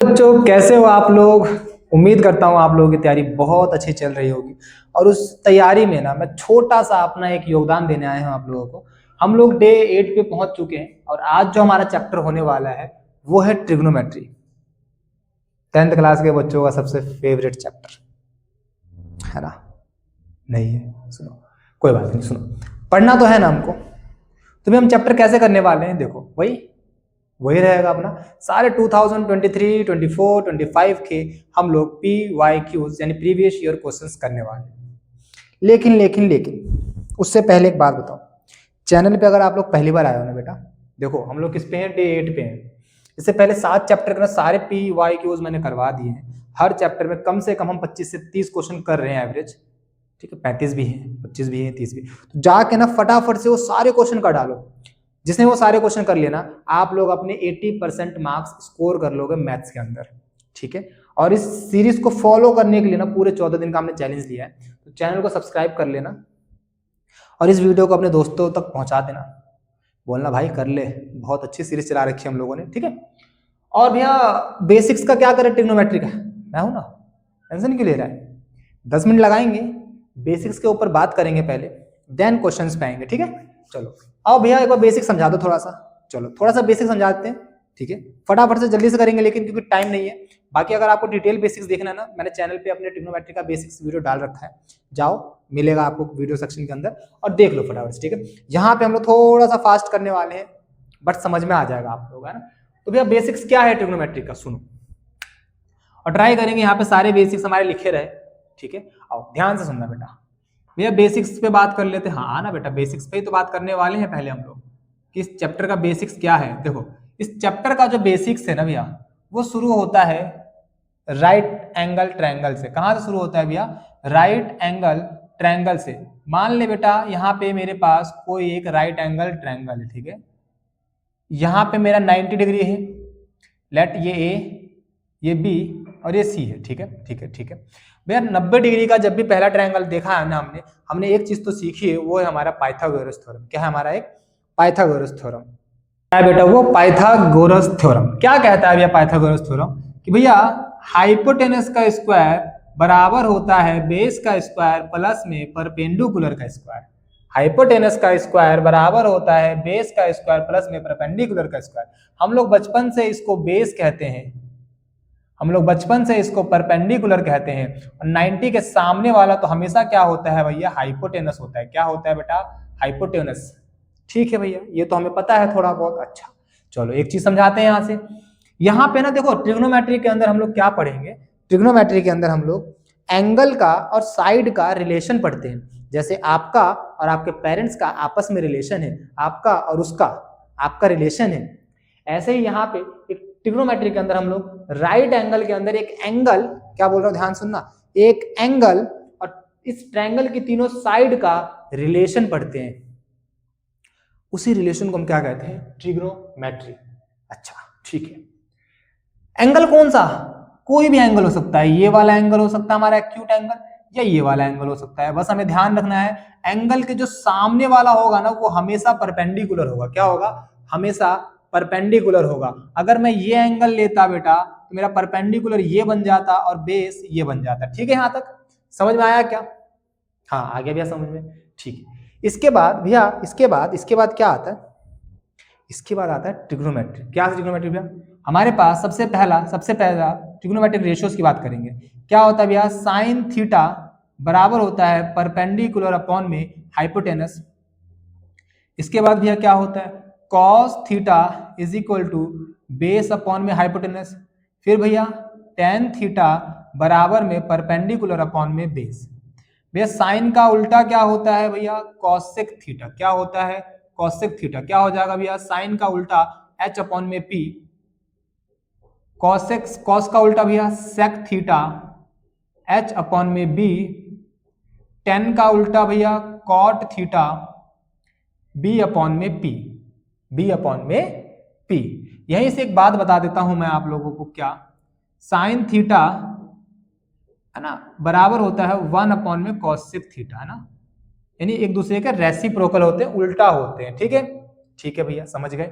बच्चों कैसे हो आप लोग। उम्मीद करता हूँ आप लोगों की तैयारी बहुत अच्छी चल रही होगी। और उस तैयारी में ना मैं छोटा सा अपना एक योगदान देने आया हूँ आप लोगों को। हम लोग डे 8 पे पहुंच चुके हैं और आज जो हमारा चैप्टर होने वाला है वो है ट्रिग्नोमेट्री। 10th क्लास के बच्चों का सबसे फेवरेट चैप्टर है ना। नहीं है, सुनो, कोई बात नहीं, सुनो, पढ़ना तो है ना हमको। तो भी हम चैप्टर कैसे करने वाले हैं, देखो वही वही रहेगा अपना। सारे 2023, 24, 25 के हम लोग PYQs यानी प्रीवियस ईयर क्वेश्चंस करने वाले हैं। लेकिन उससे पहले एक बात बताओ, चैनल पे अगर आप लोग पहली बार आए हो ना बेटा, देखो हम लोग किस पे हैं, डे 8 पे हैं। इससे पहले 7 चैप्टर के ना सारे PYQs मैंने करवा दिए हैं। हर चैप्टर में कम से कम हम 25 से 30 क्वेश्चन कर रहे हैं एवरेज। ठीक है, 35 भी है, 25 भी है, 30 भी। तो जाके ना फटाफट से वो सारे क्वेश्चन कर डालो। जिसने वो सारे क्वेश्चन कर लिया ना, आप लोग अपने 80% मार्क्स स्कोर कर लोगे मैथ्स के अंदर। ठीक है, और इस सीरीज को फॉलो करने के लिए ना पूरे 14 दिन का हमने चैलेंज लिया है। तो चैनल को सब्सक्राइब कर लेना और इस वीडियो को अपने दोस्तों तक पहुंचा देना, बोलना भाई कर ले, बहुत अच्छी सीरीज चला रखी है हम लोगों ने। ठीक है, और भैया बेसिक्स का क्या करें, ट्रिग्नोमेट्री का मैं हूं ना, टेंशन क्यों ले रहा है। 10 मिनट लगाएंगे, बेसिक्स के ऊपर बात करेंगे पहले, देन क्वेश्चंस पे आएंगे। ठीक है, चलो आओ भैया एक बार बेसिक समझा दो थोड़ा सा। चलो थोड़ा सा बेसिक समझाते हैं। ठीक है, फटाफट से जल्दी से करेंगे लेकिन क्योंकि टाइम नहीं है। बाकी अगर आपको डिटेल बेसिक्स देखना है ना, मैंने चैनल पे अपने ट्रिग्नोमेट्री का बेसिक्स वीडियो डाल रखा है, जाओ मिलेगा आपको वीडियो सेक्शन के अंदर और देख लो फटाफट से। ठीक है, यहाँ पे हम लोग थोड़ा सा फास्ट करने वाले हैं बट समझ में आ जाएगा आप लोग, है ना। तो भैया बेसिक्स क्या है ट्रिग्नोमेट्री का, सुनो और ट्राई करेंगे यहाँ पे सारे बेसिक्स हमारे लिखे रहे। ठीक है, आओ ध्यान से सुनना बेटा। भैया बेसिक्स पे बात कर लेते हैं। हाँ आना बेटा, बेसिक्स पे ही तो बात करने वाले हैं पहले हम लोग कि इस चैप्टर का बेसिक्स क्या है। देखो इस चैप्टर का जो बेसिक्स है ना भैया, वो शुरू होता है राइट एंगल ट्रायंगल से। कहां से शुरू होता है भैया, राइट एंगल ट्रायंगल से। मान ले बेटा यहाँ पे मेरे पास कोई एक राइट एंगल ट्रायंगल है। ठीक है, यहाँ पे मेरा 90 डिग्री है, लेट ये ए, ये बी और ये सी है। ठीक है ठीक है ठीक है भैया, 90 डिग्री का जब भी पहला ट्रायंगल देखा है ना हमने एक चीज तो सीखी है, वो है हमारा पाइथागोरस थ्योरम। क्या है हमारा, एक पाइथागोरस थ्योरम। क्या है बेटा वो पाइथागोरस थ्योरम। क्या कहता है भैया पाइथागोरस थ्योरम, कि भैया हाइपोटेनस का स्क्वायर बराबर होता है बेस का स्क्वायर प्लस में परपेंडिकुलर का स्क्वायर। हाइपोटेनस का स्क्वायर बराबर होता है बेस का स्क्वायर प्लस में परपेंडिकुलर का स्क्वायर। हम लोग बचपन से इसको बेस कहते हैं, हम लोग बचपन से इसको परपेंडिकुलर कहते हैं। और 90 के सामने वाला तो हमेशा क्या होता है भैया, हाइपोटेनस होता है। क्या होता है बेटा, हाइपोटेनस। ठीक है भैया, ये तो हमें पता है थोड़ा बहुत। अच्छा चलो एक चीज समझाते हैं यहाँ से। यहाँ पे ना देखो ट्रिग्नोमेट्री के अंदर हम लोग क्या पढ़ेंगे, ट्रिग्नोमेट्री के अंदर हम लोग एंगल का और साइड का रिलेशन पढ़ते हैं। जैसे आपका और आपके पेरेंट्स का आपस में रिलेशन है, आपका और उसका आपका रिलेशन है, ऐसे ही यहाँ पे एक ट्रिग्नोमेट्री के अंदर हम लोग राइट एंगल के अंदर एक एंगल, क्या बोल रहा हूं ध्यान सुनना, एक एंगल और इस ट्रायंगल की तीनों साइड का रिलेशन पढ़ते हैं। उसी रिलेशन को हम क्या कहते हैं, ट्रिग्नोमेट्री। अच्छा ठीक है, एंगल कौन सा, कोई भी एंगल हो सकता है। ये वाला एंगल हो सकता है हमारा एक्यूट एंगल, या ये वाला एंगल हो सकता है। बस हमें ध्यान रखना है एंगल के जो सामने वाला होगा ना वो हमेशा परपेंडिकुलर होगा। क्या होगा, हमेशा परपेंडिकुलर होगा। अगर मैं ये एंगल लेता बेटा तो मेरा परपेंडिकुलर ये बन जाता और बेस ये बन जाता। ठीक है, यहां तक समझ में आया क्या, हाँ आ गया भैया समझ में। ठीक है, इसके बाद भैया इसके बाद क्या आता है, इसके बाद आता है ट्रिग्नोमेट्री। क्या ट्रिग्नोमेट्री भैया, हमारे पास सबसे पहला ट्रिग्नोमेट्रिक रेशियोज की बात करेंगे। क्या होता है भैया, साइन थीटा बराबर होता है परपेंडिकुलर अपॉन में हाइपोटेनस। इसके बाद भैया क्या होता है, cos theta is equal to base upon में हाइपोटेनस। फिर भैया टेन थीटा बराबर में परपेंडिकुलर अपॉन में बेस। भैया साइन का उल्टा क्या होता है भैया, कॉसेक थीटा। क्या होता है, कॉसेक थीटा। क्या हो जाएगा भैया, साइन का उल्टा एच अपॉन में पी, कॉसेक कॉस का उल्टा भैया सेक थीटा एच अपॉन में बी, टेन का उल्टा भैया कॉट थीटा बी अपॉन में पी, बी अपॉन में पी। यहीं से एक बात बता देता हूं मैं आप लोगों को, क्या साइन थीटा है ना बराबर होता है 1 अपॉन में कॉसेक थीटा, है ना, यानी एक दूसरे के रेसिप्रोकल होते हैं, उल्टा होते हैं। ठीक है ठीक है भैया समझ गए।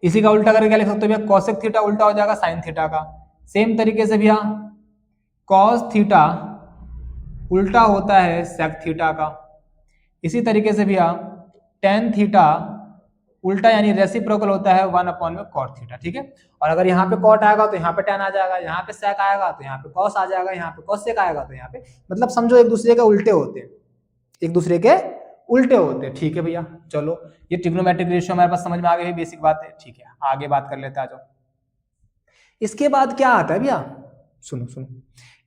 इसी का उल्टा करके क्या लिख सकते हो भैया, कॉसेक थीटा उल्टा हो जाएगा साइन थीटा का। सेम तरीके से भैया कॉस थीटा उल्टा होता है सेक थीटा का। इसी तरीके से भैया टेन थीटा उल्टा यानी रेसिप्रोकल होता है 1 में कॉट थीटा, ठीक है। और अगर यहाँ पे कॉट आएगा तो यहाँ पे टेन आ जाएगा, यहाँ पे सेक आएगा तो यहाँ पे कॉस आ जाएगा, यहाँ पे कॉसेक आएगा तो यहाँ पे, मतलब समझो एक दूसरे के उल्टे होते हैं, एक दूसरे के उल्टे होते हैं, ठीक है भैया। चलो ये ट्रिग्नोमेट्रिक रेशियो हमारे पास समझ में आ गई, बेसिक बात है, ठीक है। आगे बात कर लेते हैं, आ जाओ। इसके बाद क्या आता है भैया, सुनो सुनो,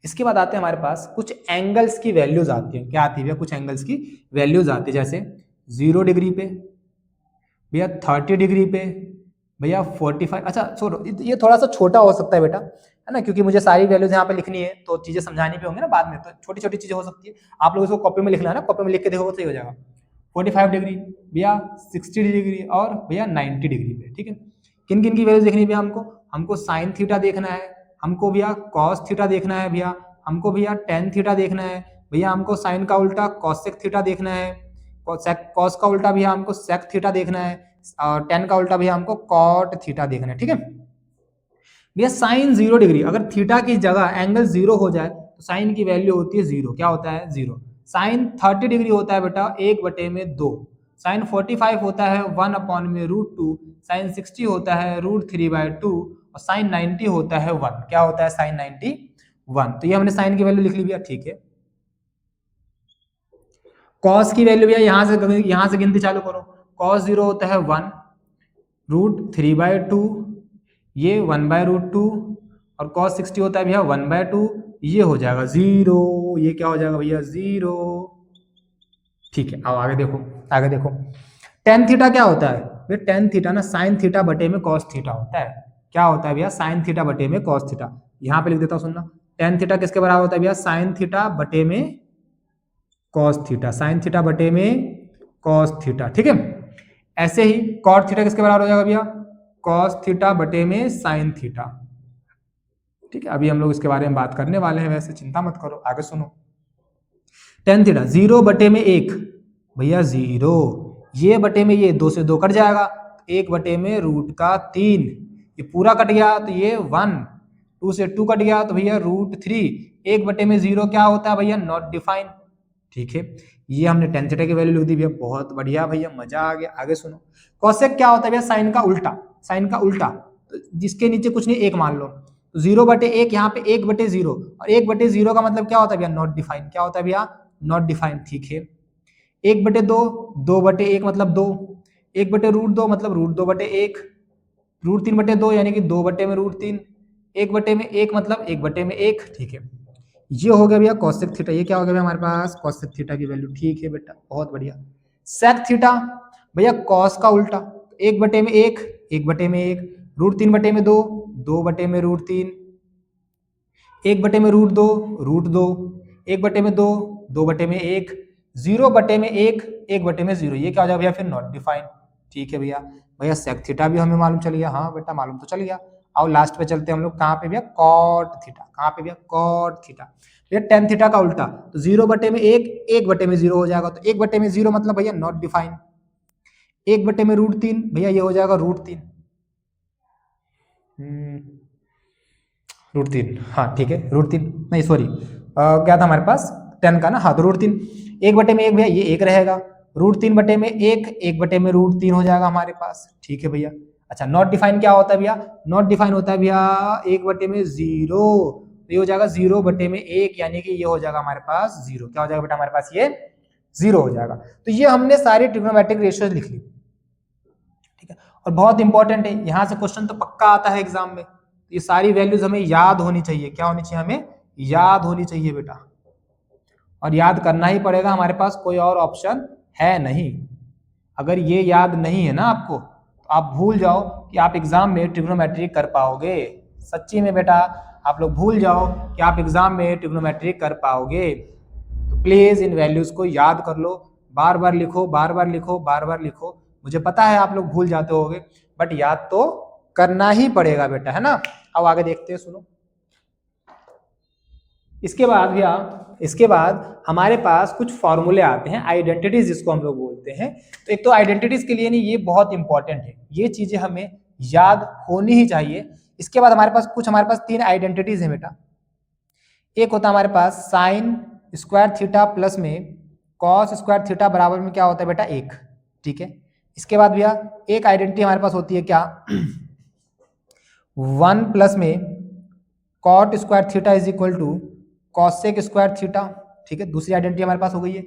इसके बाद आते हैं हमारे पास कुछ एंगल्स की वैल्यूज आती है। क्या आती है भैया, कुछ एंगल्स की वैल्यूज आती है, जैसे 0 डिग्री पे भैया, 30 डिग्री पे भैया, 45। अच्छा छोड़ो, ये थोड़ा सा छोटा हो सकता है बेटा, है ना, क्योंकि मुझे सारी वैल्यूज यहाँ पे लिखनी है तो चीजें समझानी भी होंगी ना बाद में, तो छोटी छोटी चीजें हो सकती है। आप लोग इसको कॉपी में लिखना है ना, कॉपी में लिख के देखो सही हो जाएगा। 45 डिग्री भैया, 60 डिग्री और भैया 90 डिग्री पे, ठीक है। किन किन की वैल्यूज देखनी है भैया हमको साइन थीटा देखना है, हमको भैया कॉस थीटा देखना है भैया, हमको भैया टेन थीटा देखना है भैया, हमको साइन का उल्टा कॉसेक थीटा देखना है, कॉस का उल्टा भैया हमको सेक थीटा देखना है, और टेन का उल्टा भैया हमको कॉट थीटा देखना है, ठीक है भैया। साइन 0 डिग्री, अगर थीटा की जगह एंगल 0 हो जाए तो साइन की वैल्यू होती है 0, क्या होता है 0। साइन 30 डिग्री होता है बेटा 1/2, साइन 45 होता है 1/√2, साइन 60 होता है √3/2, और साइन 90 होता है 1, क्या होता है साइन 91। तो ये हमने साइन की वैल्यू लिख ली भैया, ठीक है। कॉस की वैल्यू भैया यहां से गिनती चालू करो। कॉस 0 होता है 1, √3/2, ये 1/√2, और कॉस 60 होता है भैया 1/2, ये हो जाएगा 0, ये क्या हो जाएगा भैया 0, ठीक है। अब आगे देखो, आगे देखो टेन थीटा क्या होता है भैया, टेन थीटा ना साइन थीटा बटे में कॉस थीटा होता है। क्या होता है भैया, साइन थीटा बटे में कॉस थीटा। यहाँ पे लिख देता हूँ, सुनना, टेन थीटा किसके बराबर होता है भैया, साइन थीटा बटे में कॉस थीटा, साइन थीटा बटे में कॉस थीटा, ठीक है। ऐसे ही कॉट थीटा किसके बराबर हो जाएगा भैया, कॉस थीटा बटे में साइन थीटा, ठीक है। अभी हम लोग इसके बारे में बात करने वाले हैं, वैसे चिंता मत करो, आगे सुनो। टेन थीटा 0/1 भैया 0, ये बटे में ये 2 से 2 कट जाएगा, 1/√3, ये पूरा कट गया तो ये 1, 2 से 2 कट गया तो भैया √3, 1/0 क्या होता है भैया, नॉट डिफाइन, ठीक है। ये हमने टेन थीटा की वैल्यू लिख दी भैया, बहुत बढ़िया भैया, मजा आ गया। आगे सुनो, कॉसेक क्या होता है भैया, साइन का उल्टा, साइन का उल्टा, तो जिसके नीचे कुछ नहीं, एक मान लो, तो 0/1 यहाँ पे 1/0, और 1/0 का मतलब क्या होता है भैया, नॉट डिफाइन, क्या होता है भैया, नॉट डिफाइन, ठीक है। 1/2, 2/1 मतलब 2, 1/√2 मतलब √2/1, √3/2 यानी कि 2/√3, 1/1 मतलब 1/1, ठीक है। ये हो गया भैया कॉसेक थीटा, ये क्या हो गया भैया हमारे पास, कॉसेक थीटा की वैल्यू, ठीक है बेटा, बहुत बढ़िया। सेक थीटा भैया कॉस का उल्टा, 1/1, 1/1, √3/2, 2/√3, 1/√2, √2, 1/2, 2/1, 0/1, 1/0, ये क्या हो जाएगा भैया फिर नॉट डिफाइन, ठीक है भैया। भैया सेक थीटा भी हमें मालूम चल गया, हाँ बेटा मालूम तो चल गया। और लास्ट पे चलते हैं हम लोग कहाँ पे भैया, कॉट थीटा, कहाँ पे भैया, कॉट थीटा। भैया टेन थीटा का उल्टा, तो 0/1, 1/0 हो जाएगा, तो 1/0 मतलब भैया नॉट डिफाइन, 1/√3 भैया ये हो जाएगा √3, √3, हाँ ठीक है, √3 नहीं सॉरी, क्या था हमारे पास 10 का ना, हाँ तो √3, 1/1 भैया ये 1 रहेगा, √3/1, 1/√3 हो जाएगा हमारे पास, ठीक है भैया। अच्छा नॉट डिफाइन क्या होता है भैया, नॉट डिफाइन होता है भैया 1/0, तो ये हो जाएगा 0/1, यानी कि ये हो जाएगा हमारे पास 0, क्या हो जाएगा बेटा हमारे पास, ये 0 हो जाएगा। तो ये हमने सारी ट्रिग्नोमेट्रिक रेशियोज लिख ली, ठीक है। और बहुत इंपॉर्टेंट है, यहाँ से क्वेश्चन तो पक्का आता है एग्जाम में, ये सारी वैल्यूज हमें याद होनी चाहिए, क्या होनी चाहिए, हमें याद होनी चाहिए बेटा, और याद करना ही पड़ेगा, हमारे पास कोई और ऑप्शन है नहीं। अगर ये याद नहीं है ना आपको, तो आप भूल जाओ कि आप एग्जाम में ट्रिग्नोमेट्री कर पाओगे, सच्ची में बेटा आप लोग भूल जाओ कि आप एग्जाम में ट्रिग्नोमेट्री कर पाओगे। तो प्लीज इन वैल्यूज को याद कर लो, बार बार लिखो, बार बार लिखो, बार बार लिखो। मुझे पता है आप लोग भूल जाते होगे, बट याद तो करना ही पड़ेगा बेटा, है ना। अब आगे देखते हैं, सुनो। इसके बाद भैया, इसके बाद हमारे पास कुछ फॉर्मूले आते हैं, आइडेंटिटीज जिसको हम लोग बोलते हैं। तो एक तो आइडेंटिटीज के लिए नहीं, ये बहुत इंपॉर्टेंट है, ये चीजें हमें याद होनी ही चाहिए। इसके बाद हमारे पास तीन आइडेंटिटीज हैं बेटा। एक होता है हमारे पास साइन स्क्वायर थीटा प्लस में कॉस स्क्वायर थीटा बराबर में क्या होता है बेटा 1, ठीक है। इसके बाद भैया एक आइडेंटिटी हमारे पास होती है क्या 1 प्लस में cot square theta is equal to cosec square theta, ठीक है। दूसरी आइडेंटिटी हमारे पास हो गई है।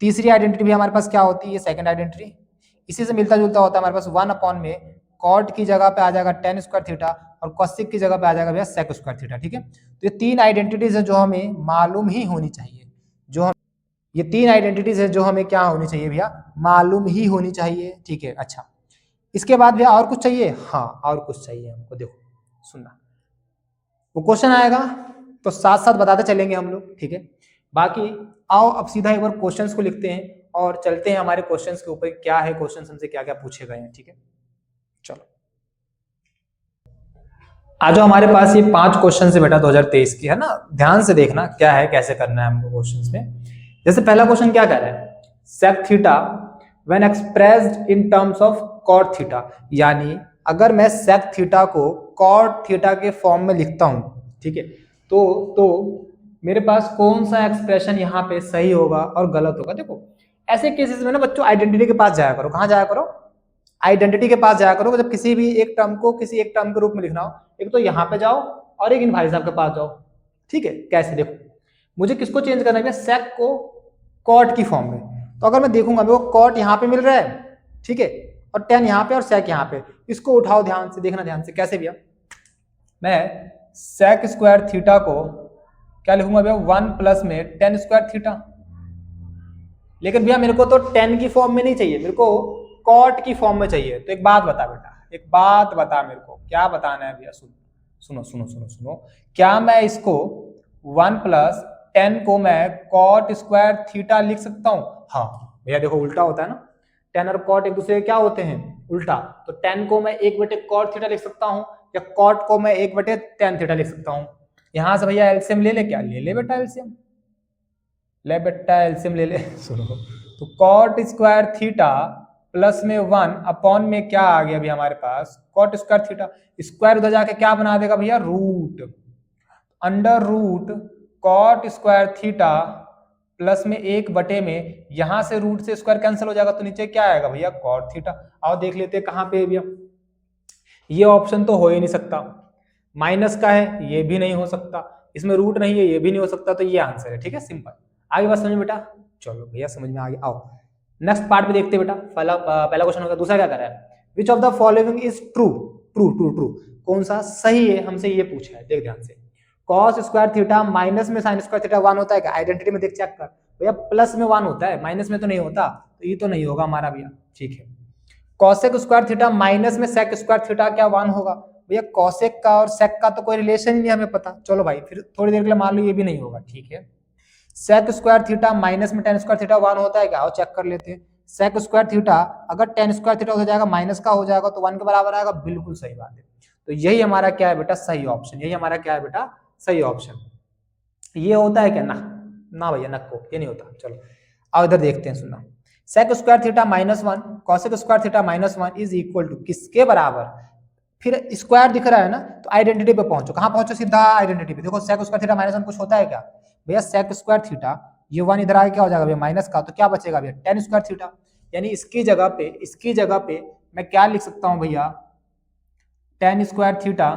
तीसरी आइडेंटिटी भी हमारे पास क्या होती है, सेकंड आइडेंटिटी। इसी से मिलता जुलता होता है हमारे पास 1 अपॉन में कॉट की जगह पे आ जाएगा टेन स्क्वायर थीटा और कॉसिक की जगह पे आ जाएगा भैया सेक स्क्वायर थीटा, ठीक है। तो ये तीन आइडेंटिटीज है जो हमें मालूम ही होनी चाहिए, ये तीन आइडेंटिटीज है जो हमें क्या होनी चाहिए भैया, मालूम ही होनी चाहिए, ठीक है। अच्छा, इसके बाद भैया और कुछ चाहिए, हाँ और कुछ चाहिए हमको। देखो सुनना, वो क्वेश्चन आएगा तो साथ साथ बताते चलेंगे हम लोग, ठीक है। बाकी आओ अब सीधा एक बार क्वेश्चंस को लिखते हैं और चलते हैं हमारे क्वेश्चंस के ऊपर, क्या है क्वेश्चन हमसे क्या क्या पूछे गए हैं, ठीक है। चलो आज जो हमारे पास ये 5 क्वेश्चन है बेटा 2023 की, है ना। ध्यान से देखना क्या है, कैसे करना है हमको क्वेश्चंस में। जैसे पहला क्वेश्चन क्या कह रहा है, sec theta when expressed in terms of cot theta, यानी अगर मैं सेक थीटा को कॉट थीटा के फॉर्म में लिखता हूं, ठीक है, तो मेरे पास कौन सा एक्सप्रेशन यहाँ पे सही होगा और गलत होगा। देखो ऐसे केसेस में ना बच्चों आइडेंटिटी के पास जाया करो। कहाँ जाया करो, आइडेंटिटी के पास जाया करो। जब किसी भी एक टर्म को किसी एक टर्म के रूप में लिखना हो, एक तो यहाँ पे जाओ और एक इन भाई साहब के पास जाओ, ठीक है। कैसे, देखो मुझे किसको चेंज करना है, सेक को कॉट की फॉर्म में। तो अगर मैं देखूंगा मेरे को कॉट यहाँ पे मिल रहा है, ठीक है, और टेन यहाँ पे और सेक यहाँ पे, इसको उठाओ, ध्यान से देखना, ध्यान से। कैसे भैया, मैं सेक स्क्वायर थीटा को क्या लिखूंगा भैया 1 प्लस में टेन स्क्वायर थीटा। लेकिन भैया मेरे को तो टेन की फॉर्म में नहीं चाहिए, मेरे को कॉट की फॉर्म में चाहिए। तो एक बात बता बेटा, एक बात बता मेरे को, क्या बताना है भैया, सुनो सुनो सुनो सुनो। क्या मैं इसको 1 प्लस 10 को मैं कॉट स्क्वायर थीटा लिख सकता हूं? हाँ भैया देखो उल्टा होता है ना, 10 और कॉट एक दूसरे के क्या होते हैं, उल्टा। तो 10 को मैं 1 बटे कॉट थीटा लिख सकता हूं, या कॉट को मैं 1 बटे tan थीटा लिख सकता हूं। यहां से भैया एलसीएम ले ले, क्या ले ले बेटा एलसीएम, ले बेटा एलसीएम ले ले। सुनो, तो कॉट स्क्वायर थीटा प्लस में 1 अपॉन में क्या आ गया भैया हमारे पास, कॉट स्क्वायर थीटा। स्क्वायर उधर जाके क्या बना देगा भैया, root. Under root cot square theta plus में 1 बटे में, यहां से रूट से स्क्वायर कैंसिल हो जाएगा, तो नीचे क्या आएगा भैया, कॉट थीटा। आओ देख लेते हैं कहां पे भैया, ये ऑप्शन तो हो ही नहीं सकता, माइनस का है ये भी नहीं हो सकता, इसमें रूट नहीं है ये भी नहीं हो सकता, तो ये आंसर है, ठीक है, सिंपल। आगे बात समझ में बेटा, चलो भैया समझ में आ गया। आओ नेक्स्ट पार्ट पे देखते हैं बेटा। पहला क्वेश्चन होगा, दूसरा क्या कर रहा है, which of the following is true, true true true, कौन सा सही है, हमसे ये पूछा है, देख ध्यान से। कॉस स्क्वायर थीटा माइनस में साइन स्क्वायर थीटा 1 होता है क्या, आइडेंटिटी में देख चेक कर भैया, प्लस में 1 होता है, माइनस में तो नहीं होता, तो ये तो नहीं होगा हमारा भैया, ठीक है। कॉसेक स्क्वायर थीटा माइनस में सेक स्क्वायर थीटा क्या 1 होगा भैया, कॉसेक का और सेक का तो कोई रिलेशन ही नहीं हमें पता। चलो भाई फिर थोड़ी देर के लिए मान लो ये भी नहीं होगा, ठीक है। सेक स्क्वायर थीटा माइनस में टेन स्क्वायर थीटा 1 होता है क्या, और चेक कर लेते हैं। सेक स्क्वायर थीटा अगर टेन स्क्वायर थीटा हो जाएगा माइनस का हो जाएगा तो 1 के बराबर आएगा, बिल्कुल सही बात है। तो यही हमारा क्या है बेटा, सही ऑप्शन, यही हमारा क्या है बेटा, सही ऑप्शन। ये होता है क्या, ना ना भैया नक्को, ये नहीं होता। चलो अब इधर देखते हैं, सुनना। Sec square theta -1 cosec square theta -1 is equal to किसके बराबर, फिर स्क्वायर दिख रहा है ना, तो आइडेंटिटी पे पहुंचो। कहां पहुंचो, सीधा आइडेंटिटी पे। देखो सेक स्क्वायर थीटा -1 कुछ होता है क्या भैया, सेक स्क्वायर थीटा, ये 1 इधर आके क्या हो जाएगा भैया माइनस का, तो क्या बचेगा भैया टेन स्क्वायर थीटा। यानी इसकी जगह पे मैं क्या लिख सकता हूं भैया, टेन स्क्वायर थीटा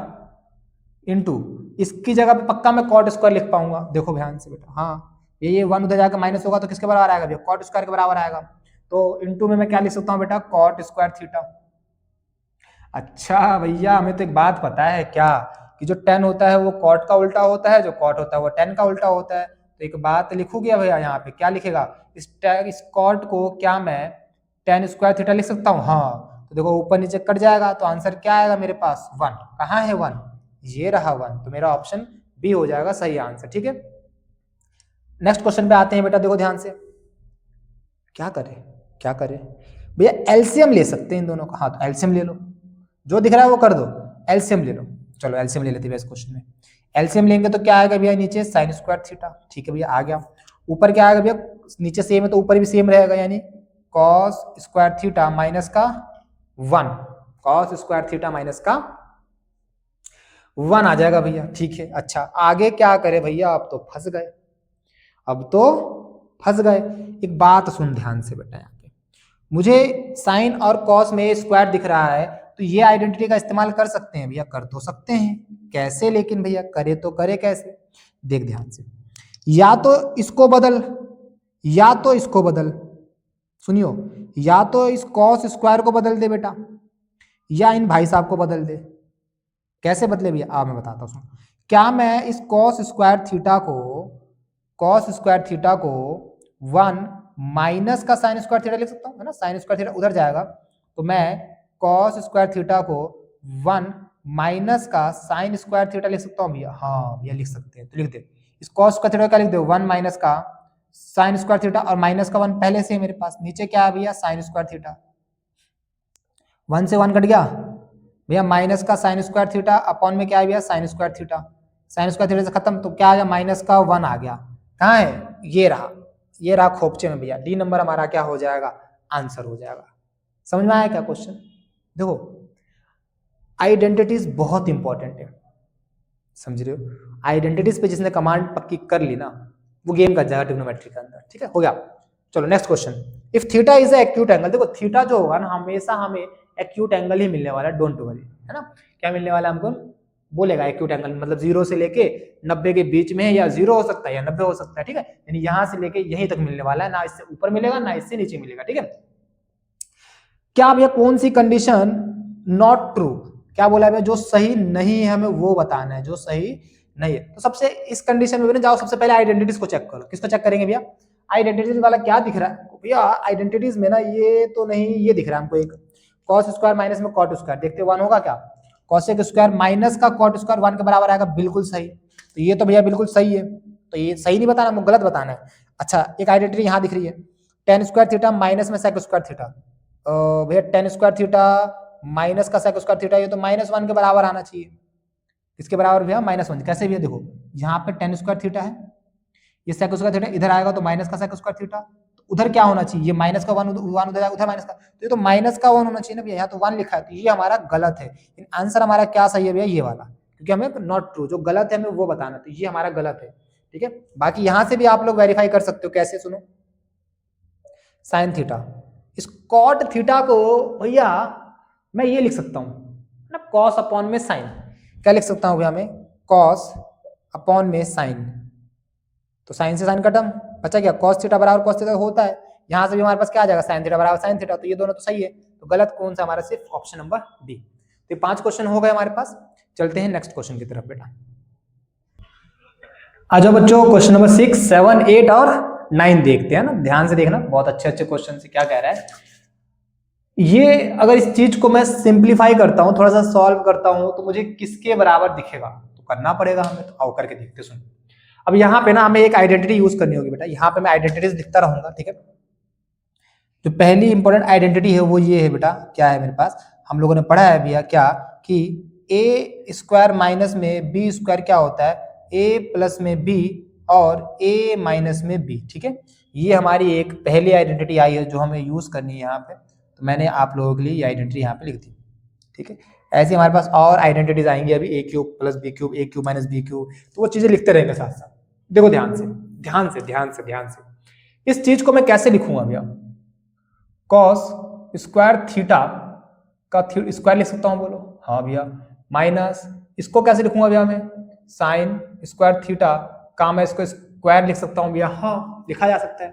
इंटू, इसकी जगह पे पक्का मैं कॉट स्क्वायर लिख पाऊंगा। देखो ध्यान से बेटा, हाँ ये 1 उधर जाकर माइनस होगा तो किसके बराबर आएगा भैया, कॉट स्क्वायर के बराबर आएगा। तो इंटू में मैं क्या लिख सकता हूँ बेटा, कॉट स्क्वायर थीटा। अच्छा भैया हमें तो एक बात पता है क्या, कि जो टेन होता है वो कॉट का उल्टा होता है, जो कॉट होता है वो टेन का उल्टा होता है। तो एक बात लिखू गया भैया, यहाँ पे क्या लिखेगा, इस कॉट को क्या मैं टेन स्क्वायर थीटा लिख सकता हूँ, हाँ। तो देखो ऊपर नीचे कट जाएगा, तो आंसर क्या आएगा मेरे पास, 1। कहाँ है 1, ये रहा 1, तो मेरा ऑप्शन बी हो जाएगा सही आंसर, ठीक है। नेक्स्ट क्वेश्चन पे आते हैं बेटा, देखो ध्यान से। क्या करें भैया, एलसीएम ले सकते हैं इन दोनों का, हाँ तो एलसीएम ले लो, जो दिख रहा है वो कर दो, एलसीएम ले लो। चलो एलसीएम ले लेते हैं इस क्वेश्चन में। एलसीएम लेंगे तो क्या आएगा भैया, नीचे साइन स्क्वायर थीटा, ठीक है भैया आ गया। ऊपर क्या आएगा भैया, नीचे सेम है तो ऊपर भी सेम रहेगा, यानी कॉस स्क्वायर थीटा माइनस का 1 कॉस स्क्वायर थीटा माइनस का 1 आ जाएगा भैया, ठीक है। अच्छा आगे क्या करे भैया, अब तो फंस गए, अब तो फंस गए। एक बात सुन ध्यान से बेटा, यहाँ पे मुझे साइन और कॉस में स्क्वायर दिख रहा है, तो ये आइडेंटिटी का इस्तेमाल कर सकते हैं भैया, कर तो सकते हैं। कैसे लेकिन भैया, करे तो करे कैसे, देख ध्यान से। या तो इसको बदल, या तो इसको बदल, सुनियो, या तो इस कॉस स्क्वायर को बदल दे बेटा, या इन भाई साहब को बदल दे। कैसे बदले भैया, आप मैं बताता हूँ। क्या मैं इस कॉस स्क्वायर थीटा को, कॉस स्क्वायर थीटा को 1 माइनस का साइन स्क्वायर थीटा लिख सकता हूँ, है ना, साइन स्क्वायर थीटा उधर जाएगा, तो मैं कॉस स्क्वायर थीटा को 1 माइनस का साइन स्क्वायर थीटा लिख सकता हूँ भैया। हाँ भैया लिख सकते हैं, तो लिख दे, इस कॉस स्क्वायर थीटा का लिख दे 1 माइनस का साइन स्क्वायर थीटा, और माइनस का 1 पहले से है मेरे पास, नीचे क्या है भैया, साइन स्क्वायर थीटा, 1 से 1 कट गया भैया, माइनस का साइन स्क्वायर थीटा अपॉन में क्या है भैया, sign square theta, sign square theta से खत्म, तो क्या आ गया, माइनस का 1 आ गया। कहाँ है, ये रहा, ये रहा खोपचे में भैया, डी नंबर हमारा क्या हो जाएगा, आंसर हो जाएगा। समझ में आया क्या क्वेश्चन। देखो आइडेंटिटीज बहुत इंपॉर्टेंट है, समझ रहे हो, आइडेंटिटीज पे जिसने कमांड पक्की कर ली ना, वो गेम कर जाएगा ट्रिग्नोमेट्री के अंदर, ठीक है, हो गया। चलो next question, if theta is acute angle, देखो थीटा जो होगा ना, हमेशा हमें एक्यूट एंगल ही मिलने वाला है, डोंट वरी, है ना। क्या मिलने वाला है हमको, बोलेगा एक्यूट एंगल, मतलब 0 से लेके 90 के बीच में है, या 0 हो सकता है या 90 हो सकता है, ठीक है, यानी यहां से लेके यहीं तक मिलने वाला है, ना इससे ऊपर मिलेगा ना इससे नीचे मिलेगा, ठीक है। क्या भैया कौन सी कंडीशन नॉट ट्रू, क्या बोला है, जो सही नहीं है हमें वो बताना है, जो सही नहीं है। तो सबसे इस कंडीशन में जाओ, सबसे पहले आइडेंटिटीज को चेक करो। किसको चेक करेंगे भैया, आइडेंटिटीज वाला क्या दिख रहा है भैया, आइडेंटिटीज में ना ये तो नहीं, ये दिख रहा है हमको एक कॉस स्क्वायर माइनस में कॉट स्क्वायर, देखते 1 होगा क्या, कॉसेक स्क्वायर माइनस का कॉट स्क्वायर 1 के बराबर आएगा, बिल्कुल सही। तो ये तो भैया बिल्कुल सही है, तो ये सही नहीं बताना, हमको गलत बताना है। अच्छा एक आइडेंटिटी यहाँ दिख रही है, टेन स्क्वायर थीटा माइनस में सेक स्क्वायर थीटा, भैया टेन स्क्वायर थीटा माइनस का सेक स्क्वायर थीटा, ये तो -1 के बराबर आना चाहिए। किसके बराबर भैया, -1। कैसे भैया, देखो यहाँ पे टेन स्क्वायर थीटा है, ये सेक स्क्वायर थीटा इधर आएगा तो माइनस का सेक स्क्वायर थीटा, तो उधर क्या होना चाहिए, ये माइनस का 1 उधर जाएगा, उधर माइनस का, तो ये तो माइनस का 1 होना चाहिए ना भैया, यहाँ तो 1 लिखा है, तो ये हमारा गलत है। आंसर हमारा क्या सही है भैया, ये वाला, क्योंकि हमें नॉट ट्रू, जो गलत है हमें वो बताना, तो ये हमारा गलत है, ठीक है। बाकी यहाँ से भी आप लोग वेरीफाई कर सकते हो, कैसे, सुनो, साइन थीटा, इस कॉट थीटा को भैया मैं ये लिख सकता हूँ ना, कॉस अपॉन में साइन, क्या लिख सकता हूँ भैया मैं, कॉस अपॉन में साइन, तो साइन से साइन खत्म, बचा क्या, कॉस थीटा बराबर कॉस थीटा होता है, यहाँ से भी हमारे पास क्या आ जाएगा, साइन थीटा बराबर साइन थीटा, तो ये दोनों तो सही है, तो गलत कौन सा हमारा, सिर्फ ऑप्शन नंबर डी। तो 5 क्वेश्चन हो गए हमारे पास, चलते हैं नेक्स्ट क्वेश्चन की तरफ बेटा। आ जाओ बच्चों, क्वेश्चन नंबर 6, 7, 8 और 9 देखते हैं ना, ध्यान से देखना, बहुत अच्छे अच्छे क्वेश्चन से क्या कह रहा है ये। अगर इस चीज को मैं सिंप्लीफाई करता हूं, थोड़ा सा सॉल्व करता हूं, तो मुझे किसके बराबर दिखेगा, तो करना पड़ेगा हमें, तो आओ करके देखते। सुन, अब यहाँ पे ना हमें एक आइडेंटिटी यूज करनी होगी बेटा, यहाँ पे मैं आइडेंटिटीज लिखता रहूंगा, ठीक है। जो पहली इंपॉर्टेंट आइडेंटिटी है वो ये है बेटा, क्या है मेरे पास, हम लोगों ने पढ़ा है भैया क्या, कि ए स्क्वायर माइनस में बी स्क्वायर क्या होता है, ए प्लस में बी और ए माइनस में बी, ठीक है। ये हमारी एक पहली आइडेंटिटी आई है जो हमें यूज करनी है यहाँ पे, तो मैंने आप लोगों के लिए ये आइडेंटिटी यहाँ पे लिख दी, ठीक है। ऐसे हमारे पास और आइडेंटिटीज आएंगी अभी, ए क्यूब प्लस बी क्यूब, ए क्यूब माइनस बी क्यूब, तो वो चीजें लिखते रहेंगे साथ साथ। देखो ध्यान से ध्यान से ध्यान से ध्यान से, इस चीज को मैं कैसे लिखूंगा भैया, कॉस स्क्वायर थीटा का स्क्वायर लिख सकता हूं, बोलो हाँ भैया, माइनस इसको कैसे लिखूंगा भैया मैं, साइन स्क्वायर थीटा का मैं इसको स्क्वायर लिख सकता हूं भैया, हाँ लिखा जा सकता है।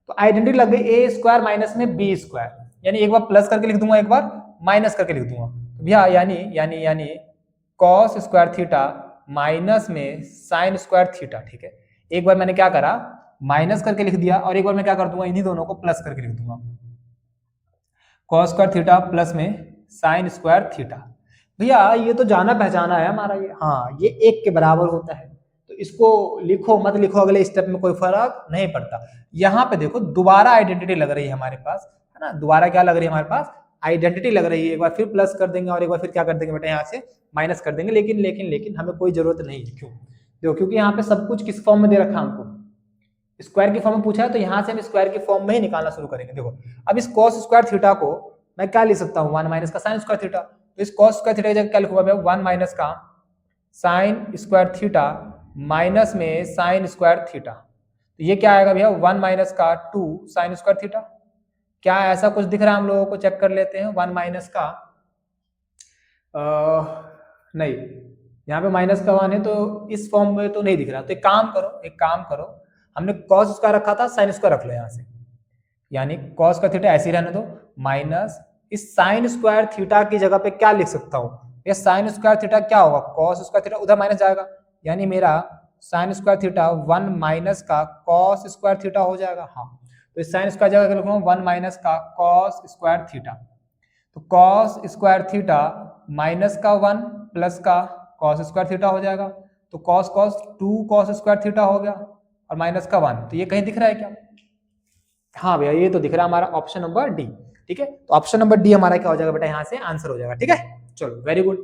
तो आइडेंटिटी लग गई ए स्क्वायर माइनस में बी स्क्वायर, यानी एक बार प्लस करके लिख दूंगा, एक बार माइनस करके लिख दूंगा, तो भैया यानी यानी यानी कॉस स्क्वायर थीटा माइनस में साइन स्क्वायर थीटा, ठीक है। एक बार मैंने क्या करा, माइनस करके लिख दिया, और एक बार मैं क्या कर दूंगा, इन्हीं दोनों को प्लस करके लिख दूंगा, कॉस स्क्वायर थीटा प्लस में साइन स्क्वायर थीटा। भैया ये तो जाना पहचाना है हमारा ये, हाँ ये 1 के बराबर होता है, तो इसको लिखो मत लिखो अगले स्टेप में कोई फर्क नहीं पड़ता। यहाँ पे देखो दोबारा आइडेंटिटी लग रही है हमारे पास, है ना, दोबारा क्या लग रही है हमारे पास, आइडेंटिटी लग रही है, एक बार फिर प्लस कर देंगे और एक बार फिर क्या कर देंगे बेटा, यहाँ से माइनस कर देंगे, लेकिन लेकिन लेकिन हमें कोई जरूरत नहीं है, क्यों, देखो क्योंकि यहाँ पे सब कुछ किस फॉर्म में दे रखा है हमको, स्क्वायर की फॉर्म में पूछा है, तो यहाँ से हम स्क्वायर की फॉर्म में ही निकालना शुरू करेंगे। देखो अब इस कॉस स्क्वायर थीटा को मैं क्या लिख सकता हूँ 1 माइनस का साइन स्क्वायर थीटा। तो इस कॉस स्क्वायर थीटा की जगह क्या लिखूंगा मैं 1 माइनस का साइन स्क्वायर थीटा माइनस में साइन स्क्वायर थीटा। तो ये क्या आएगा भैया 1 माइनस का 2 साइन स्क्वायर थीटा। क्या ऐसा कुछ दिख रहा है हम लोगों को? चेक कर लेते हैं। 1 माइनस का नहीं, यहाँ पे माइनस का 1 है तो इस फॉर्म में तो नहीं दिख रहा। तो एक काम करो, हमने कॉस स्क्वायर रखा था, साइन स्क्वायर रख लो यहाँ से, यानी कॉस का थीटा ऐसे ही रहने दो माइनस इस साइन स्क्वायर थीटा की जगह पे क्या लिख सकता हूँ? ये साइन स्क्वायर थीटा क्या होगा? कॉस स्क्वायर थीटा उधर माइनस जाएगा, यानी मेरा साइन स्क्वायर थीटा 1 माइनस का कॉस स्क्वायर थीटा हो जाएगा। हाँ, तो इस साइन स्क्वायर जगह लिखूंगा 1 माइनस का कॉस स्क्वायर थीटा। तो कॉस स्क्वायर थीटा माइनस का 1 प्लस का कॉस स्क्वायर थीटा हो जाएगा। तो cos cos 2 cos square theta हो गया और माइनस का 1। तो ये कहीं दिख रहा है क्या? हाँ भैया, ये तो दिख रहा है हमारा ऑप्शन नंबर डी। ठीक है, तो ऑप्शन नंबर डी हमारा क्या हो जाएगा बेटा? यहाँ से आंसर हो जाएगा। ठीक है, चलो वेरी गुड।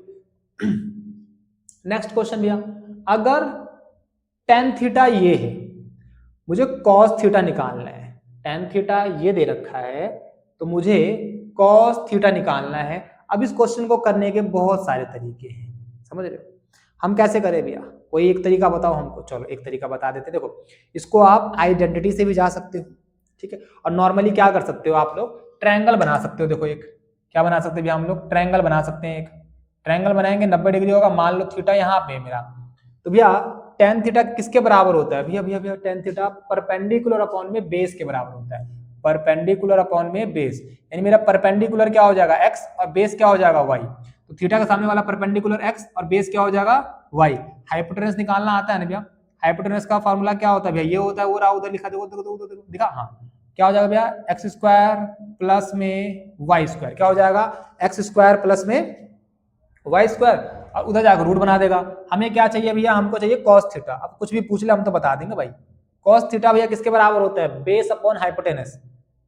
नेक्स्ट क्वेश्चन भैया, अगर टेन थीटा ये है, मुझे कॉस थीटा निकालना है। टेन थीटा ये दे रखा है तो मुझे कॉस थीटा निकालना है। अब इस क्वेश्चन को करने के बहुत सारे तरीके हैं, समझ रहे हो? हम कैसे करें भैया? कोई एक तरीका बताओ हमको। चलो एक तरीका बता देते। देखो, इसको आप आइडेंटिटी से भी जा सकते हो, ठीक है, और नॉर्मली क्या कर सकते हो आप लोग? ट्रायंगल बना सकते हो। देखो, एक क्या बना सकते हैं भैया हम लोग? ट्रायंगल बना सकते हैं। एक ट्रायंगल बनाएंगे 90 डिग्री होगा, मान लो थीटा यहाँ पे मेरा, तो भैया टेन थीटा किसके बराबर होता है? भैया भैया भैया टेन थीटा परपेंडिकुलर अपॉन में बेस के बराबर होता है। परपेंडिकुलर अपॉन में बेस, यानी मेरा परपेंडिकुलर क्या हो जाएगा? एक्स, और बेस क्या हो जाएगा? वाई। तो थीटा के सामने वाला परपेंडिकुलर एक्स और बेस क्या हो जाएगा? वाई। हाइपोटेनस निकालना आता है ना भैया? हाइपोटेनस का फॉर्मूला क्या होता है भैया? ये होता है, वो रहा उधर लिखा, देखो देखो देखो दिखा। हाँ, क्या हो जाएगा भैया? एक्स स्क्वायर प्लस में वाई स्क्वायर। क्या हो जाएगा? एक्स स्क्वायर प्लस में वाई स्क्वायर, और उधर जाकर रूट बना देगा। हमें क्या चाहिए भैया? हमको चाहिए कॉस थीटा। अब कुछ भी पूछ ले हम तो बता देंगे भाई। कॉस थीटा भैया किसके बराबर होता है? Base upon hypotenuse.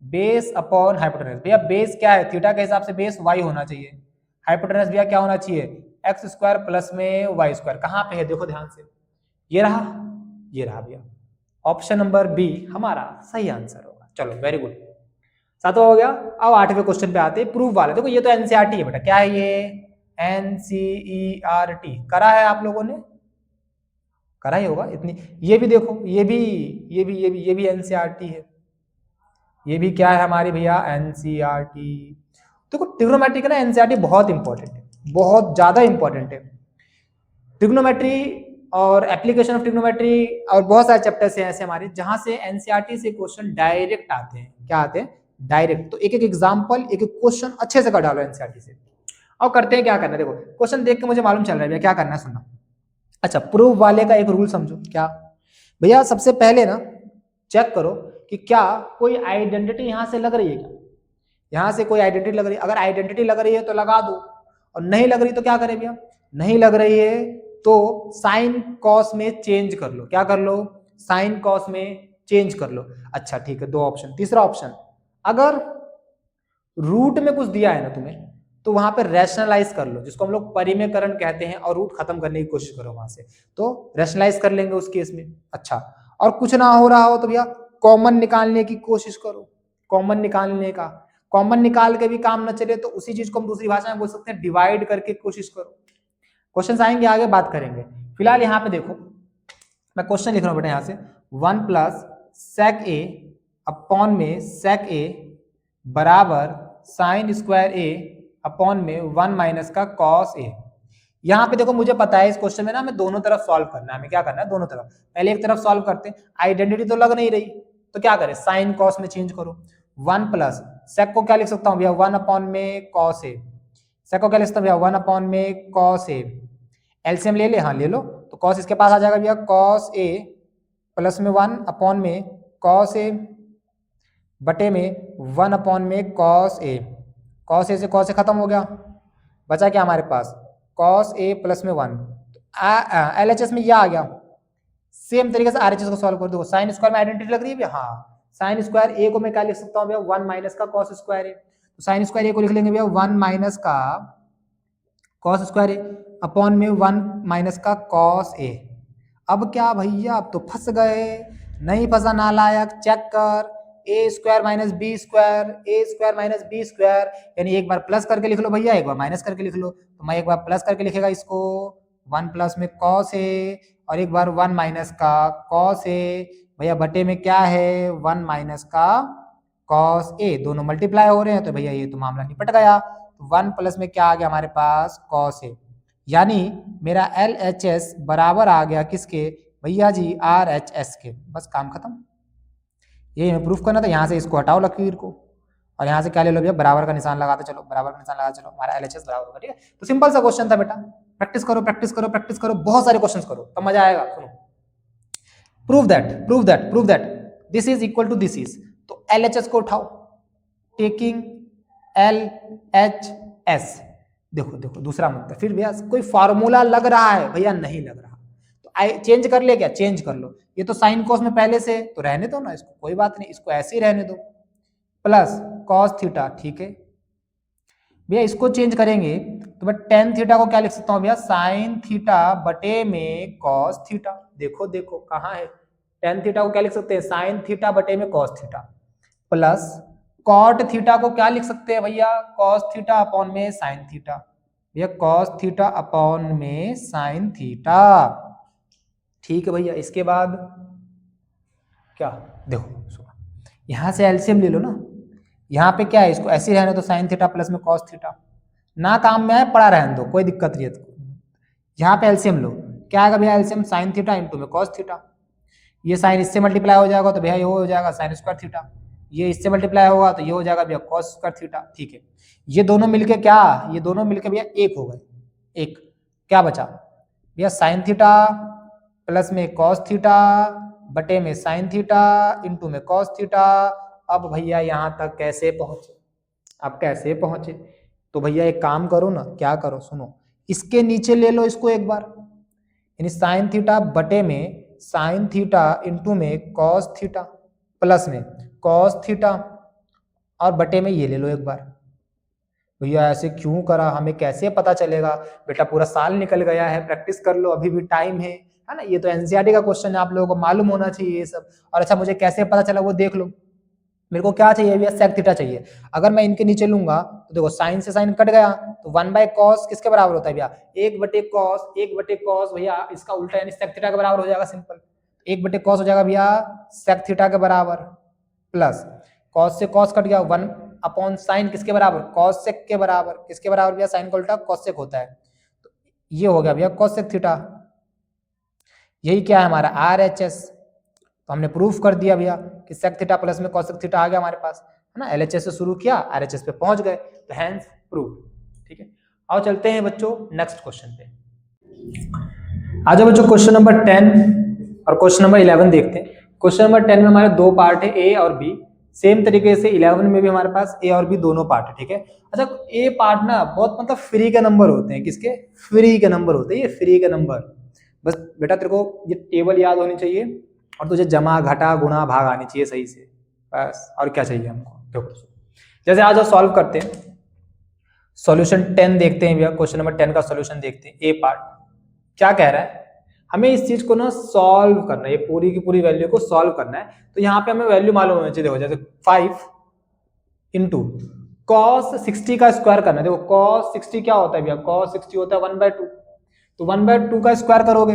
Base upon hypotenuse, भैया बेस क्या है? थीटा के हिसाब से बेस वाई होना चाहिए। हाइपोटेनस भैया क्या होना चाहिए? एक्स स्क्वायर प्लस में वाई स्क्वायर। कहाँ पे है? देखो ध्यान से, ये रहा, ये रहा भैया। ऑप्शन नंबर बी हमारा सही आंसर होगा। चलो वेरी गुड, सातवां हो गया। अब आठवें क्वेश्चन पे आते हैं, प्रूफ वाले। देखो ये तो एनसीईआरटी है बेटा। क्या है ये? एनसीईआरटी करा है आप लोगों ने? करा ही होगा इतनी। ये भी देखो, ये भी एनसीईआरटी है। ये भी क्या है हमारी भैया? एनसीईआरटी। देखो ट्रिग्नोमेट्री का ना एनसीईआरटी बहुत इंपॉर्टेंट है, बहुत ज्यादा इंपॉर्टेंट है। ट्रिग्नोमेट्री और एप्लीकेशन ऑफ ट्रिग्नोमेट्री और बहुत सारे चैप्टर्स हैं ऐसे हमारे जहां से एनसीईआरटी से क्वेश्चन डायरेक्ट आते हैं। क्या आते हैं? डायरेक्ट। तो एक एक एग्जांपल, एक एक क्वेश्चन अच्छे से कर डालो एनसीईआरटी से। और करते हैं क्या करना है? देखो क्वेश्चन देख के मुझे मालूम चल रहा है भैया क्या करना है, सुनना। अच्छा, प्रूफ वाले का एक रूल समझो। क्या भैया? सबसे पहले ना चेक करो कि क्या कोई आइडेंटिटी यहां से लग रही है क्या? यहां से कोई आइडेंटिटी लग रही है? अगर आइडेंटिटी लग रही है तो लगा दो, और नहीं लग रही तो क्या करें भैया? नहीं लग रही है तो साइन कॉस में चेंज कर लो। क्या कर लो? साइन कॉस में चेंज कर लो। अच्छा ठीक है, दो ऑप्शन। तीसरा ऑप्शन, अगर रूट में कुछ दिया है ना तुम्हें, तो वहां पे रैशनलाइज कर लो, जिसको हम लोग परिमेयकरण कहते हैं, और रूट खत्म करने की कोशिश करो वहां से, तो रैशनलाइज कर लेंगे उस केस में। अच्छा, और कुछ ना हो रहा हो तो भैया कॉमन निकालने की कोशिश करो। कॉमन निकालने का, कॉमन निकाल के भी काम न चले तो उसी चीज को हम दूसरी भाषा में बोल सकते हैं, डिवाइड करके कोशिश करो। क्वेश्चन आएंगे आगे, बात करेंगे। फिलहाल यहाँ पे देखो, मैं क्वेश्चन लिख रहा हूँ बेटा यहाँ से, 1 प्लस सेक ए अपॉन में सेक ए बराबर साइन स्क्वायर ए अपॉन में 1 माइनस का कॉस ए। यहाँ पे देखो मुझे पता है इस क्वेश्चन में ना हमें दोनों तरफ सॉल्व करना है। हमें क्या करना है? दोनों तरफ। पहले एक तरफ सॉल्व करते हैं, आइडेंटिटी तो लग नहीं रही, तो क्या करें? साइन कॉस में चेंज करो। 1 प्लस सेक को क्या लिख सकता हूँ भैया? 1 अपॉन में कॉस ए। सेक को क्या लिख सकता हूँ भैया? 1 अपॉन में कॉस ए। एलसीएम ले ले? हाँ ले लो। तो कॉस इसके पास आ जाएगा भैया, कॉस ए प्लस में 1 अपॉन में कॉस ए बटे में 1 अपॉन में कॉस ए। कॉस ए से कॉस ए खत्म हो गया, बचा क्या हमारे पास? कॉस ए प्लस में 1। एलएचएस में यह आ गया। सेम तरीके से आरएचएस को सॉल्व कर दो। साइन स्क्वायर में आइडेंटिटी लग रही है भैया? हाँ, साइन स्क्वायर ए को मैं क्या लिख सकता हूँ भैया? 1 माइनस का कॉस स्क्वायर ए। तो साइन स्क्वायर ए को लिख लेंगे भैया 1 माइनस का कॉस स्क्वायर ए अपॉन में 1 माइनस का कॉस ए। अब क्या भैया? अब तो फंस गए। नहीं फंसा नालायक, चेक कर। ए स्क्वायर माइनस बी स्क्वायर, ए स्क्वायर माइनस बी स्क्वायर, यानी एक बार प्लस करके लिख लो भैया, एक बार माइनस करके लिख लो। तो मैं एक बार प्लस करके लिखेगा इसको 1 प्लस में कॉस ए, और एक बार 1 माइनस का कॉस ए, भैया बटे में क्या है 1 माइनस का कॉस ए, दोनों मल्टीप्लाई हो रहे हैं तो भैया ये तो मामला निपट गया। तो 1 प्लस में क्या आ गया हमारे पास कॉस ए, यानी मेरा LHS बराबर आ गया किसके भैया जी RHS के। बस काम खत्म, ये हमें प्रूफ करना था। यहाँ से इसको हटाओ लकीर को, और यहाँ से क्या ले लो भैया बराबर का निशान लगाते चलो, बराबर का निशान लगा चलो, हमारा LHS बराबर होगा। ठीक है, तो सिंपल सा क्वेश्चन था बेटा, प्रैक्टिस करो प्रैक्टिस करो प्रैक्टिस करो, बहुत सारे क्वेश्चंस करो तब मजा आएगा। सुनो, prove that prove that prove that this is equal to this is, तो LHS को उठाओ, टेकिंग LHS। देखो देखो दूसरा मुद्दा, फिर भैया कोई फार्मूला लग रहा है भैया, नहीं लग रहा तो चेंज कर ले, क्या चेंज कर लो, ये तो साइन कॉस में पहले से तो रहने दो ना इसको, कोई बात नहीं, इसको ऐसे ही रहने दो, प्लस कॉस थीटा। ठीक है भैया, इसको चेंज करेंगे तो मैं टेन थीटा को क्या लिख सकता हूँ भैया, साइन थीटा बटे में कॉस थीटा। देखो देखो कहाँ है, टेन थीटा को क्या लिख सकते हैं, साइन थीटा बटे में cos theta, plus cot theta को क्या लिख सकते हैं भैया, कॉस थीटा अपॉन में साइन थीटा। भैया कॉस थीटा अपॉन में साइन थीटा। ठीक है भैया, इसके बाद क्या, देखो सुनो, यहां से एलसीएम ले लो ना, यहाँ पे क्या है, इसको ऐसे रहने दो, साइन थीटा प्लस में कॉस थीटा, ना काम में आए पड़ा रहने दो, कोई दिक्कत नहीं है। यहाँ पे एलसीएम लो, क्या आएगा भैया एलसीएम, साइन थीटा इंटू में कॉस थीटा, ये साइन इससे मल्टीप्लाई हो जाएगा तो भैया ये हो जाएगा साइन स्क्वायर थीटा, ये इससे मल्टीप्लाई होगा तो ये हो जाएगा भैया कॉस स्क्वायर थीटा। ठीक है, ये दोनों मिलके क्या, ये दोनों मिलके भैया एक हो गए, एक क्या बचा भैया, साइन थीटा प्लस में कॉस थीटा बटे में साइन थीटा इंटू में कॉस थीटा। अब भैया यहाँ तक कैसे पहुंचे, अब कैसे पहुंचे, तो भैया एक काम करो ना, क्या करो सुनो, इसके नीचे ले लो इसको एक बार, यानी साइन थीटा बटे में साइन थीटा इंटू में कॉस थीटा प्लस में कॉस थीटा, और बटे में ये ले लो एक बार। भैया ऐसे क्यों करा, हमें कैसे पता चलेगा, बेटा पूरा साल निकल गया है, प्रैक्टिस कर लो, अभी भी टाइम है ना, ये तो एनसीईआरटी का क्वेश्चन है, आप लोगों को मालूम होना चाहिए ये सब। और अच्छा मुझे कैसे पता चला वो देख लो, मेरे को क्या चाहिए भैया, सेक थीटा चाहिए। अगर मैं इनके नीचे लूंगा तो देखो साइन से साइन कट गया, तो 1 बाय कॉस किसके बराबर होता है भैया, 1 बटे कॉस भैया, इसका उल्टा यानी सेक थीटा के बराबर हो जाएगा, सिंपल 1 बटे कॉस हो जाएगा भैया सेक थीटा के बराबर, प्लस कॉस से कॉस कट गया, 1 अपॉन साइन किसके बराबर, कॉस सेक के बराबर, किसके बराबर भैया, साइन का उल्टा कॉस सेक होता है, तो ये हो गया भैया कॉस सेक थीटा। यही क्या है हमारा RHS, तो हमने प्रूफ कर दिया भैया कि सेक थीटा प्लस में कॉस सेक थीटा आ गया हमारे पास, है ना, LHS से शुरू किया RHS पे पहुंच गए, तो हैंस प्रूफ। ठीक है, आओ चलते हैं बच्चों नेक्स्ट क्वेश्चन पे। आ जाओ बच्चों क्वेश्चन नंबर 10 और क्वेश्चन नंबर 11 देखते हैं। क्वेश्चन नंबर 10 में हमारे दो पार्ट है, A और B, सेम तरीके से 11 में भी हमारे पास A और B दोनों पार्ट है। ठीक है, अच्छा A पार्ट ना बहुत मतलब फ्री के नंबर होते हैं, किसके, फ्री के नंबर होते हैं, ये फ्री के नंबर, बस बेटा तेरे को ये टेबल याद होनी चाहिए और तुझे जमा घटा गुणा भाग आनी चाहिए सही से, बस और क्या चाहिए हमको। देखो जैसे आज सॉल्व करते हैं, सॉल्यूशन 10 देखते हैं भैया, क्वेश्चन नंबर 10 का सॉल्यूशन देखते हैं। ए पार्ट क्या कह रहा है, हमें इस चीज को ना सॉल्व करना है, ये पूरी की पूरी वैल्यू को सॉल्व करना है। तो यहाँ पे हमें वैल्यू मालूम होनी चाहिए, देखो जैसे 5 इंटू कॉस 60 का स्क्वायर करना है। देखो कॉस 60 क्या होता है भैया, कॉस 60 होता है 1/2, तो 1/2 का स्क्वायर करोगे,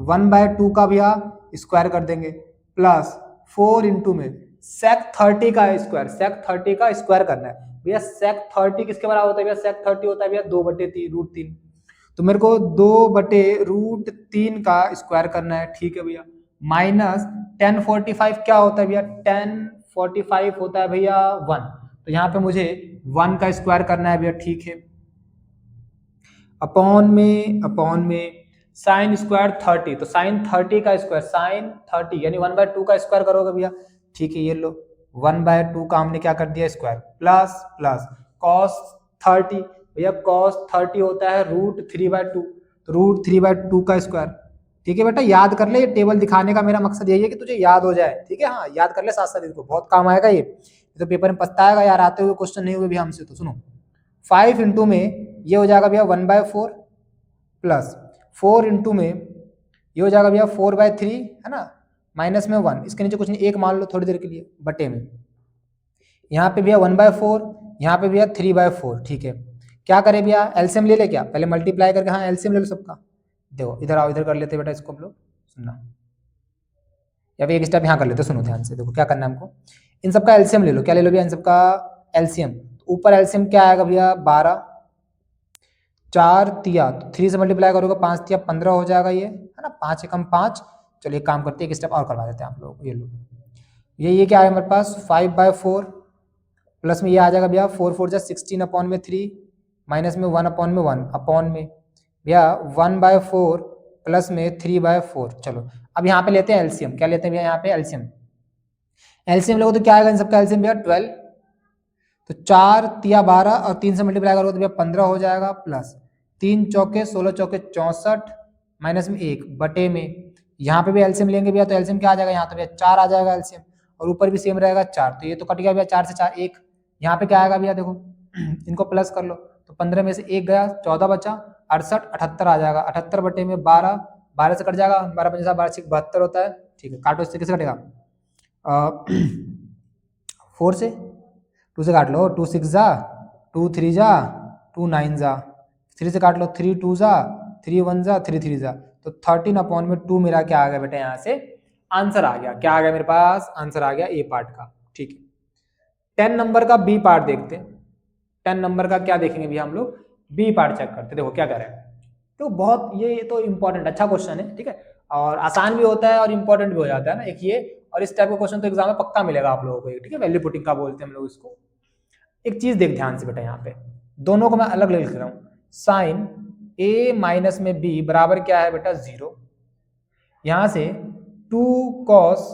1/2 का भैया स्क्वायर कर देंगे, प्लस 4 इंटू में सेक 30 का स्क्वायर, सेक 30 का स्क्वायर करना है भैया। सेक 30 किसके बराबर होता है भैया, सेक 30 होता है भैया 2/3 तो मेरे को 2/√3 का स्क्वायर करना है। ठीक है भैया, माइनस 1045 क्या होता है भैया, 1045 होता है भैया 1, तो यहाँ पे मुझे 1 का स्क्वायर करना है भैया। ठीक है, अपॉन में साइन स्क्वायर 30, तो साइन 30 का स्क्वायर, साइन 30 यानी 1/2 का स्क्वायर करोगे भैया। ठीक है, ये लो 1/2 का हमने क्या कर दिया स्क्वायर, प्लस प्लस कॉस 30 भैया, कॉस 30 होता है √3/2, तो √3/2 का स्क्वायर। ठीक है बेटा, याद कर ले, ये टेबल दिखाने का मेरा मकसद यही है कि तुझे याद हो जाए। ठीक है, हाँ याद कर ले साथ साथ, इसको बहुत काम आएगा ये तो पेपर में पछताएगा यार, आते हुए क्वेश्चन नहीं हुए भी हमसे। तो सुनो 5 इंटू में ये हो जाएगा भैया 1/4, प्लस 4 इंटू में ये हो जाएगा भैया 4/3, है ना, माइनस में 1, इसके नीचे कुछ नहीं, 1 मान लो थोड़ी देर के लिए, बटे में यहाँ पे भैया 1/4, यहाँ पे भैया 3/4। ठीक है, क्या करें भैया, एलसीएम ले ले क्या, पहले मल्टीप्लाई करके, हाँ एलसीएम ले लो सबका। देखो इधर आओ, इधर कर लेते बेटा इसको हम लोग, सुनना, या फिर एक स्टेप यहाँ कर लेते, सुनो ध्यान से। देखो क्या करना है हमको, इन सबका एलसीएम ले लो। क्या ले लो भैया, इन सबका एलसीएम। ऊपर एलसीएम क्या आएगा भैया, 12, 4 तिया, तो 3 से मल्टीप्लाई करोगे 5 तिया 15 हो जाएगा, ये है ना, 5 एकम 5। चलो एक काम करते हैं, एक स्टेप और करवा देते हैं आप लोग को। ये लो, ये क्या है हमारे पास, 5/4 प्लस में ये आ जाएगा भैया 4 4 जा 16 अपॉन में 3, माइनस में 1 अपॉन में 1 अपॉन में भैया 1/4 प्लस में 3/4। चलो अब यहाँ पे लेते हैं एलसीएम। क्या लेते हैं भैया, यहाँ पे एलसीएम। एलसीएम लोगों तो क्या आएगा इन सबका एलसीएम भैया 12, तो 4 तिया 12 और 3 से मल्टीप्लाई करोगे तो भैया 15 हो जाएगा, प्लस 3 चौके 16 चौके 64 माइनस में 1 बटे में, यहाँ पे भी एलसीएम लेंगे भैया तो एलसीएम क्या आ जाएगा, यहाँ तो भैया 4 आ जाएगा एलसीएम, और ऊपर भी सेम रहेगा 4, तो ये तो कट गया भैया, 4 से 4 1, यहाँ पे क्या आएगा भैया, देखो इनको प्लस कर लो, तो 15 में से 1 गया, 14 बचा, 68 78 आ जाएगा, 78 बटे में 12, 12 से कट जाएगा, 12 50 12 6 72 होता है। ठीक है, काटो, इससे कैसे कटेगा, 4 से, 2 से काट लो, 2 6 जा, 2 3 जा, 2 9 जा, 3 से काट लो, 3 2 जा, 3 1 जा, 3 3 जा, तो 13 अपॉन में 2 मेरा क्या आ गया बेटा, यहाँ से आंसर आ गया। क्या आ गया मेरे पास, आंसर आ गया ए पार्ट का। ठीक है, 10 नंबर का बी पार्ट देखते हैं। 10 नंबर का क्या देखेंगे भैया हम लोग, बी पार्ट चेक करते, देखो क्या कर रहे हैं। तो बहुत ये तो इंपॉर्टेंट अच्छा क्वेश्चन है, ठीक है, और आसान भी होता है और इंपॉर्टेंट भी हो जाता है ना एक ये, और इस टाइप का क्वेश्चन तो एग्जाम में पक्का मिलेगा आप लोगों को, ठीक है, वैल्यू पुटिंग का बोलते हैं हम लोग इसको। एक चीज देख ध्यान से बेटा, यहाँ पे दोनों को मैं अलग लिख रहा हूँ, साइन ए माइनस में बी बराबर क्या है बेटा 0, यहाँ से 2 कॉस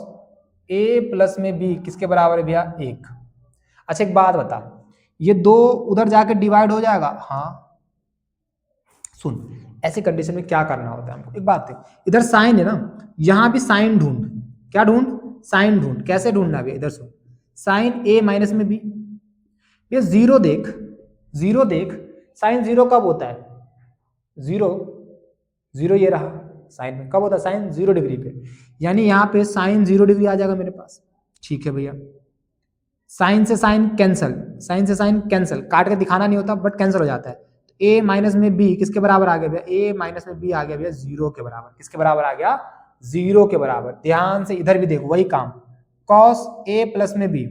ए प्लस में बी किसके बराबर है भैया 1। अच्छा एक बात बता, ये 2 उधर जाके डिवाइड हो जाएगा, हाँ सुन, ऐसी कंडीशन में क्या करना होता है हमको, एक बात है, इधर साइन है ना, यहां भी साइन ढूंढ, क्या ढूंढ, साइन ढूंढ, कैसे ढूंढना है इधर सुन, साइन ए माइनस में बी, ये 0 देख, 0 देख, साइन 0 कब होता है, 0 0 ये रहा साइन में, कब होता है साइन 0 डिग्री पे, यानी यहाँ पे साइन 0 डिग्री आ जाएगा मेरे पास। ठीक है भैया, साइन से साइन कैंसल, साइन से साइन कैंसल, काट के दिखाना नहीं होता बट कैंसिल हो जाता है। ए माइनस में बी किसके बराबर आ गया भैया, ए माइनस में बी आ गया भैया 0 के बराबर, किसके बराबर आ गया 0 के बराबर। ध्यान से इधर भी देखो वही काम, कॉस ए प्लस में बी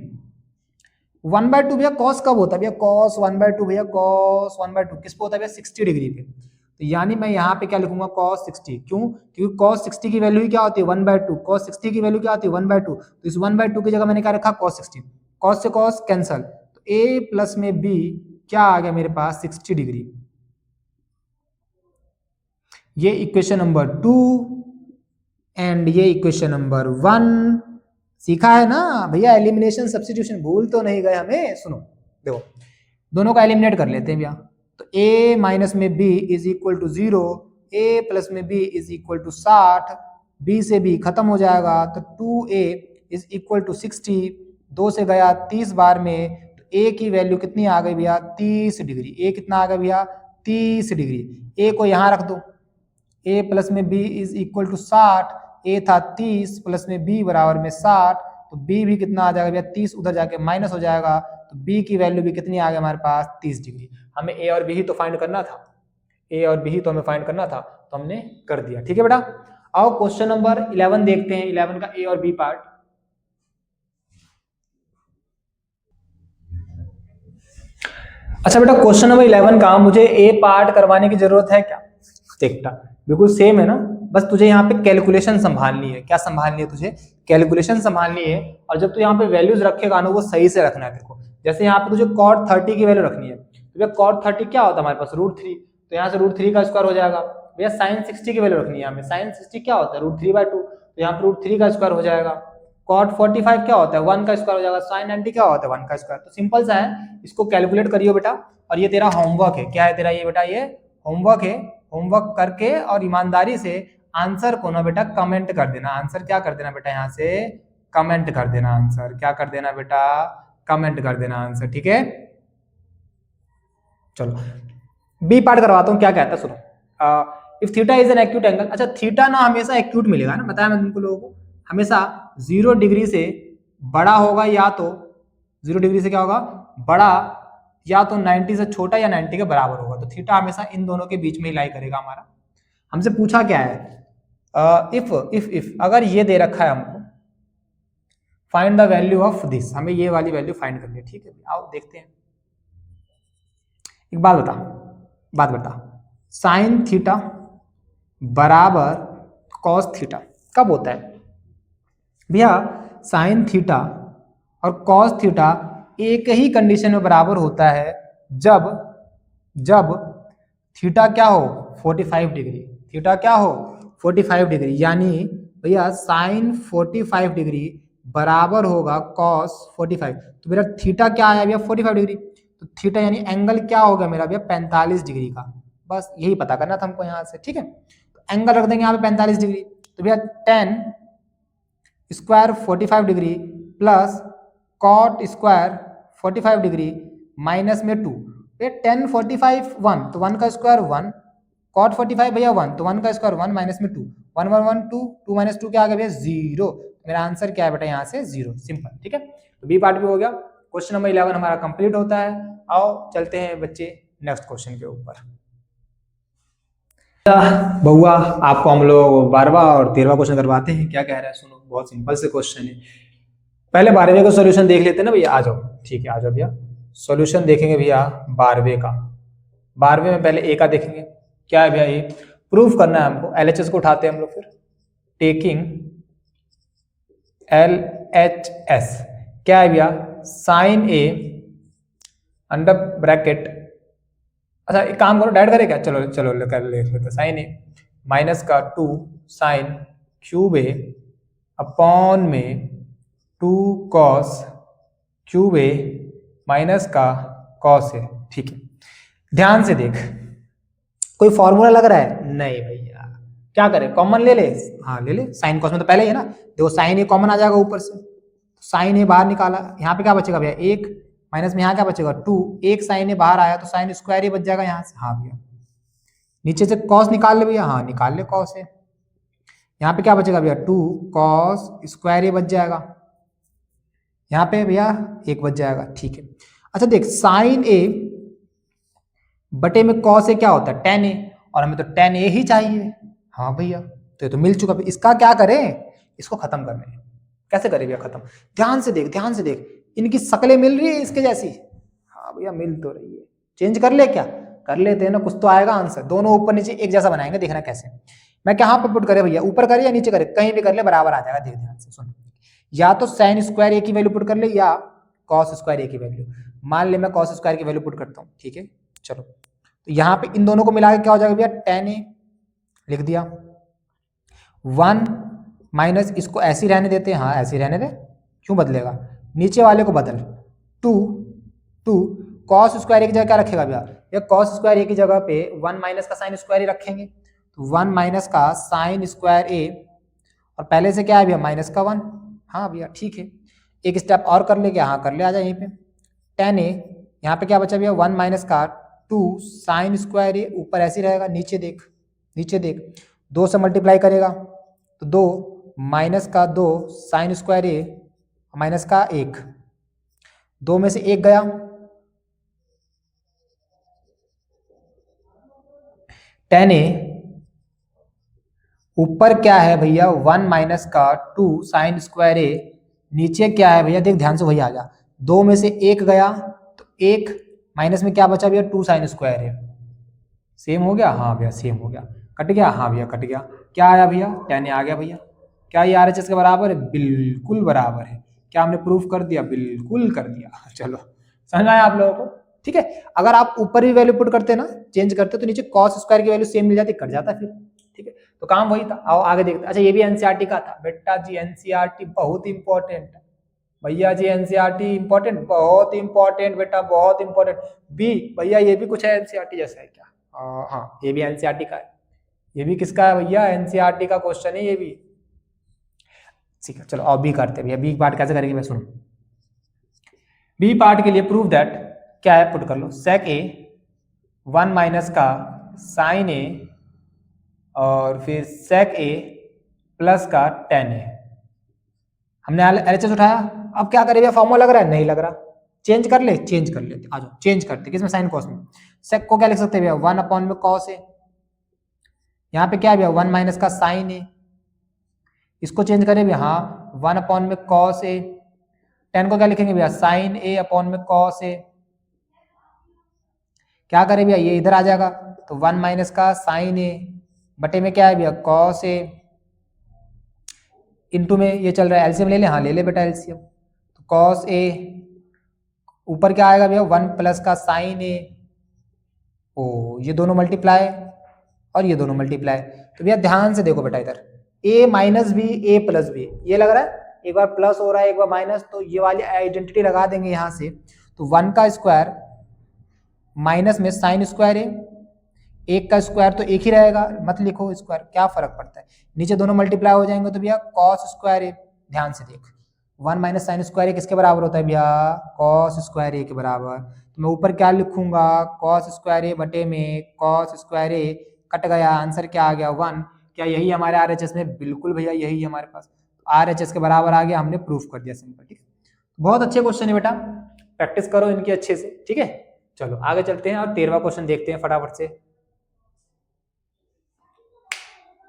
1/2 भैया, कॉस कब होता है भैया, कॉस 1/2 भैया, कॉस 1/2 किस पे होता है भैया 60 डिग्री पे, तो यानी मैं यहाँ पे क्या लिखूंगा cos 60, क्यों, क्योंकि cos 60 की वैल्यू ही क्या होती है 1/2, cos 60 की वैल्यू क्या होती है 1/2, तो इस 1/2 की जगह मैंने क्या रखा cos 60, cos से cos कैंसल, तो a प्लस में b क्या आ गया मेरे पास 60 डिग्री। ये इक्वेशन नंबर 2 एंड ये इक्वेशन नंबर 1 सीखा है ना भैया, एलिमिनेशन सब्स्टिट्यूशन भूल तो नहीं गए हमें। सुनो देखो, दोनों का एलिमिनेट कर लेते हैं भैया, तो a माइनस में b is equal to 0, a plus में b is equal to 60, b से b खत्म हो जाएगा, तो 2a इज इक्वल टू 60, 2 से गया 30 बार में, तो a की वैल्यू कितनी आ गई भैया 30 डिग्री, a कितना आ गया भैया 30 डिग्री, a को यहाँ रख दो, a प्लस में b is equal to 60, a था 30 प्लस में b बराबर में 60, तो b भी कितना आ जाएगा भैया 30, उधर जाके माइनस हो जाएगा, तो b की वैल्यू भी कितनी आ गई हमारे पास 30 डिग्री। हमें a और b ही तो फाइंड करना था, a और b ही तो हमें फाइंड करना था, तो हमने कर दिया। ठीक है बेटा, आओ क्वेश्चन नंबर 11 देखते हैं, 11 का a और b पार्ट। अच्छा बेटा, क्वेश्चन नंबर 11 का मुझे a पार्ट करवाने की जरूरत है क्या, देखता बिल्कुल सेम है ना, बस तुझे यहाँ पे कैलकुलेशन संभालनी है। क्या संभालनी है तुझे, कैलकुलेशन संभालनी है, और जब तू यहाँ पे वैल्यूज रखेगा ना वो सही से रखना है तेरे को। जैसे यहाँ पे तुझे cot 30 की वैल्यू रखनी है, तो भैया cot 30 क्या होता है हमारे पास √3, तो यहाँ से √3 का स्क्वायर हो जाएगा। भैया sin 60 की वैल्यू रखनी है हमें, sin 60 क्या होता है √3/2, तो यहाँ पे √3 का स्क्वायर हो जाएगा। cot 45 क्या होता है 1 का स्क्वायर हो जाएगा, sin 90 क्या होता है 1 का स्क्वायर। तो सिंपल सा है, इसको कैलकुलेट करियो बेटा, और ये तेरा होमवर्क है। क्या है तेरा ये बेटा, ये होमवर्क है। होमवर्क करके और ईमानदारी से आंसर को ना बेटा कमेंट कर देना, आंसर क्या कर देना बेटा यहाँ से कमेंट कर देना, आंसर क्या कर देना बेटा कमेंट कर देना आंसर। ठीक है, चलो बी पार्ट करवाता हूँ, क्या कहता है सुनो। If theta is an acute angle, अच्छा थीटा ना हमेशा एक्यूट मिलेगा ना, बताया मैं तुमको लोगों को, हमेशा 0 डिग्री से बड़ा होगा या तो 0 डिग्री से क्या होगा, बड़ा, या तो 90 से छोटा या 90 के बराबर होगा। तो थीटा हमेशा इन दोनों के बीच में ही लाई करेगा हमारा। हमसे पूछा क्या है, इफ अगर ये दे रखा है हमको, find the value of this, हमें ये वाली वैल्यू फाइंड करनी है। ठीक है, आओ देखते हैं। एक बात बता, साइन थीटा बराबर कॉस थीटा कब होता है भैया? साइन थीटा और कॉस थीटा एक ही कंडीशन में बराबर होता है जब थीटा क्या हो 45 डिग्री, थीटा क्या हो 45 डिग्री, यानी भैया साइन 45 डिग्री बराबर होगा कॉस 45। तो मेरा थीटा क्या आया भैया 45 डिग्री, तो थीटा यानी एंगल क्या होगा मेरा भैया 45 डिग्री का। बस यही पता करना था हमको यहाँ से। ठीक है, तो एंगल रख देंगे यहाँ पे 45 डिग्री। तो भैया 10 square 45 degree plus cot square 45 degree minus में 2, ये 10 45 1, तो 1 का स्क्वायर 1, कॉट 45 भैया 1, तो 1 का स्क्वायर 1 माइनस में 2, 1 1 1 2, 2 माइनस 2 क्या आ गया भैया 0। मेरा आंसर क्या है बेटा यहाँ से 0, सिंपल। ठीक है, तो बी पार्ट भी हो गया। क्वेश्चन नंबर 11 हमारा कंप्लीट होता है। आओ चलते हैं बच्चे नेक्स्ट क्वेश्चन के ऊपर। बउआ आपको हम लोग 12वां और 13वां क्वेश्चन करवाते हैं। क्या कह रहे हैं सुनो, बहुत सिंपल से क्वेश्चन है। पहले 12वें का सॉल्यूशन देख लेते हैं ना भैया, आ जाओ। ठीक है, आ जाओ भैया, सॉल्यूशन देखेंगे भैया 12वें का। 12वें में पहले ए का देखेंगे, क्या है भैया, ये प्रूफ करना है हमको। एलएचएस को उठाते हैं हम लोग, फिर टेकिंग एलएचएस क्या है भैया, साइन ए अंडर ब्रैकेट, अच्छा एक काम करो डायरेक्ट करें क्या, चलो चलो कर लेते हैं। साइन ए माइनस का 2 साइन क्यूब ए अपॉन में 2 कॉस क्यूब ए माइनस का कॉस ए। ठीक है, ध्यान से देख, कोई फॉर्मूला लग रहा है? नहीं भैया, क्या करें, कॉमन ले ले। हाँ ले ले, साइन कॉस में तो पहले ही है ना, देखो साइन ए कॉमन आ जाएगा ऊपर से, साइन ए बाहर निकाला, यहाँ पे क्या बचेगा भैया 1 माइनस में यहाँ क्या बचेगा 2, एक साइन ए बाहर आया तो साइन स्क्वायर ही बच जाएगा यहाँ से। हाँ भैया, नीचे से कॉस निकाल ले भैया, हाँ निकाल ले कॉस ए, यहाँ पे क्या बचेगा भैया 2 कॉस स्क्वायर ए बच जाएगा, यहाँ पे भैया 1 बच जाएगा। ठीक है, अच्छा देख, साइन ए बटे में कॉस ए क्या होता है tan ए, और हमें तो tan ए ही चाहिए। हाँ भैया, तो ये तो मिल चुका। इसका क्या करें, इसको खत्म करना है। कैसे करें भैया खत्म, ध्यान से देख, ध्यान से देख, इनकी शक्लें मिल रही है इसके जैसी। हाँ भैया मिल तो रही है, चेंज कर ले क्या, कर लेते हैं ना, कुछ तो आएगा आंसर। दोनों ऊपर नीचे एक जैसा बनाएंगे, देखना कैसे। मैं कहाँ पर पुट करे भैया, ऊपर करे या नीचे करे, कहीं भी कर ले बराबर आ जाएगा। देख ध्यान से सुन, या तो साइन स्क्वायर ए की वैल्यू पुट कर ले या कॉस स्क्वायर ए की वैल्यू। मान ले मैं कॉस स्क्वायर की वैल्यू पुट करता हूँ। ठीक है, चलो, तो यहाँ पे इन दोनों को मिला के क्या हो जाएगा भैया tan ए लिख दिया, 1 माइनस इसको ऐसे ही रहने देते हैं, हाँ ऐसे ही रहने दे, क्यों बदलेगा, नीचे वाले को बदल, 2 कॉस स्क्वायर ए की जगह क्या रखेगा भैया, या कॉस स्क्वायर ए की जगह पे 1 माइनस का साइन स्क्वायर ए रखेंगे, तो 1 माइनस का साइन स्क्वायर ए, और पहले से क्या है भैया माइनस का 1। हाँ भैया ठीक है, एक स्टेप और कर ले क्या, हाँ कर ले, आ जाए यहीं पे tan ए, यहाँ पे क्या बचा भैया 1 माइनस का 2 साइन स्क्वायर ए, ऊपर ऐसे ही रहेगा, नीचे देख, नीचे देख, 2 से मल्टीप्लाई करेगा तो 2 माइनस का 2 साइन स्क्वायर ए माइनस का 1, 2 में से 1 गया, tan ए ऊपर क्या है भैया 1 माइनस का 2 साइन स्क्वायर ए, नीचे क्या है भैया देख ध्यान से, वही आ गया, 2 में से 1 गया तो 1 माइनस में क्या बचा भैया 2 साइन स्क्वायर ए, सेम हो गया, हाँ भैया सेम हो गया, कट गया, हाँ भैया कट गया, क्या आया भैया tan ए आ गया भैया। क्या ये RHS के बराबर है, बिल्कुल बराबर है। क्या हमने प्रूफ कर दिया, बिल्कुल कर दिया। चलो समझ आया आप लोगों को, ठीक है। अगर आप ऊपर भी वैल्यू पुट करते ना, चेंज करते तो नीचे कॉस स्क्वायर की वैल्यू सेम मिल जाती, कट जाता फिर, ठीक है। तो काम वही था, आओ आगे देखते। अच्छा ये भी एनसीईआरटी का था बेटा जी, एनसीईआरटी बहुत इंपॉर्टेंट भैया जी, एनसीईआरटी इंपॉर्टेंट, बहुत इंपॉर्टेंट बेटा, बहुत इंपॉर्टेंट। बी भैया ये भी कुछ है एनसीईआरटी जैसा है क्या, हाँ ये भी एनसीईआरटी का है, ये भी किसका है भैया, एनसीईआरटी का क्वेश्चन है ये भी, ठीक है। चलो अब बी करते हैं भैया, बी पार्ट कैसे करेंगे मैं सुनो। बी पार्ट के लिए प्रूव दैट क्या है, पुट कर लो, सेक ए 1 माइनस का साइन ए और फिर सेक ए प्लस का tan ए, हमने LHS उठाया, अब क्या करें भैया, फॉर्मूला लग रहा है, नहीं लग रहा, चेंज कर ले, चेंज कर लेते, आ जाओ चेंज करते, किसमें, साइन कॉस में। सेक को क्या लिख सकते हैं भैया, 1 अपॉन में कॉस है, यहाँ पे क्या है भैया 1 माइनस का साइन है, इसको चेंज करें भैया, हाँ 1 अपॉन में कॉस है, टेन को क्या लिखेंगे भैया, साइन ए अपॉन में कॉस है, क्या करें भैया, ये इधर आ जाएगा, तो 1 माइनस का साइन ए बटे में क्या है भैया, कॉस ए, इनटू में ये चल रहा है, एलसीएम ले ले, हाँ ले ले बेटा एलसीएम, तो कॉस ए, ऊपर क्या आएगा भैया 1 प्लस का साइन ए, ओ ये दोनों मल्टीप्लाई और ये दोनों मल्टीप्लाई, तो भैया ध्यान से देखो बेटा इधर, a minus b a plus b, ये लग रहा है एक बार प्लस हो रहा है एक बार माइनस, तो ये वाली आइडेंटिटी लगा देंगे यहाँ से, तो 1 का स्क्वायर माइनस में साइन स्क्वायर है, एक का स्क्वायर तो एक ही रहेगा, मत लिखो स्क्वायर, क्या फर्क पड़ता है, नीचे दोनों मल्टीप्लाई हो जाएंगे, तो भैया कॉस स्क्वायर है, ध्यान से देख 1 माइनस साइन स्क्वायर किसके बराबर होता है भैया, कॉस स्क्वायर ए के बराबर, तो मैं ऊपर क्या लिखूंगा, कॉस स्क्वायर ए बटे में कॉस स्क्वायर ए, कट गया, आंसर क्या आ गया 1, क्या यही हमारे RHS में, बिल्कुल भैया यही है हमारे पास, RHS के बराबर आ गया, हमने प्रूफ कर दिया सिंपल, ठीक है, बहुत अच्छे क्वेश्चन है बेटा, प्रैक्टिस करो इनकी अच्छे से, ठीक है। चलो आगे चलते हैं और 13वां क्वेश्चन देखते हैं फटाफट से,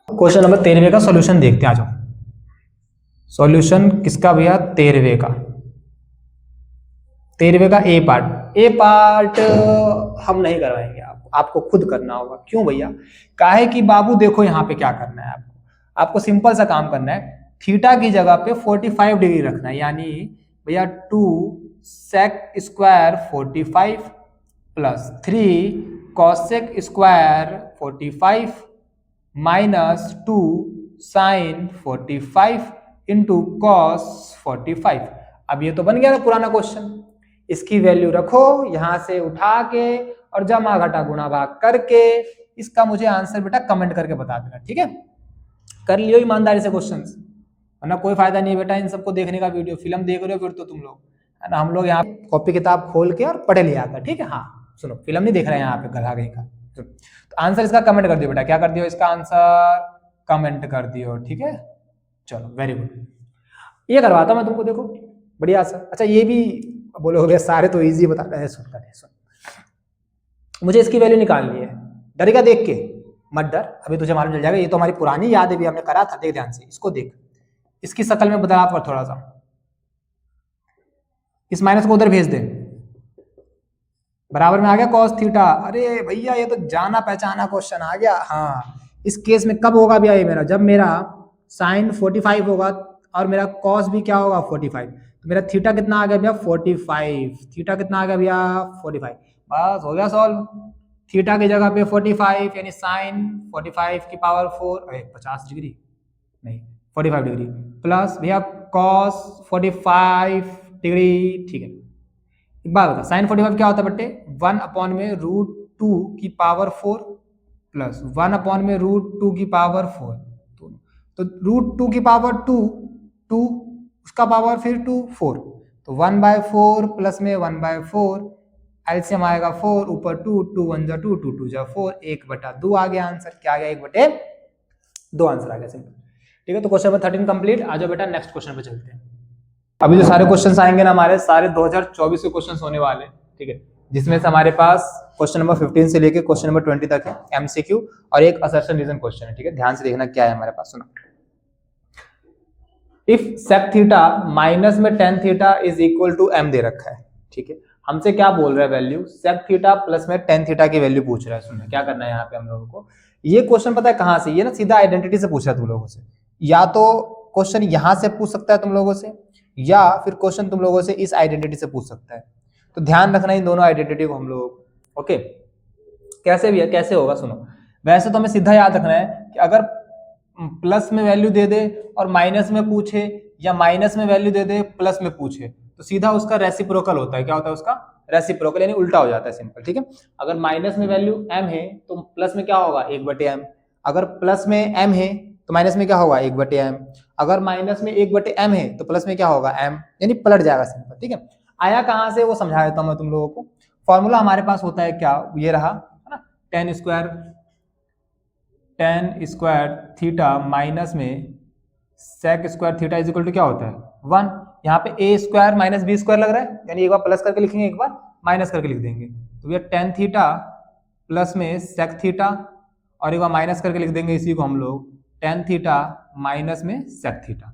क्वेश्चन नंबर 13वें का सॉल्यूशन देखते हैं, आ जाओ, सॉल्यूशन किसका भैया, 13वें का, 13वें का ए पार्ट हम नहीं करवाएंगे, आपको खुद करना होगा, क्यों भैया, काहे कि बाबू देखो यहाँ पे क्या करना है, आपको सिंपल सा काम करना है, थीटा की जगह पे 45 डिग्री रखना है, यानी भैया 2 sec square 45 plus 3 cosec square 45 minus 2 sine 45 into cos 45। अब ये तो बन गया ना पुराना क्वेश्चन, इसकी वैल्यू रखो यहां से उठा के और जमा घटा गुणा भाग करके इसका मुझे आंसर बेटा कमेंट करके बता देना, ठीक है, कर लियो ईमानदारी से क्वेश्चंस, वरना कोई फायदा नहीं है बेटा इन सबको देखने का, वीडियो फिल्म देख रहे हो फिर तो तुम लोग, है ना, हम लोग यहाँ कॉपी किताब खोल के और पढ़े लिया कर, ठीक है, हाँ सुनो फिल्म नहीं देख रहे हैं यहाँ पे गधा कहीं का, तो आंसर इसका कमेंट कर दियो बेटा, क्या कर दियो इसका आंसर, कमेंट कर दियो, ठीक है, चलो वेरी गुड, ये करवाता मैं तुमको, देखो बढ़िया सा, अच्छा ये भी बोलोगे सारे तो इजी बताता है, सुन मुझे इसकी वैल्यू निकालनी है, डरेगा देख के, मत डर, अभी तुझे मालूम चल जाएगा, ये तो हमारी पुरानी याद है भी, हमने करा था, देख ध्यान से इसको देख, इसकी शक्ल में बदलाव कर थोड़ा सा, इस माइनस को उधर भेज दे, बराबर में आ गया कॉस थीटा, अरे भैया ये तो जाना पहचाना क्वेश्चन आ गया, हाँ इस केस में कब होगा भैया ये मेरा, जब मेरा साइन 45 होगा और मेरा कॉस भी क्या होगा 45, तो मेरा थीटा कितना आ गया भैया 45, थीटा कितना आ गया भैया 45, बस हो गया सॉल्व, थीटा की जगह पे 45 यानी साइन 45 की पावर 4, 50 डिग्री नहीं 45 डिग्री प्लस भैया कॉस 45 डिग्री, ठीक है, एक बात बता, साइन 45 क्या होता है बट्टे 1 अपॉन में √2 की पावर 4 प्लस 1 अपॉन में √2 की पावर 4, तो √2 की पावर 2 उसका पावर फिर 2 4, तो 1/4 प्लस में 1/4, एलसीएम आएगा 4, ऊपर 2 2 1 जा 2 2 2 जा 4, 1/2 आ गया आंसर, क्या आ गया 1/2 आंसर आ गया सिंपल, ठीक है, तो क्वेश्चन नंबर 13 कंप्लीट, आ जाओ बेटा नेक्स्ट क्वेश्चन पे चलते हैं। अभी जो सारे क्वेश्चंस आएंगे ना हमारे सारे 2024 के क्वेश्चंस होने वाले हैं, ठीक है, जिसमें से हमारे पास क्वेश्चन नंबर 15 से लेके क्वेश्चन नंबर 20 तक है एमसीक्यू और एक असर्शन रीजन क्वेश्चन है, ठीक है, ध्यान से देखना क्या है हमारे पास, सुनो, इफ सेक थीटा माइनस में tan theta is equal to m दे रखा है, ठीक है, हमसे क्या बोल रहा है वैल्यू, सेक थीटा प्लस में टेन थीटा की वैल्यू पूछ रहा है, सुनना क्या करना है यहाँ पे हम लोगों को, ये क्वेश्चन पता है कहाँ से, ये ना सीधा आइडेंटिटी से पूछ रहा है तुम लोगों से, या तो क्वेश्चन यहाँ से पूछ सकता है तुम लोगों से, या फिर क्वेश्चन तुम लोगों से इस आइडेंटिटी से पूछ सकता है, तो ध्यान रखना इन दोनों आइडेंटिटी को हम लोग, ओके, कैसे भी है कैसे होगा, सुनो, वैसे तो हमें सीधा याद रखना है कि अगर प्लस में वैल्यू दे दे और माइनस में पूछे या माइनस में वैल्यू दे दे प्लस में पूछे, तो सीधा उसका रेसिप्रोकल होता है, क्या होता है उसका रेसिप्रोकल, यानी उल्टा हो जाता है सिंपल, ठीक है, अगर माइनस में वैल्यू m है तो प्लस में क्या होगा 1/m, अगर प्लस में m है तो माइनस में क्या होगा 1/m, अगर माइनस में 1/m है तो प्लस में क्या होगा m, यानी पलट जाएगा सिंपल, ठीक है, आया कहाँ से वो समझा देता हूँ मैं तुम लोगों को, फॉर्मूला हमारे पास होता है क्या, ये रहा है ना, tan स्क्वायर थीटा माइनस में sec square theta is equal to क्या होता है 1। यहाँ पे a square minus b square लग रहा है, यानी एक बार प्लस करके लिखेंगे एक बार माइनस करके लिख देंगे, तो भैया टेन थीटा प्लस में सेक थीटा, और एक बार माइनस करके लिख देंगे इसी को हम लोग टेन थीटा माइनस में सेक थीटा,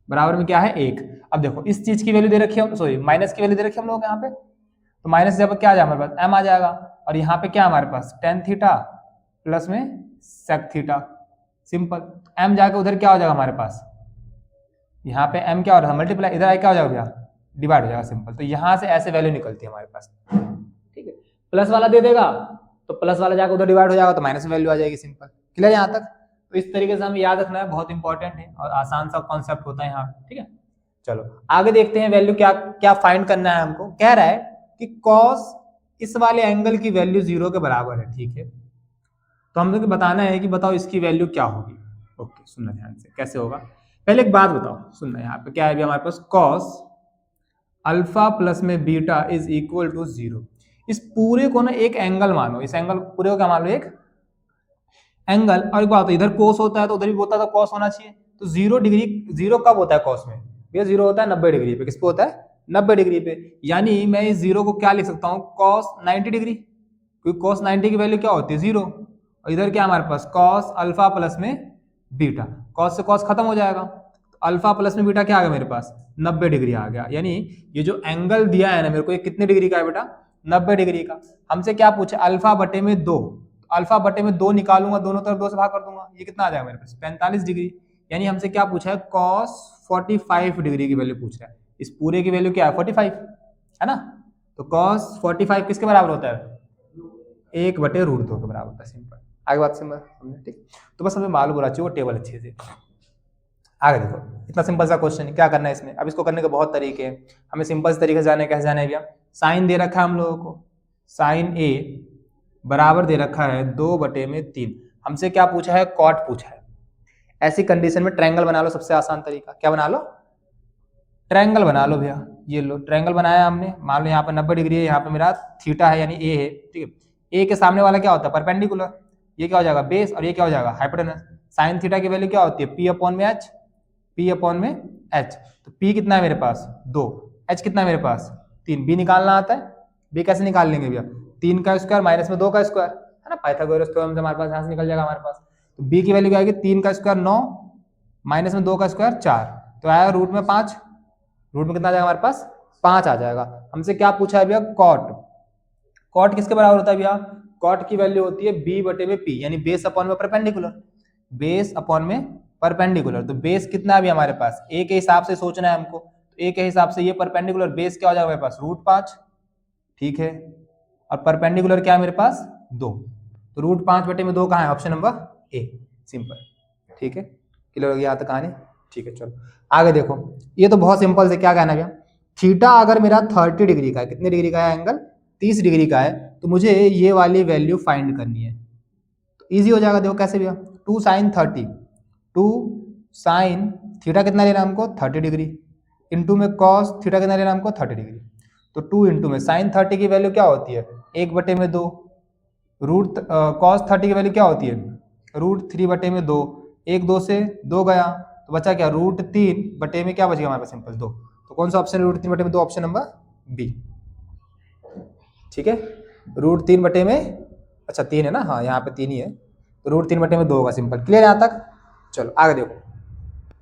बराबर में क्या है 1। अब देखो इस चीज की वैल्यू दे रखी है, सॉरी माइनस की वैल्यू दे रखी है हम लोग यहाँ पे, तो माइनस जब क्या आ जाए हमारे पास एम आ जाएगा, और यहाँ पे क्या हमारे पास टेन थीटा प्लस में सेक थीटा, सिंपल। एम जाके उधर क्या हो जाएगा हमारे पास, यहाँ पे एम क्या हो रहा है मल्टीप्लाई, इधर आई क्या हो जाएगा भैया डिवाइड हो जाएगा, सिंपल। तो यहाँ से ऐसे वैल्यू निकलती है हमारे पास, ठीक है। प्लस वाला दे देगा तो प्लस वाला जाकर उधर डिवाइड हो जाएगा तो माइनस में वैल्यू आ जाएगी, सिंपल। क्लियर यहाँ तक? तो इस तरीके से हमें याद रखना है, बहुत इंपॉर्टेंट है और आसान सा कॉन्सेप्ट होता है यहाँ, ठीक है। चलो आगे देखते हैं वैल्यू क्या क्या फाइंड करना है हमको। कह रहा है कि कॉस इस वाले एंगल की वैल्यू 0 के बराबर है, ठीक है। तो हम लोग को बताना है कि बताओ इसकी वैल्यू क्या होगी। ओके सुनना ध्यान से, कैसे होगा पहले एक बात बताओ, सुनना। यहाँ पे क्या है हमारे पास कॉस अल्फा प्लस में बीटा इज इक्वल टू 0। इस पूरे को ना एक एंगल मानो, इस एंगल पूरे को क्या मान लो एक एंगल, और एक बात इधर कोस होता है तो उधर भी होता है तो कॉस होना चाहिए। तो 0 डिग्री, 0 कब होता है कॉस में, ये 0 होता है 90 डिग्री पे। किस पे होता है 90 डिग्री पे, यानी मैं इस 0 को क्या लिख सकता हूँ कॉस 90 डिग्री, क्योंकि कॉस 90 की वैल्यू क्या होती है 0, और इधर क्या हमारे पास कॉस अल्फा प्लस में बीटा, कॉस से कॉस खत्म हो जाएगा, तो अल्फा प्लस में बीटा क्या आ गया मेरे पास 90 डिग्री आ गया। यानी ये जो एंगल दिया है ना मेरे को, ये कितने डिग्री का है बेटा 90 डिग्री का। हमसे क्या पूछे अल्फा बटे में 2, अल्फा बटे में 2 निकालूंगा, दोनों तरफ 2 से भाग कर दूंगा, ये कितना आ जाएगा मेरे पास 45 डिग्री। यानी हमसे क्या पूछा है कॉस 45 डिग्री की वैल्यू पूछ रहा है। इस पूरे की वैल्यू क्या है 45 है ना, तो कॉस 45 किसके बराबर होता है 1 बटे रूट 2 के बराबर होता है, सिंपल। आगे बात सिंपल समझे, ठीक। तो बस हमें मालूम होना चाहिए वो टेबल अच्छे से। आगे देखो इतना सिंपल सा क्वेश्चन क्या करना है इसमें। अब इसको करने के बहुत तरीके हैं, हमें सिंपल से तरीके से जाना है। कैसे जाना है भैया, साइन दे रखा है हम लोगों को, साइन ए बराबर दे रखा है 2 बटे में 3। हमसे क्या पूछा है कॉट पूछा है। ऐसी कंडीशन में ट्रायंगल बना लो, सबसे आसान तरीका क्या बना लो ट्रायंगल बना लो भैया। ये लो ट्रायंगल बनाया हमने, मान लो यहाँ पे 90 डिग्री है, यहाँ पे मेरा थीटा है यानी ए है, ठीक है। ए के सामने वाला क्या होता है परपेंडिकुलर, ये क्या हो जाएगा बेस, और ये क्या हो जाएगा हाइपोटेनस। साइन थीटा की वैल्यू क्या होती है पी अपॉन में एच, पी अपॉन में एच। तो पी कितना है मेरे पास 2, एच कितना है मेरे पास 3, बी निकालना आता है। बी कैसे निकाल लेंगे भैया 3 का स्क्वायर माइनस में 2 का स्क्वायर है ना, पाइथागोरस थ्योरम से हमारे पास यहाँ से निकल जाएगा हमारे पास। तो बी की वैल्यू क्या आएगी 3 का स्क्वायर 9 माइनस में 2 का स्क्वायर 4, तो आया रूट में 5, रूट में कितना आ जाएगा हमारे पास 5 आ जाएगा। हमसे क्या पूछा है भैया कॉट, कॉट किसके बराबर होता है भैया कॉट की वैल्यू होती है बी बटे में पी, यानी बेस अपॉन में परपेंडिकुलर, बेस अपॉन में परपेंडिकुलर। तो बेस कितना है अभी हमारे पास ए के हिसाब से सोचना है हमको, तो ए के हिसाब से ये परपेंडिकुलर बेस क्या हो जाएगा मेरे पास रूट 5, ठीक है, और परपेंडिकुलर क्या है मेरे पास 2, तो रूट 5 बटे में 2 कहाँ है ऑप्शन नंबर ए, सिंपल, ठीक है। क्लियर हो गया यहाँ तक कहानी, ठीक है। चलो आगे देखो, ये तो बहुत सिंपल से क्या कहना है भैया, थीटा अगर मेरा 30 डिग्री का है, कितने डिग्री का है एंगल 30 डिग्री का है, तो मुझे ये वाली वैल्यू फाइंड करनी है। तो इजी हो जाएगा, देखो कैसे भैया 2 साइन 30, 2 साइन थीटा कितना लेना हमको 30 डिग्री, इंटू में कॉस थीटा कितना लेना हमको 30 डिग्री। तो 2 इंटू में साइन 30 की वैल्यू क्या होती है 1 बटे में 2, रूट कॉस 30 की वैल्यू क्या होती है रूट 3 बटे में 2, 1 2 से 2 गया, तो बचा क्या रूट 3 बटे में क्या बच गया हमारे पास सिंपल 2। तो कौन सा ऑप्शन है रूट 3 बटे में 2, ऑप्शन नंबर बी, ठीक है। रूट 3 बटे में अच्छा 3 है ना, हाँ यहाँ पे 3 ही है, तो रूट 3 बटे में 2 होगा, सिंपल। क्लियर यहाँ तक, चलो आगे देखो।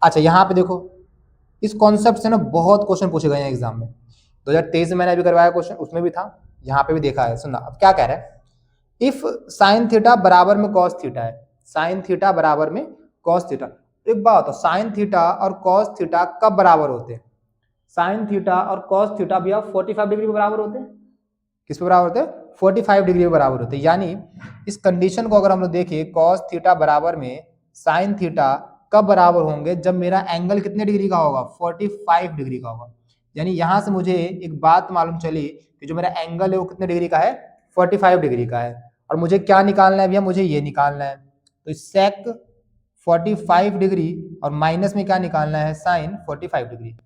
अच्छा यहाँ पे देखो इस कॉन्सेप्ट से ना बहुत क्वेश्चन पूछे गए हैं एग्जाम में, 2023 में मैंने अभी करवाया क्वेश्चन, उसमें भी था, यहाँ पे भी देखा है। सुनना अब क्या कह रहा है, इफ साइन थीटा बराबर में कॉस थीटा है, साइन थीटा बराबर में कॉस थीटा, एक बात बताओ साइन थीटा और कॉस थीटा कब बराबर होते हैं, साइन थीटा और कॉस थीटा भैया 45 डिग्री पे बराबर होते हैं। किस पे बराबर होते हैं 45 डिग्री पे बराबर होते हैं। यानी इस कंडीशन को अगर हम लोग देखें कॉस थीटा बराबर में साइन थीटा कब बराबर होंगे, जब मेरा एंगल कितने डिग्री का होगा 45 डिग्री का होगा। यानी यहां से मुझे एक बात मालूम चली कि जो मेरा एंगल है वो कितने डिग्री का है 45 डिग्री का है, और मुझे क्या निकालना है भैया मुझे ये निकालना है। तो सेक 45 डिग्री और माइनस में क्या निकालना है साइन 45 डिग्री,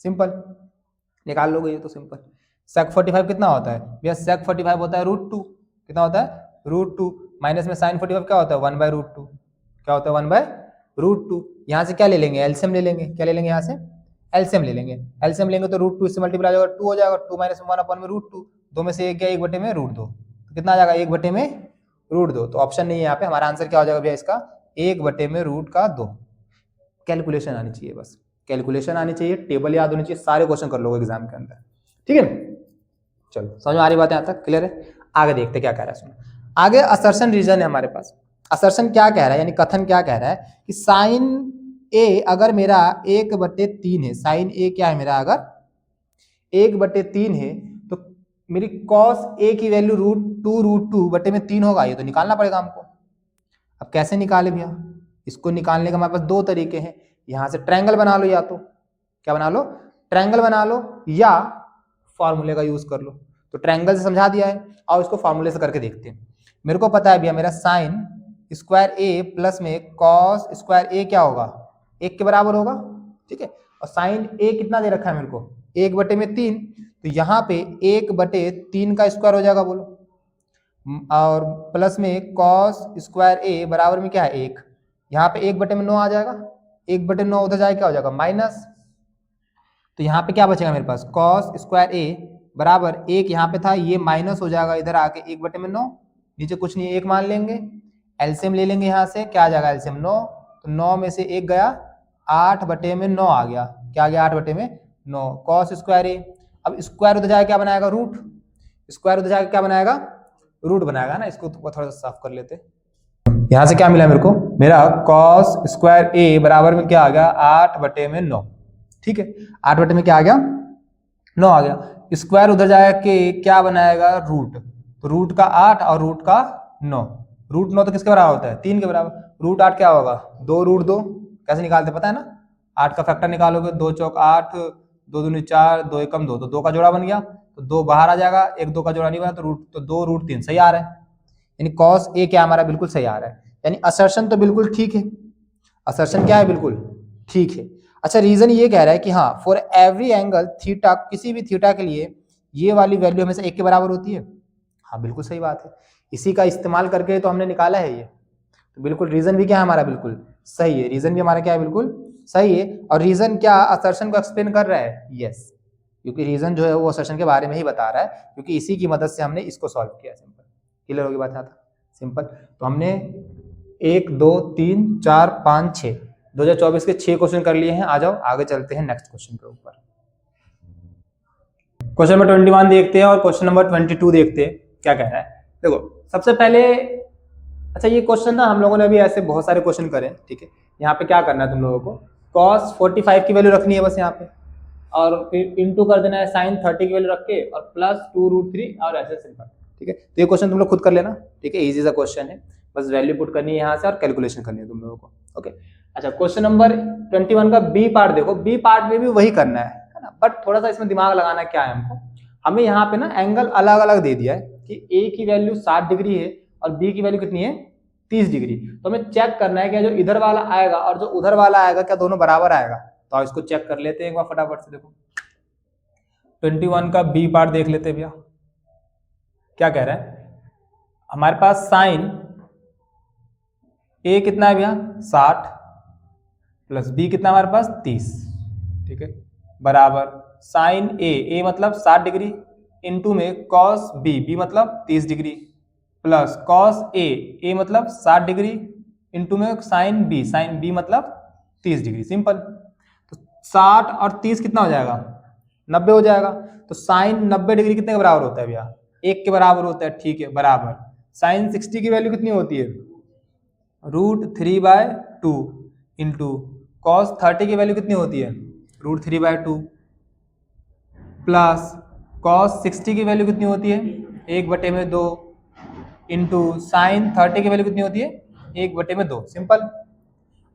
सिंपल निकाल लोगे ये तो सिंपल। सेक 45 कितना होता है भैया सेक 45 होता है रूट 2, कितना होता है रूट 2, माइनस में साइन 45 क्या होता है 1/√2, क्या होता है 1/√2, √2। यहाँ से क्या ले लेंगे, एलसीएम ले लेंगे। क्या ले लेंगे यहाँ से, एलसीएम ले लेंगे। एलसीएम लेंगे तो √2 इससे मल्टीप्लाई हो जाएगा 2 हो जाएगा, 2 - 1 अपन में √2, 2 में से 1 गया 1/2 में √2, तो कितना आ जाएगा 1/2 में √2। तो ऑप्शन नहीं है यहाँ पे, हमारा आंसर क्या हो जाएगा भैया इसका 1/2 में √2। कैलकुलेशन आनी चाहिए, बस कैलकुलेशन आनी चाहिए, टेबल याद होनी चाहिए, सारे क्वेश्चन कर लोगे एग्जाम के अंदर, ठीक है। चलो समझ में आ रही बात है यहाँ तक, क्लियर है। आगे देखते क्या कह रहा है, सुनो आगे असर्शन रीजन है हमारे पास। असर्शन क्या कह रहा है, यानी कथन क्या कह रहा है कि साइन ए अगर मेरा 1/3 है, साइन ए क्या है मेरा, अगर 1/3 है तो मेरी कॉस ए की वैल्यू √2 होगा। ये तो निकालना पड़ेगा हमको। अब कैसे निकाले भैया, इसको निकालने का हमारे पास दो तरीके हैं। यहां से ट्रायंगल बना लो, या तो क्या बना लो, ट्रायंगल बना लो, या फॉर्मूले का यूज कर लो। तो ट्रायंगल से समझा दिया है, और इसको फॉर्मूले से करके देखते हैं। मेरे को पता है भैया मेरा साइन स्क्वायर ए प्लस में कॉस स्क्वायर ए क्या होगा, 1 के बराबर होगा, ठीक है। और साइन ए कितना दे रखा है मेरे को, 1/3, तो यहाँ पे 1/3 का स्क्वायर हो जाएगा बोलो, और प्लस में कॉस स्क्वायर ए बराबर में क्या है 1, यहाँ पे 1/9 आ जाएगा, 1/9 उधर जाए क्या हो जाएगा माइनस। तो यहाँ पे क्या बचेगा मेरे पास, कॉस स्क्वायर ए बराबर 1 यहाँ पे था, ये माइनस हो जाएगा इधर आके 1/9, नीचे कुछ नहीं 1 मान लेंगे, एलसीएम ले लेंगे यहाँ से, क्या आ जाएगा एलसीएम 9, तो 9 में से 1 गया, 8/9 आ गया, क्या आ गया 8/9 कॉस स्क्वायर ए। अब स्क्वायर उधर जाके क्या बनाएगा रूट, स्क्वायर उधर जाके क्या बनाएगा रूट बनाएगा ना। इसको थोड़ा सा साफ कर लेते, यहाँ से क्या मिला मेरे को, मेरा कॉस स्क्वायर ए बराबर में क्या आ गया 8/9, ठीक है। 8 में क्या आ गया 9 आ गया, स्क्वायर उधर जाके क्या बनाएगा रूट, तो रूट का 8 और रूट का 9, रूट 9 तो किसके बराबर होता है 3 के बराबर, रूट 8 क्या होगा 2 √2। कैसे निकालते पता है ना, 8 का फैक्टर निकालोगे 2 चौक 8, 2 दूनी 4, 2 एकम 2, तो 2 का जोड़ा बन गया, तो 2 बाहर आ जाएगा, 1 2 का जोड़ा नहीं बना, तो 2 √3 सही आ रहा है, यानी कॉस ए क्या हमारा बिल्कुल सही आ रहा है, यानी असर्शन तो बिल्कुल ठीक है, असर्शन क्या है बिल्कुल ठीक है। अच्छा रीजन ये कह रहा है कि हाँ फॉर एवरी एंगल थीटा, किसी भी थीटा के लिए ये वाली वैल्यू हमेशा 1 के बराबर होती है। हाँ बिल्कुल सही बात है, इसी का इस्तेमाल करके तो हमने निकाला है ये, तो बिल्कुल रीजन भी क्या है हमारा बिल्कुल सही है, रीजन भी हमारा क्या है बिल्कुल सही है। और रीजन क्या असर्शन को एक्सप्लेन कर रहा है, यस, क्योंकि रीजन जो है वो असर्शन के बारे में ही बता रहा है, क्योंकि इसी की मदद से हमने इसको सॉल्व किया। सिंपल, क्लियर होगी बात यहाँ तक, सिंपल। तो हमने 1 2 3 4 5 6 2024 के 6 क्वेश्चन कर लिए हैं। आ जाओ आगे चलते हैं नेक्स्ट क्वेश्चन के ऊपर। क्वेश्चन नंबर 21 देखते हैं और क्वेश्चन नंबर 22 देखते हैं क्या कह रहा है। देखो सबसे पहले, अच्छा ये क्वेश्चन ना हम लोगों ने अभी ऐसे बहुत सारे क्वेश्चन करे, ठीक है। यहाँ पे क्या करना है तुम लोगों को, cos 45 की वैल्यू रखनी है बस यहाँ पे, और फिर इंटू कर देना है sin 30 की वैल्यू रख के, और प्लस 2√3 और ऐसे सिंपल, ठीक है। तो ये क्वेश्चन तुम लोग खुद कर लेना, ठीक है, इजी सा क्वेश्चन है, बस वैल्यू पुट करनी है यहाँ से और कैलकुलेशन करनी है तुम लोगों को, ओके। अच्छा क्वेश्चन नंबर 21 का बी पार्ट देखो, बी पार्ट में भी वही करना है ना, बट थोड़ा सा इसमें दिमाग लगाना क्या है हमको, हमें यहाँ पे ना एंगल अलग अलग दे दिया है कि ए की वैल्यू 60 डिग्री है और बी की वैल्यू कितनी है 30 डिग्री। तो हमें चेक करना है कि जो इधर वाला आएगा और जो उधर वाला आएगा क्या दोनों बराबर आएगा। तो आप इसको चेक कर लेते हैं एक बार फटाफट से। देखो 21 का बी पार्ट देख लेते हैं भैया, क्या कह रहा है हमारे पास साइन ए कितना है भैया 60 प्लस बी कितना हमारे पास 30, ठीक है, बराबर साइन ए मतलब 60 डिग्री इंटू में कॉस बी मतलब 30 डिग्री प्लस कॉस ए मतलब 60 डिग्री इंटू में साइन बी मतलब 30 डिग्री। सिंपल। तो 60 और 30 कितना हो जाएगा 90 हो जाएगा। तो साइन 90 डिग्री कितने के बराबर होता है भैया 1 के बराबर होता है, ठीक है, बराबर साइन 60 की वैल्यू कितनी होती है √3/2 इंटू कॉस 30 की वैल्यू कितनी होती है √3/2 प्लस कॉस 60 की वैल्यू कितनी होती है 1/2 इंटू साइन 30 की वैल्यू कितनी होती है 1/2। सिंपल।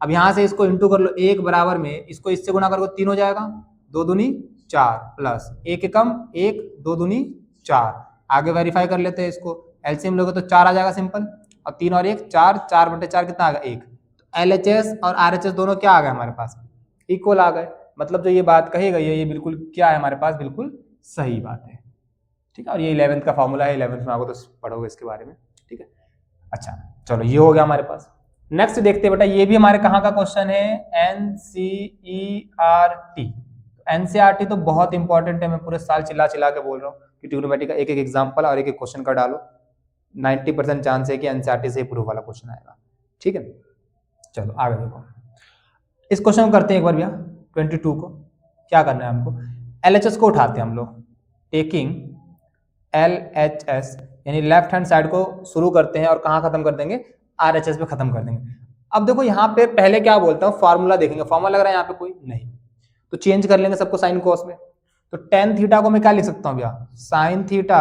अब यहां से इसको इंटू कर लो, 1 बराबर में इसको इससे गुणा करो 3 हो जाएगा, 2 दूनी 4 प्लस 1 एकम 1, 2 दूनी 4। आगे वेरीफाई कर लेते हैं इसको, एलसीएम लोगे तो 4 आ जाएगा सिंपल, और 3 और 1 4, 4/4 कितना आ गया 1। तो एलएचएस और आरएचएस दोनों क्या आ गए हमारे पास इक्वल आ गए। मतलब जो ये बात कही गई है ये बिल्कुल क्या है हमारे पास बिल्कुल सही बात है, ठीक है। और ये 11th का फॉर्मूला है, 11th में आपको तो पढ़ोगे इसके बारे में, ठीक है। अच्छा चलो ये हो गया हमारे पास। नेक्स्ट देखते हैं बेटा, ये भी हमारे कहाँ का क्वेश्चन है, एनसीईआरटी। एनसीईआरटी तो बहुत इंपॉर्टेंट है, मैं पूरे साल चिल्ला चिल्ला के बोल रहा हूँ कि ट्रिग्नोमेट्री का एक एक एग्जाम्पल और एक एक क्वेश्चन का डालो, 90% चांस है कि एनसीईआरटी से प्रूफ वाला क्वेश्चन आएगा। ठीक है, चलो आगे देखो, इस क्वेश्चन को करते हैं एक बार भैया। 22 को क्या करना है हमको, एलएचएस को उठाते हैं हम लोग, टेकिंग एलएचएस यानी लेफ्ट हैंड साइड को शुरू करते हैं और कहाँ खत्म कर देंगे, आरएचएस पे खत्म कर देंगे। अब देखो यहाँ पे पहले क्या बोलता हूँ, फार्मूला देखेंगे, फार्मूला लग रहा है यहाँ पे कोई नहीं, तो चेंज कर लेंगे सबको साइन कॉस में। तो टेन थीटा को मैं क्या लिख सकता हूँ भैया, साइन थीटा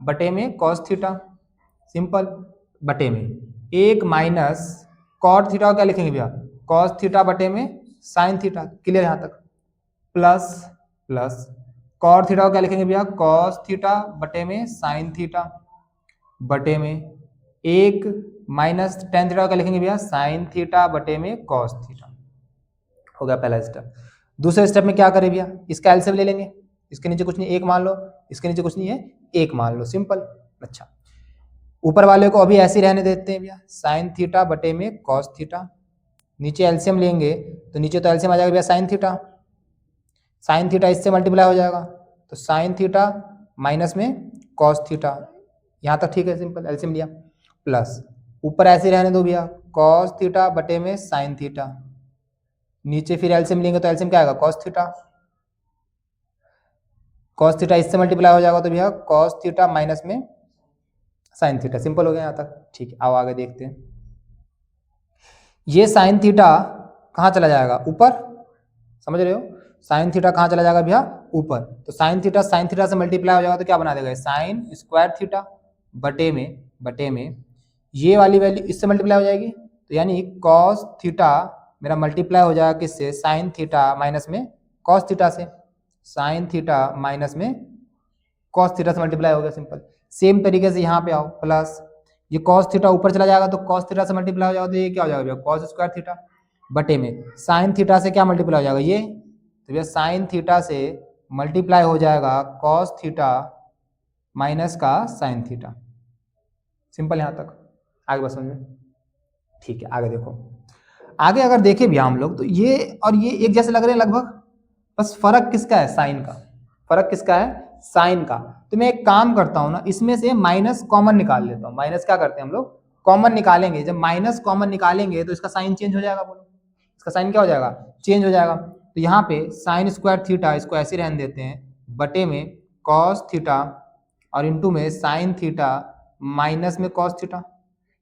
बटे में कॉस थीटा, सिंपल, बटे में एक माइनस कॉट थीटा को क्या लिखेंगे भैया, कॉस थीटा बटे में साइन थीटा, क्लियर यहाँ तक, प्लस प्लस कॉट थीटा को क्या लिखेंगे भैया, कॉस थीटा बटे में साइन थीटा, बटे में एक माइनस टेन थीटा को क्या लिखेंगे भैया, साइन थीटा बटे में कॉस थीटा। हो गया पहला स्टेप। दूसरे स्टेप में क्या करें भैया, इसका एलसीएम ले लेंगे, इसके नीचे कुछ नहीं एक मान लो, इसके नीचे कुछ नहीं है एक मान लो, सिंपल। अच्छा, ऊपर वाले को अभी ऐसे ही रहने देते हैं भैया, साइन थीटा बटे में कॉस थीटा, नीचे एलसीएम लेंगे तो नीचे तो एलसीएम आ जाएगा भैया साइन थीटा, साइन थीटा इससे मल्टीप्लाई हो जाएगा तो साइन थीटा माइनस में कॉस थीटा, यहाँ तक ठीक है, सिंपल, एलसीएम लिया, प्लस ऊपर ऐसे रहने दो भैया, कॉस थीटा बटे में साइन थीटा, नीचे फिर एलसीएम लेंगे तो एलसीएम क्या आएगा, कॉस थीटा, कॉस थीटा इससे मल्टीप्लाई हो जाएगा तो भैया कॉस थीटा माइनस में साइन थीटा, सिंपल हो गया यहाँ तक। ठीक है, आओ आगे देखते हैं, ये साइन थीटा कहाँ चला जाएगा, ऊपर, समझ रहे हो, साइन थीटा कहाँ चला जाएगा भैया, ऊपर, तो साइन थीटा से मल्टीप्लाई हो जाएगा तो क्या बना देगा, साइन स्क्वायर थीटा बटे में ये वाली वैल्यू इससे मल्टीप्लाई हो जाएगी, तो यानी कॉस थीटा मेरा मल्टीप्लाई हो जाएगा किससे, साइन थीटा माइनस में कॉस थीटा से, साइन थीटा माइनस में कॉस थीटा से मल्टीप्लाई हो गया, सिंपल। सेम तरीके से यहाँ पे आओ, प्लस ये कॉस थीटा ऊपर चला जाएगा तो कॉस थीटा से मल्टीप्लाई हो जाएगा तो ये क्या हो जाएगा भैया, कॉस स्क्वायर थीटा, बटे में साइन थीटा से क्या मल्टीप्लाई हो जाएगा, ये तो भैया साइन थीटा से मल्टीप्लाई हो जाएगा कॉस थीटा माइनस का साइन थीटा, सिंपल यहाँ तक, आगे बस समझ में। ठीक है, आगे देखो, आगे अगर देखें भैया हम लोग तो ये और ये एक जैसे लग रहे हैं लगभग, बस फर्क किसका है, साइन का, फर्क किसका है, साइन का। तो मैं एक काम करता हूं ना, इसमें से माइनस कॉमन निकाल लेता हूं, माइनस क्या करते हैं हम लोग, कॉमन निकालेंगे, जब माइनस कॉमन निकालेंगे तो इसका साइन चेंज हो जाएगा, बोलो इसका साइन क्या हो जाएगा, चेंज हो जाएगा। तो यहाँ पे साइन स्क्वायर थीटा इसको ऐसे रहने देते हैं, बटे में कॉस थीटा और इंटू में साइन थीटा माइनस में कॉस थीटा,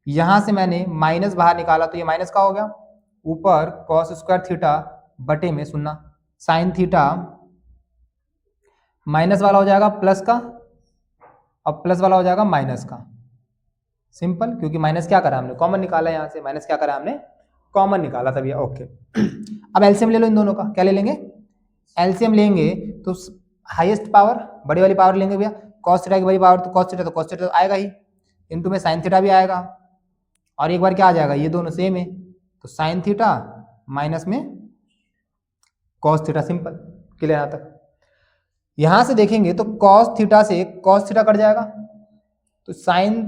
यहां से मैंने माइनस बाहर निकाला तो ये माइनस का हो गया, ऊपर कॉस स्क्वायर थीटा बटे में सुनना साइन थीटा माइनस वाला हो जाएगा प्लस का और प्लस वाला हो जाएगा माइनस का, सिंपल, क्योंकि माइनस क्या करा हमने, कॉमन निकाला, यहाँ से माइनस क्या करा हमने, कॉमन निकाला तभी, ओके। अब एलसीएम ले लो इन दोनों का, क्या ले लेंगे, एलसीएम लेंगे तो हाईएस्ट पावर बड़ी वाली पावर लेंगे भैया, कॉस थीटा की बड़ी पावर तो कॉस थीटा तो आएगा ही, इनटू में साइन थीटा भी आएगा, और एक बार क्या आ जाएगा, ये दोनों सेम है तो साइन थीटा माइनस में कॉस थीटा, सिंपल, क्लियर यहाँ तक। यहां से देखेंगे तो कॉस थीटा से कॉस थीटा कट जाएगा तो साइन,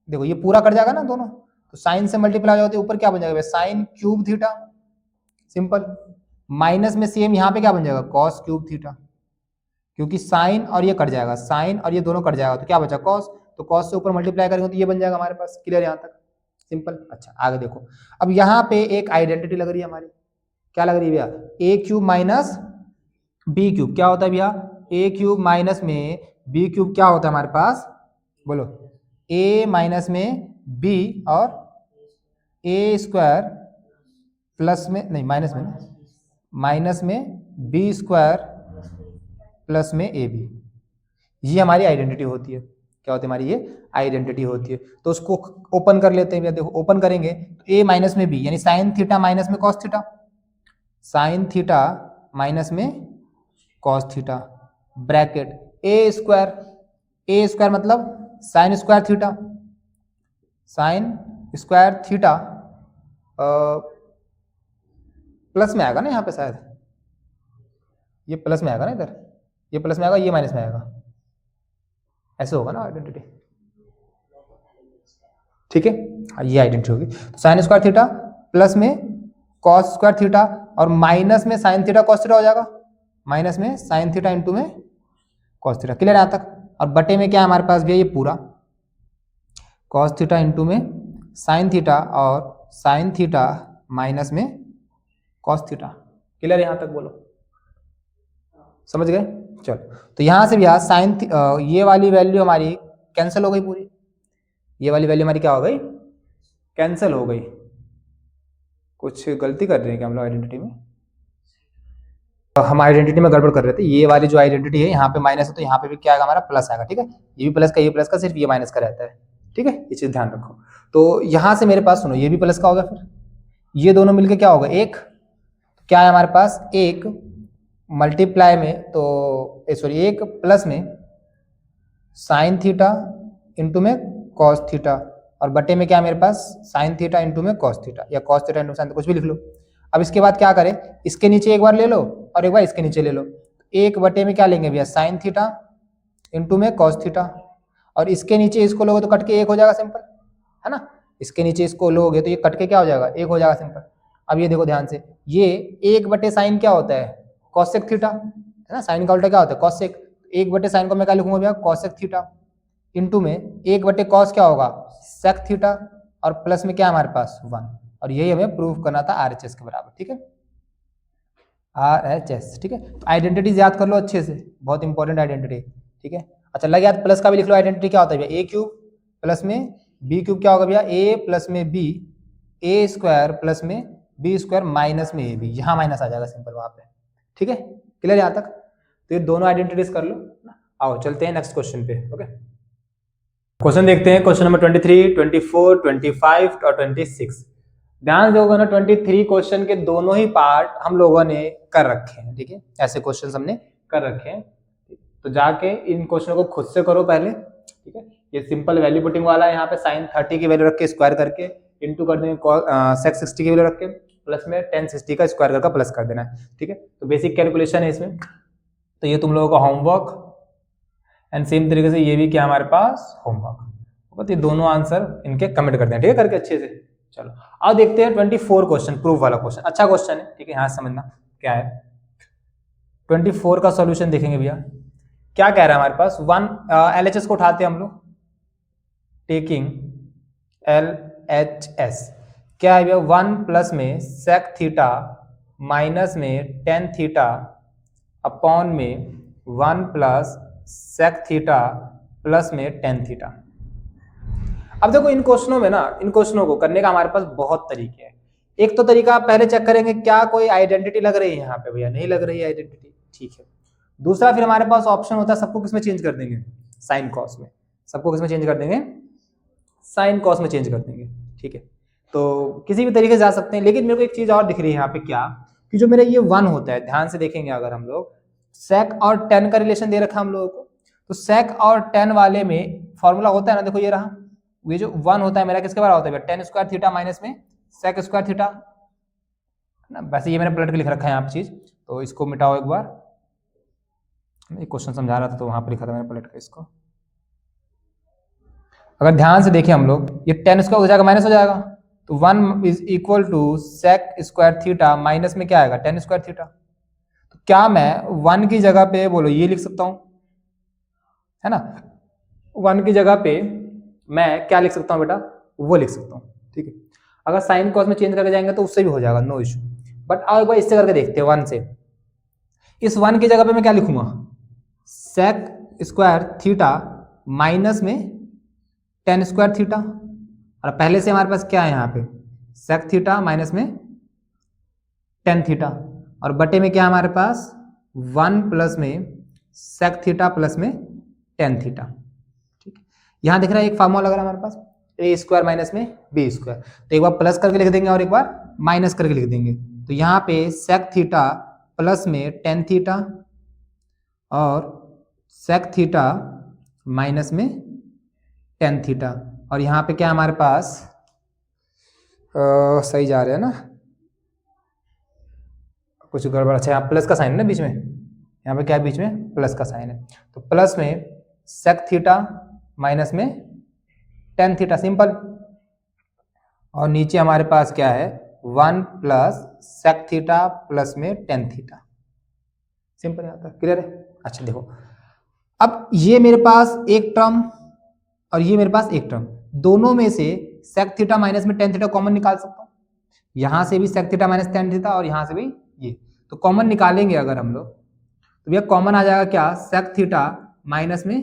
देखो ये पूरा कट जाएगा ना दोनों, तो साइन से मल्टीप्लाई हो जाते ऊपर क्या बन जाएगा, sine cube theta, simple, minus में सेम यहाँ पे क्या बन जाएगा, कॉस क्यूब थीटा, क्योंकि साइन और ये कट जाएगा, साइन और ये दोनों कट जाएगा तो क्या बचा, कॉस, तो कॉस से ऊपर मल्टीप्लाई करेंगे तो ये बन जाएगा हमारे पास, क्लियर यहाँ तक, सिंपल। अच्छा, आगे देखो, अब यहाँ पे एक आइडेंटिटी लग रही है हमारी, क्या लग रही है भैया, ए क्यूब माइनस बी क्यूब, क्या होता है भैया, ए क्यूब माइनस में बी क्यूब क्या होता है हमारे पास, बोलो, ए माइनस में बी और ए स्क्वायर प्लस में, नहीं माइनस में, माइनस में बी स्क्वायर प्लस में ए बी, ये हमारी आइडेंटिटी होती है, क्या होती है हमारी ये आइडेंटिटी होती है। तो उसको ओपन कर लेते हैं भैया, देखो ओपन करेंगे तो ए माइनस में बी यानी साइन थीटा माइनस में cos theta, sine theta minus में कॉस थीटा, ब्रैकेट ए स्क्वायर मतलब sign square theta, sign square theta plus में आएगा ना यहाँ पे, शायद ये प्लस में आएगा ना, इधर ये प्लस में आएगा, ये माइनस में आएगा, ऐसे होगा ना आइडेंटिटी, ठीक है, ये आइडेंटिटी होगी। तो साइन स्क्वायर थीटा प्लस में कॉस स्क्वायर थीटा और माइनस में साइन थीटा कॉस थीटा हो जाएगा, माइनस में साइन थीटा इंटू में कॉस थीटा। क्लियर है यहाँ तक? और बटे में क्या है हमारे पास भी है ये पूरा कॉस थीटा इंटू में साइन थीटा और साइन थीटा माइनस में कॉस थीटा। क्लियर यहाँ तक? बोलो, समझ गए? चलो, तो यहाँ से भी यार साइन ये वाली वैल्यू हमारी कैंसिल हो गई पूरी, ये वाली वैल्यू हमारी क्या हो गई? कैंसिल हो गई। कुछ गलती कर रहे हैं क्या हम लोग आइडेंटिटी में? हम आइडेंटिटी में गड़बड़ कर रहे थे। ये वाली जो आइडेंटिटी है यहाँ पे माइनस है, तो यहाँ पे भी क्या आएगा हमारा? प्लस आएगा। ठीक है, ये भी प्लस का, ये प्लस का, सिर्फ ये माइनस का रहता है। ठीक है, ये चीज ध्यान रखो। तो यहाँ से मेरे पास सुनो, ये भी प्लस का होगा, फिर ये दोनों मिलके क्या होगा? एक। क्या है हमारे पास? एक मल्टीप्लाई में, तो सॉरी एक प्लस में साइन थीटा इंटू में कॉस थीटा और बटे में क्या है मेरे पास? साइन थीटा इंटू में कॉस थीटा या कॉस थीटा इंटू साइन, कुछ भी लिख लो। अब इसके बाद क्या करें? इसके नीचे एक बार ले लो और एक बार इसके नीचे ले लो। एक बटे में क्या लेंगे भैया? साइन थीटा इंटू में कॉस थीटा और इसके नीचे इसको लोगे तो कट के एक हो जाएगा, सिंपल है ना। इसके नीचे इसको लोगे तो ये कट के क्या हो जाएगा? एक हो जाएगा, सिंपल। अब ये देखो ध्यान से, ये एक बटे साइन क्या होता है? कॉसेक थीटा है ना। साइन का उल्टा क्या होता है? कॉसेक। एक बटे साइन को मैं क्या लिखूंगा भैया? कॉसेक थीटा इंटू में एक बटे कॉस क्या होगा? सेक थीटा और प्लस में क्या हमारे पास? 1। और यही हमें प्रूव करना था RHS के बराबर। ठीक है, RHS। ठीक है, आइडेंटिटीज याद कर लो अच्छे से, बहुत इंपॉर्टेंट आइडेंटिटी। ठीक है, अच्छा लग याद, प्लस का भी लिख लो। आइडेंटिटी क्या होता है भैया? ए क्यूब प्लस में बी क्यूब क्या होगा भैया? ए प्लस में बी, ए स्क्वायर प्लस में बी स्क्वायर माइनस में ए बी, यहाँ माइनस आ जाएगा सिंपल वहां पे। ठीक है, क्लियर यहाँ तक? तो ये दोनों आइडेंटिटीज कर लो। आओ चलते हैं नेक्स्ट क्वेश्चन पे। ओके, क्वेश्चन देखते हैं, क्वेश्चन नंबर 23, 24, 25 और 26। ध्यान दोगे ना, 23 क्वेश्चन के दोनों ही पार्ट हम लोगों ने कर रखे हैं। ठीक है, ऐसे क्वेश्चन हमने कर रखे हैं, तो जाके इन क्वेश्चनों को खुद से करो पहले। ठीक है, ये सिंपल वैल्यू पुटिंग वाला है। यहाँ पे साइन 30 की वैल्यू रख के स्क्वायर करके इंटू कर देंगे, सेक 60 की वैल्यू रख के प्लस में टेन 60 का स्क्वायर करके प्लस कर देना है। ठीक है, तो बेसिक कैलकुलेशन है इसमें। तो ये तुम लोगों का होमवर्क, एंड सेम तरीके से ये भी क्या हमारे पास? होमवर्क। तो ये दोनों आंसर इनके कमेंट करते हैं। ठीक है, करके अच्छे से। चलो अब देखते हैं 24 क्वेश्चन, प्रूफ वाला क्वेश्चन। अच्छा क्वेश्चन है, ठीक है, यहाँ समझना क्या है। 24 का सॉल्यूशन देखेंगे भैया। क्या कह रहा है हमारे पास? LHS को उठाते हैं हम लोग, टेकिंग LHS। क्या है भैया? 1 प्लस में सेक थीटा माइनस में टेन थीटा अपॉन में 1 प्लस सेक थीटा प्लस में टेन थीटा। अब देखो इन क्वेश्चनों में ना, इन क्वेश्चनों को करने का हमारे पास बहुत तरीके हैं। एक तो तरीका पहले चेक करेंगे क्या कोई आइडेंटिटी लग रही है यहाँ पे? भैया नहीं लग रही है आइडेंटिटी, ठीक है। दूसरा फिर हमारे पास ऑप्शन होता है, सबको किसमें चेंज कर देंगे? साइन कॉस में। सबको किसमें चेंज कर देंगे? साइन कॉस में चेंज कर देंगे। ठीक है, तो किसी भी तरीके से जा सकते हैं, लेकिन मेरे को एक चीज और दिख रही है यहाँ पे, क्या कि जो मेरा ये 1 होता है, ध्यान से देखेंगे अगर हम लोग, सेक और टेन का रिलेशन दे रखा हम लोगों को, तो सेक और टेन वाले में फॉर्मूला होता है ना, देखो ये रहा, ये जो 1 होता है मेरा किसके बराबर होता है? टेन स्क्वायर थीटा माइनस में सेक स्क्वायर थीटा ना। वैसे ये मैंने पलट के लिख रखा है यहाँ पे चीज, तो इसको मिटाओ एक बार। एक क्वेश्चन समझा रहा था तो वहां पर लिखा था मैंने पलट के इसको। अगर ध्यान से देखें हम लोग, ये टेन स्क्वायर हो जाएगा माइनस हो जाएगा, तो 1 is equal to sec square theta minus में क्या आएगा? Tan square theta. तो क्या मैं 1 की जगह पे बोलो ये लिख सकता हूं, है ना? 1 की जगह पे मैं क्या लिख सकता हूं बेटा? वो लिख सकता हूं। ठीक है, अगर साइन कॉस में चेंज करके जाएंगे तो उससे भी हो जाएगा, नो इशू। बट आओ एक बार इससे करके देखते हैं 1 से। इस 1 की जगह पे मैं क्या लिखूंगा? सेक स्क्वायर थीटा माइनस में टेन स्क्वायर थीटा, और पहले से हमारे पास क्या है यहाँ पे? सेक थीटा माइनस में टेन थीटा, और बटे में क्या हमारे पास? 1 प्लस में सेक थीटा प्लस में टेन थीटा। ठीक है, यहाँ दिख रहा है एक फार्मूला लग रहा है हमारे पास, ए स्क्वायर माइनस में बी स्क्वायर। तो एक बार प्लस करके लिख देंगे और एक बार माइनस करके लिख देंगे। तो यहाँ पे सेक थीटा प्लस में टेन थीटा और सेक थीटा माइनस में टेन थीटा, और यहाँ पे क्या हमारे पास सही जा रहे हैं ना, कुछ गड़बड़। अच्छा यहाँ प्लस का साइन है ना बीच में, यहाँ पे क्या है बीच में? प्लस का साइन है। तो प्लस में सेक थीटा माइनस में टेन थीटा, सिंपल। और नीचे हमारे पास क्या है 1 प्लस सेक थीटा प्लस में टेन थीटा। सिंपल आता है, क्लियर है। अच्छा देखो, अब ये मेरे पास एक टर्म और ये मेरे पास एक टर्म, दोनों में से सेक थीटा माइनस में टेन थीटा कॉमन निकाल सकता हूँ। यहां से भी sec theta minus tan theta और यहां से भी ये, तो कॉमन निकालेंगे अगर हम लोग तो भैया कॉमन आ जाएगा क्या, सेक थीटा माइनस में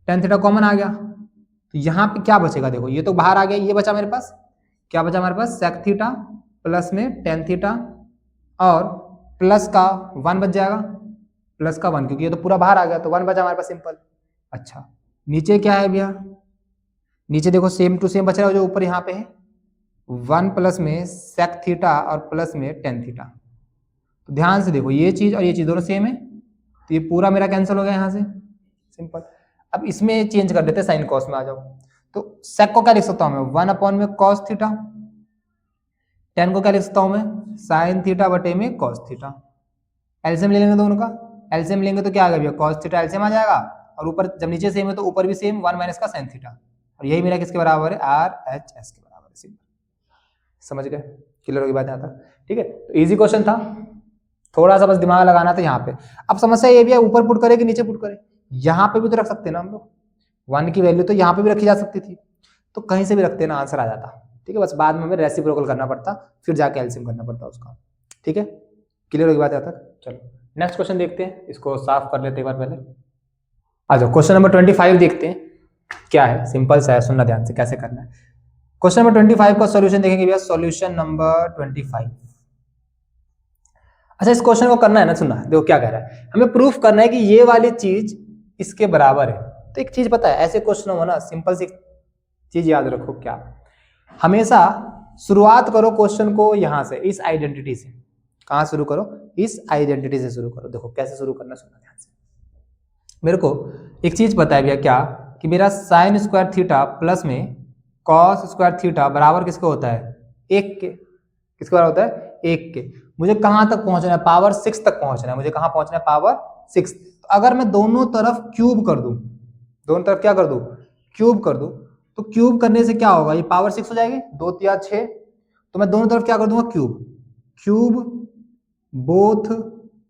टेन थीटा कॉमन आ गया। तो यहाँ पे क्या बचेगा, देखो ये तो बाहर आ गया, ये बचा मेरे पास, क्या बचा हमारे पास, सेक थीटा प्लस में टेन थीटा और प्लस का 1 बच जाएगा, प्लस का 1 क्योंकि ये तो पूरा बाहर आ गया तो 1 बचा हमारे पास सिंपल। अच्छा नीचे क्या है भैया, नीचे देखो सेम टू सेम बच रहा है जो ऊपर यहाँ पे है, 1 प्लस में सेक थीटा और प्लस में टेन थीटा। तो ध्यान से देखो ये चीज और ये चीज दोनों सेम है, तो ये पूरा मेरा कैंसिल हो गया यहाँ से, सिंपल। अब इसमें चेंज कर देते हैं, साइन कॉस में आ जाओ। तो सेक को क्या लिख सकता हूँ मैं, 1 अपॉन में कॉस थीटा, टेन को क्या लिख सकता हूँ मैं, साइन थीटा बटे में कॉस थीटा। एलसीएम ले लेंगे दोनों का, एलसीएम लेंगे तो क्या आ गया भैया, कॉस थीटा एलसीएम आ जाएगा, और ऊपर जब नीचे सेम है तो ऊपर भी सेम, 1 माइनस का साइन थीटा, और यही मेरा किसके बराबर है, आर एच एस के बराबर है। सिंपल, समझ गए, क्लियर होगी बात यहाँ तक, ठीक है। तो इजी क्वेश्चन था, थोड़ा सा बस दिमाग लगाना था यहाँ पे। अब समस्या ये भी है ऊपर पुट करे कि नीचे पुट करे, यहाँ पे भी तो रख सकते हैं ना हम लोग, 1 की वैल्यू तो यहाँ पे भी रखी जा सकती थी, तो कहीं से भी रखते ना आंसर आ जाता, ठीक है। बस बाद में हमें रेसिप्रोकल करना पड़ता, फिर जाके एलसीएम करना पड़ता उसका, ठीक है। क्लियर होगी बात यहाँ तक। चलो नेक्स्ट क्वेश्चन देखते हैं, इसको साफ कर लेते एक बार पहले। आ जाओ क्वेश्चन नंबर 25 देखते हैं क्या है, सिंपल सा है, सुनना ध्यान से कैसे करना है। क्वेश्चन नंबर 25 का सॉल्यूशन देखेंगे भैया, सॉल्यूशन नंबर 25। अच्छा इस क्वेश्चन को करना है ना, सुनना देखो क्या कह रहा है, हमें प्रूफ करना है कि ये वाली चीज इसके बराबर है। तो एक चीज पता है, ऐसे क्वेश्चन हो ना, सिंपल सी चीज याद रखो, क्या हमेशा शुरुआत करो क्वेश्चन को यहां से, इस आइडेंटिटी से। कहां शुरू करो, इस आइडेंटिटी से शुरू करो। देखो कैसे शुरू करना, सुनना ध्यान से। मेरे को एक चीज पता है भैया, क्या कि मेरा साइन स्क्वायर थीटा प्लस में कॉस स्क्वायर थीटा बराबर किसका होता है, 1 के। किसके बराबर होता है, 1 के। मुझे कहां तक पहुंचना है, पावर 6 तक पहुंचना है, मुझे कहां पहुंचना है, पावर 6। तो अगर मैं दोनों तरफ क्यूब कर दूं, दोनों तरफ क्या कर दूं, क्यूब कर दूं, तो क्यूब करने से क्या होगा, ये पावर 6 हो जाएगी, 2 तिया 6। तो मैं दोनों तरफ क्या कर दूंगा, क्यूब, क्यूब बोथ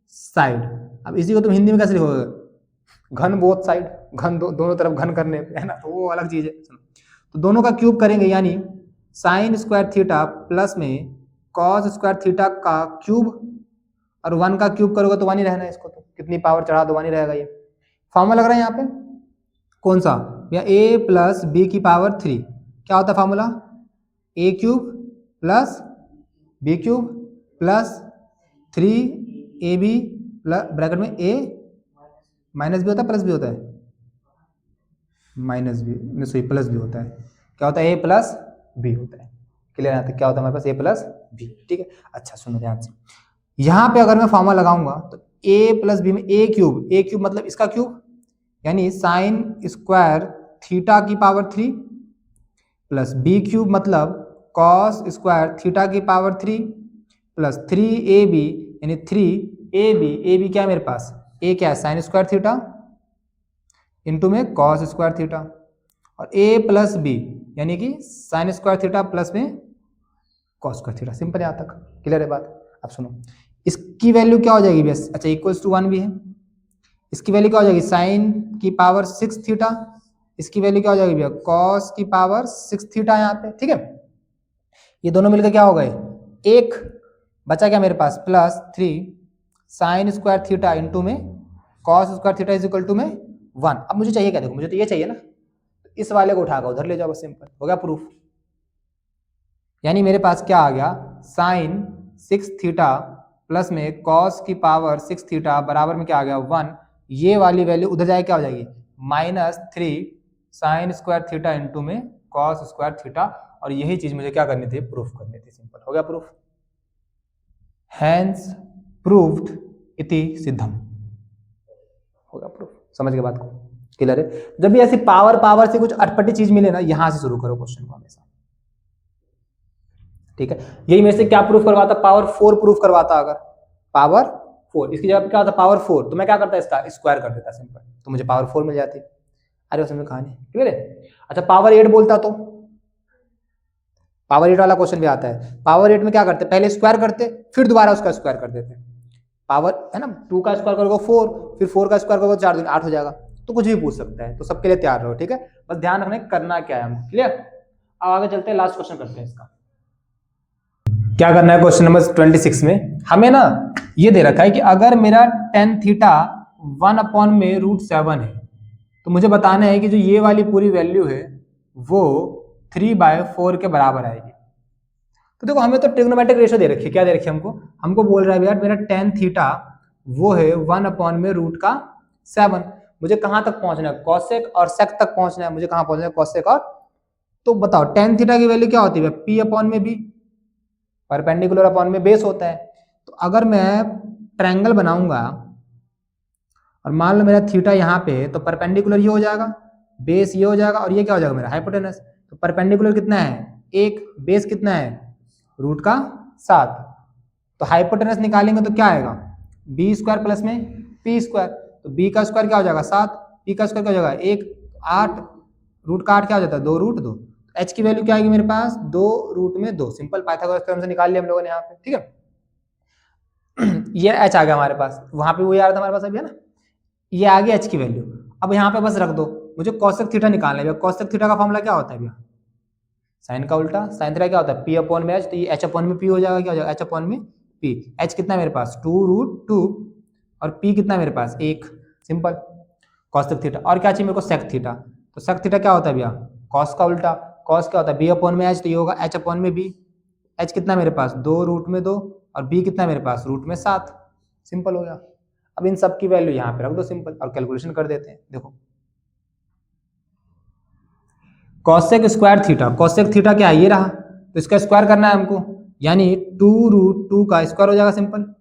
साइड। अब इसी को तुम हिंदी में कैसे लिखोगे, घन बोथ साइड, घन दोनों तरफ घन करने पे, है ना, तो वो अलग चीज है। तो दोनों का क्यूब करेंगे, यानी साइन स्क्वायर थीटा प्लस में कॉस स्क्वायर थीटा का क्यूब, और 1 का क्यूब करोगे तो 1 ही रहना है, इसको तो कितनी पावर चढ़ा दो 1 ही रहेगा। ये फॉर्मूला लग रहा है यहाँ पे, कौन सा भैया, a प्लस बी की पावर 3। क्या होता है formula, a cube plus b cube plus 3ab plus bracket में a माइनस भी होता है, प्लस भी होता है, माइनस भी सॉरी प्लस भी होता है। क्या होता है, a प्लस बी होता है। क्लियर आता है, क्या होता है हमारे पास, a प्लस बी, ठीक है। अच्छा सुनो ध्यान से, यहाँ पे अगर मैं फॉर्मूला लगाऊंगा तो a प्लस बी में a क्यूब मतलब इसका क्यूब, यानी साइन स्क्वायर थीटा की पावर 3 प्लस बी क्यूब मतलब कॉस स्क्वायर थीटा की पावर 3 प्लस 3ab यानी 3ab क्या है मेरे पास, a क्या है, साइन स्क्वायर थीटा इंटू में कॉस स्क्वायर थीटा, और a प्लस बी यानी कि साइन स्क्वायर थीटा प्लस में कॉस स्क्वायर थीटा। सिंपल यहाँ तक, क्लियर है बात। अब सुनो, इसकी वैल्यू क्या हो जाएगी भैया, अच्छा इक्वल्स टू 1 भी है, इसकी वैल्यू क्या हो जाएगी, साइन की पावर 6 थीटा, इसकी वैल्यू क्या हो जाएगी भैया, कॉस की पावर 6 थीटा यहाँ पे, ठीक है। ये दोनों मिलकर क्या हो गए, एक बचा क्या मेरे पास, plus 3 sine square theta into में cos square theta is equal to में 1। अब मुझे चाहिए क्या, देखो मुझे तो ये चाहिए ना, तो इस वाले को उठाकर उधर ले जाओ, बस सिंपल हो गया प्रूफ। यानी मेरे पास क्या आ गया, साइन 6 थीटा प्लस में कॉस की पावर 6 थीटा बराबर में क्या आ गया, 1। ये वाली वैल्यू उधर जाए क्या हो जाएगी, -3 साइन स्क्वायर थीटा इंटू में कॉस स्क्वायर थीटा, और यही चीज मुझे क्या करनी थी, प्रूफ करनी थी। सिंपल हो गया प्रूफ, हैंस प्रूव्ड इति सिद्धम, हो गया प्रूफ। समझ के बात को, क्लियर है। जब भी ऐसी पावर से कुछ अटपटी चीज मिले ना, यहां से शुरू करो क्वेश्चन को हमेशा, ठीक है। यही मेरे से क्या प्रूफ करवाता, पावर 4 प्रूफ करवाता। अगर पावर 4 इसकी जगह क्या होता, पावर 4, तो मैं क्या करता, इसका स्क्वायर कर देता सिंपल, तो मुझे पावर 4 मिल जाती। अरे उसमें कहानी क्लियर है। अच्छा पावर 8 बोलता तो पावर 8 वाला क्वेश्चन भी आता है। पावर 8 में क्या करते, पहले स्क्वायर करते फिर दोबारा उसका स्क्वायर कर देते। पावर है ना, 2 का स्क्वायर करोगे 4, फिर 4 का स्क्वायर करोगे 4 दूनी 8 हो जाएगा। तो कुछ भी पूछ सकता है, तो सबके लिए तैयार रहो, ठीक है। बस ध्यान रखना करना क्या है हम, क्लियर। अब आगे चलते हैं, लास्ट क्वेश्चन करते हैं इसका। क्या करना है क्वेश्चन नंबर 26 में, हमें ना ये दे रखा है कि अगर मेरा tan थीटा 1/√7 है, तो मुझे बताना है कि जो ये वाली पूरी वैल्यू है वो 3/4 के बराबर आएगी। तो देखो हमें तो ट्रिग्नोमेट्रिक रेशियो दे रखी है, क्या दे रखी है हमको बोल रहा है यार मेरा tan थीटा वो है 1/√7। मुझे कहाँ तक पहुंचना है, कॉसेक और सेक तक पहुंचना है। मुझे कहाँ पहुंचना है, कॉसेक और, तो बताओ tan थीटा की वैल्यू क्या होती है, P/b, परपेंडिकुलर अपॉन में बेस होता है। तो अगर मैं ट्रायंगल बनाऊंगा और मान लो मेरा थीटा यहाँ पे है, तो परपेंडिकुलर ये हो जाएगा, बेस ये हो जाएगा, और ये क्या हो जाएगा मेरा हाइपोटेनस। तो परपेंडिकुलर कितना है 1, बेस कितना है √7। तो हाइपोटेनस निकालेंगे तो क्या आएगा b² प्लस में p²। तो b का स्क्वायर क्या हो जाएगा 7, p का स्क्वायर क्या हो जाएगा 1, 8, √8 क्या हो जाता है 2√2। h की वैल्यू क्या आएगी मेरे पास 2√2। सिंपल पाइथागोरस थ्योरम से निकाल लिया हम लोगों ने यहाँ पे, ठीक है। ये h आ गया हमारे पास, वहां पे वही आ रहा था हमारे पास अभी, है ना। ये आ गया h की वैल्यू। अब यहाँ पे बस रख दो, मुझे कॉसेक थीटा निकालना है। कॉसेक थीटा का फॉर्मूला क्या होता है भैया, साइन का उल्टा। साइन थीटा क्या होता है P/h, तो ये h/p हो जाएगा, क्या हो जाएगा h/p। h कितना है मेरे पास 2√2 और p कितना है मेरे पास 1। Simple cosec theta. और क्या चाहिए मेरे को सेक थीटा। तो सेक थीटा क्या होता है भैया कॉस का उल्टा। कॉस क्या होता है b/h, तो ये होगा h/b। h कितना है मेरे पास 2√2 और b कितना है मेरे पास √7। सिंपल हो गया। अब इन सब की वैल्यू यहाँ पे रख दो सिंपल, और कैलकुलेशन कर देते हैं। देखो cosec square theta, cosec theta क्या है ये रहा, तो इसका स्क्वायर करना है हमको, यानी 2√2 का स्क्वायर हो जाएगा सिंपल,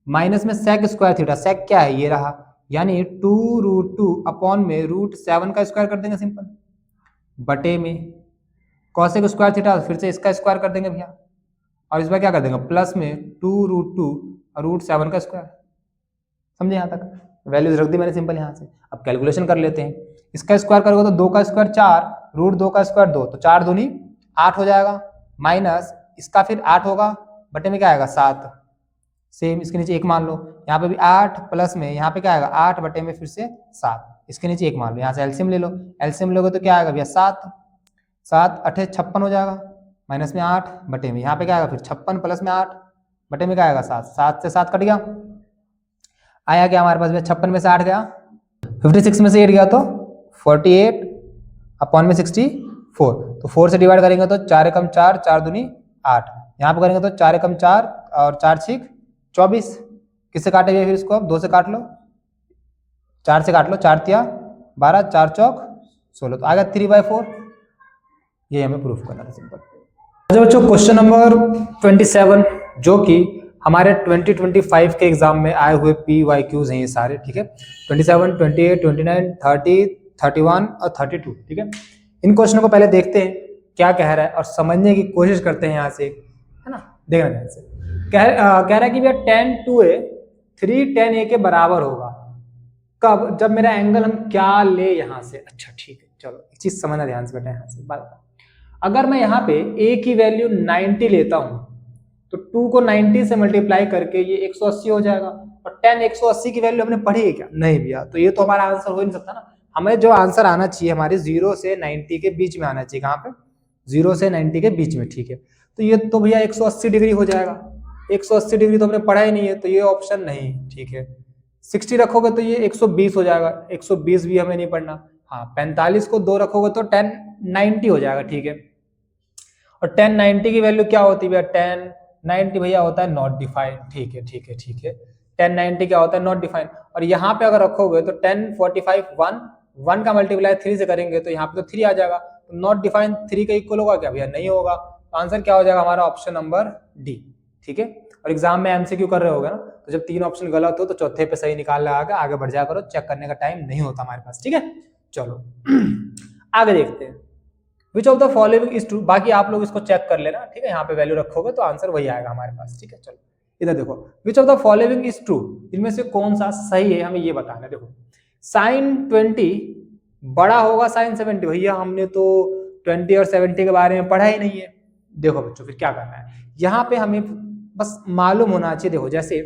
माइनस में सेक स्क्वायर थीटा, सेक क्या है ये रहा, यानी 2√2 अपॉन में √7 का स्क्वायर कर देंगे सिंपल, बटे में कॉसेक स्क्वायर थीटा फिर से इसका स्क्वायर कर देंगे भैया, और इस बार क्या कर देंगे प्लस में 2√2 और √7 का स्क्वायर। समझे यहाँ तक, वैल्यूज रख दी मैंने सिंपल यहाँ से। अब कैलकुलेशन कर लेते हैं। इसका स्क्वायर करोगे तो 2 का स्क्वायर 4, √2 का स्क्वायर 2, तो 4 दूनी 8 हो जाएगा, माइनस इसका फिर 8 होगा, बटे में क्या आएगा 7। सेम इसके नीचे 1 मान लो, यहाँ पे भी 8 प्लस में यहाँ पे क्या आएगा 8 बटे में फिर से 7, इसके नीचे 1 मान लो। यहाँ से एलसीएम ले लो, एलसीएम लोगे तो क्या आएगा भैया 7, 7 8 56 हो जाएगा, माइनस में 8 बटे में यहाँ पे क्या आएगा फिर 56 प्लस में 8 बटे में क्या आएगा 7, 7 से 7 कट गया, आया क्या हमारे पास भैया 56 में से 8 गया, 56 में से 8 गया तो 48 अपॉन में 64। तो 4 से डिवाइड करेंगे तो 4 एकम 4, 4 दूनी 8, यहाँ पे करेंगे तो 4 एकम 4 और 4 6 24। किससे काटेंगे फिर इसको, अब 2 से काट लो, 4 से काट लो, 4 तिया 12, 4 चौक 16, तो आ गया 3/4। ये हमें प्रूफ करना था सिंपल। अच्छा बच्चों क्वेश्चन नंबर 27 जो कि हमारे 2025 के एग्जाम में आए हुए PYQs हैं ये सारे, ठीक है। 27, 28, 29, 30, 31 और 32, ठीक है। इन क्वेश्चनों को पहले देखते हैं क्या कह रहा है और समझने की कोशिश करते हैं यहाँ से, है ना। देखना ध्यान से, कह रहा है कि भैया tan 2a 3 tan a के बराबर होगा कब, जब मेरा एंगल हम क्या ले यहाँ से। अच्छा ठीक है, चलो एक चीज समझना ध्यान से बेटा, यहाँ से बात, अगर मैं यहाँ पे a की वैल्यू 90 लेता हूँ तो 2 को 90 से मल्टीप्लाई करके ये 180 हो जाएगा, और tan 180 की वैल्यू हमने पढ़ी है क्या, नहीं भैया। तो ये तो हमारा आंसर हो ही नहीं सकता ना। हमें जो आंसर आना चाहिए हमारे 0 से 90 के बीच में आना चाहिए, कहाँ पे 0 से 90 के बीच में, ठीक है। तो ये तो भैया 180 डिग्री हो जाएगा, 180 डिग्री तो हमने पढ़ा ही नहीं है, तो ये ऑप्शन नहीं, ठीक है। 60 रखोगे तो ये 120 हो जाएगा, 120 भी हमें नहीं पढ़ना। हाँ 45 को 2 रखोगे तो tan 90 हो जाएगा, ठीक है। और tan 90 की वैल्यू क्या होती है भैया, tan 90 भैया होता है नॉट डिफाइंड, ठीक है ठीक है ठीक है। tan 90 क्या होता है नॉट डिफाइंड, और यहाँ पे अगर रखोगे तो tan 45 1 का मल्टीप्लाई 3 से करेंगे तो यहाँ पे तो 3 आ जाएगा, तो नॉट डिफाइंड 3 का इक्वल होगा क्या भैया, नहीं होगा। तो आंसर क्या हो जाएगा हमारा ऑप्शन नंबर डी, ठीक है। और एग्जाम में एमसीक्यू कर रहे होगे ना, तो जब 3 ऑप्शन गलत हो तो चौथे पे सही निकाल लगा आगे बढ़ जाया करो, चेक करने का टाइम नहीं होता हमारे पास, ठीक है। चलो आगे देखते हैं, which of the following is true. बाकी आप लोग इसको चेक कर लेना, ठीक है। यहाँ पे वैल्यू रखोगे तो आंसर वही आएगा हमारे पास, ठीक है। चलो इधर देखो, which of the following is true, इनमें से कौन सा सही है हमें ये बताना है। देखो sin 20 बड़ा होगा sin 70, भैया हमने तो 20 और 70 के बारे में पढ़ा ही नहीं है। देखो बच्चों फिर क्या करना है, यहाँ पे हमें बस मालूम होना चाहिए। देखो जैसे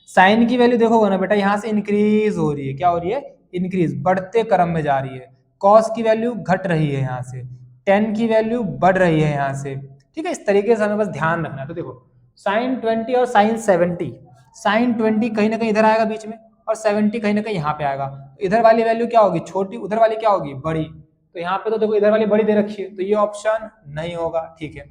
साइन की वैल्यू देखोगे ना बेटा, यहाँ से इंक्रीज हो रही है, क्या हो रही है, इंक्रीज, बढ़ते क्रम में जा रही है। कॉस की वैल्यू घट रही है यहाँ से, टेन की वैल्यू बढ़ रही है यहाँ से, ठीक है। इस तरीके से हमें बस ध्यान रखना है। तो देखो साइन 20 और साइन 70, साइन 20 कहीं ना कहीं इधर आएगा बीच में, और 70 कहीं ना कहीं यहाँ पे आएगा। तो इधर वाली वैल्यू क्या होगी, छोटी, उधर वाली क्या होगी, बड़ी। तो यहाँ पे तो देखो इधर वाली बड़ी दे रखी है, तो ये ऑप्शन नहीं होगा, ठीक है।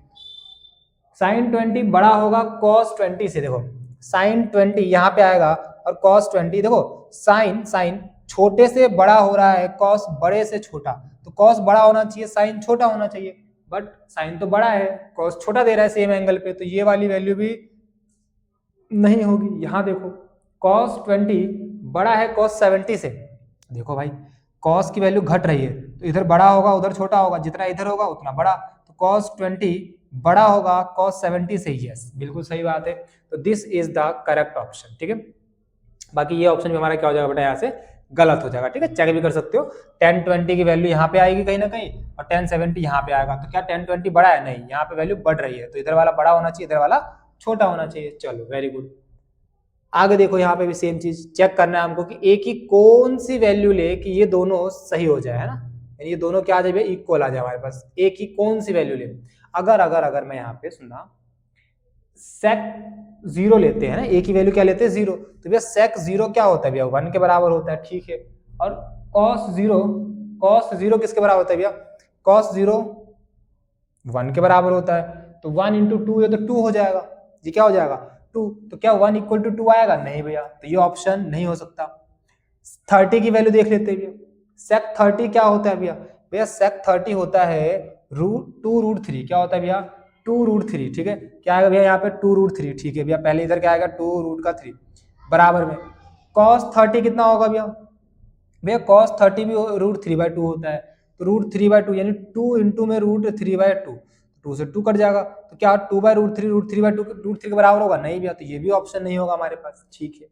साइन 20 बड़ा होगा कॉस 20 से, देखो साइन 20 यहाँ पे आएगा और कॉस 20, देखो साइन साइन छोटे से बड़ा हो रहा है, कॉस बड़े से छोटा, तो कॉस बड़ा होना चाहिए, साइन छोटा होना चाहिए, बट साइन तो बड़ा है, कॉस छोटा दे रहा है सेम एंगल पे, तो ये वाली वैल्यू भी नहीं होगी। यहाँ देखो कॉस 20 बड़ा है कॉस 70 से, देखो भाई कॉस की वैल्यू घट रही है, तो इधर बड़ा होगा उधर छोटा होगा, जितना इधर होगा उतना बड़ा, तो कॉस 20 बड़ा होगा कॉस 70 से, यस बिल्कुल सही बात है। तो this is the correct option, ठीक है। बाकी ये ऑप्शन भी हमारा क्या हो जाएगा बेटा, यहाँ से गलत हो जाएगा, ठीक है। चेक भी कर सकते हो, 1020 की वैल्यू यहाँ पे आएगी कहीं ना कहीं, और 1070 यहाँ पे आएगा, तो क्या 1020 बड़ा है, नहीं, यहाँ पे वैल्यू बढ़ रही है, तो इधर वाला बड़ा होना चाहिए, इधर वाला छोटा होना चाहिए। चलो वेरी गुड। आगे देखो यहाँ पे भी सेम चीज चेक करना है हमको कि एक ही कौन सी वैल्यू ले कि ये दोनों सही हो जाए, है ना, यानी ये दोनों क्या आ जाए, इक्वल आ जाए हमारे पास। एक ही कौन सी वैल्यू ले, अगर अगर अगर मैं यहाँ पे सुनना सेक 0 लेते हैं ना, एक ही वैल्यू क्या लेते हैं, 0, तो भैया सेक 0 क्या होता है भैया, 1 के बराबर होता है, ठीक है। और कॉस 0 किसके बराबर होता है भैया, कॉस 0 1 के बराबर होता है, तो 1 इंटू 2 है तो 2 हो जाएगा, ये क्या हो जाएगा 2, तो क्या 1 इक्वल टू 2 आएगा, नहीं भैया, तो ये ऑप्शन नहीं हो सकता। 30 की वैल्यू देख लेते हैं भैया, सेक 30 क्या होता है भैया, भैया सेक 30 होता है √2√3, क्या होता है भैया 2√3, ठीक है। क्या आएगा भैया यहाँ पे 2√3, ठीक है भैया, पहले इधर क्या आएगा 2√3 बराबर में cos 30 कितना होगा भैया, भैया cos 30 भी √3/2 होता है, तो √3/2 यानी 2 इंटू में √3/2, 2 से 2 कट जाएगा, तो क्या 2/√3 √3/2 √3 के बराबर होगा, नहीं भैया, तो ये भी ऑप्शन नहीं होगा हमारे पास, ठीक है।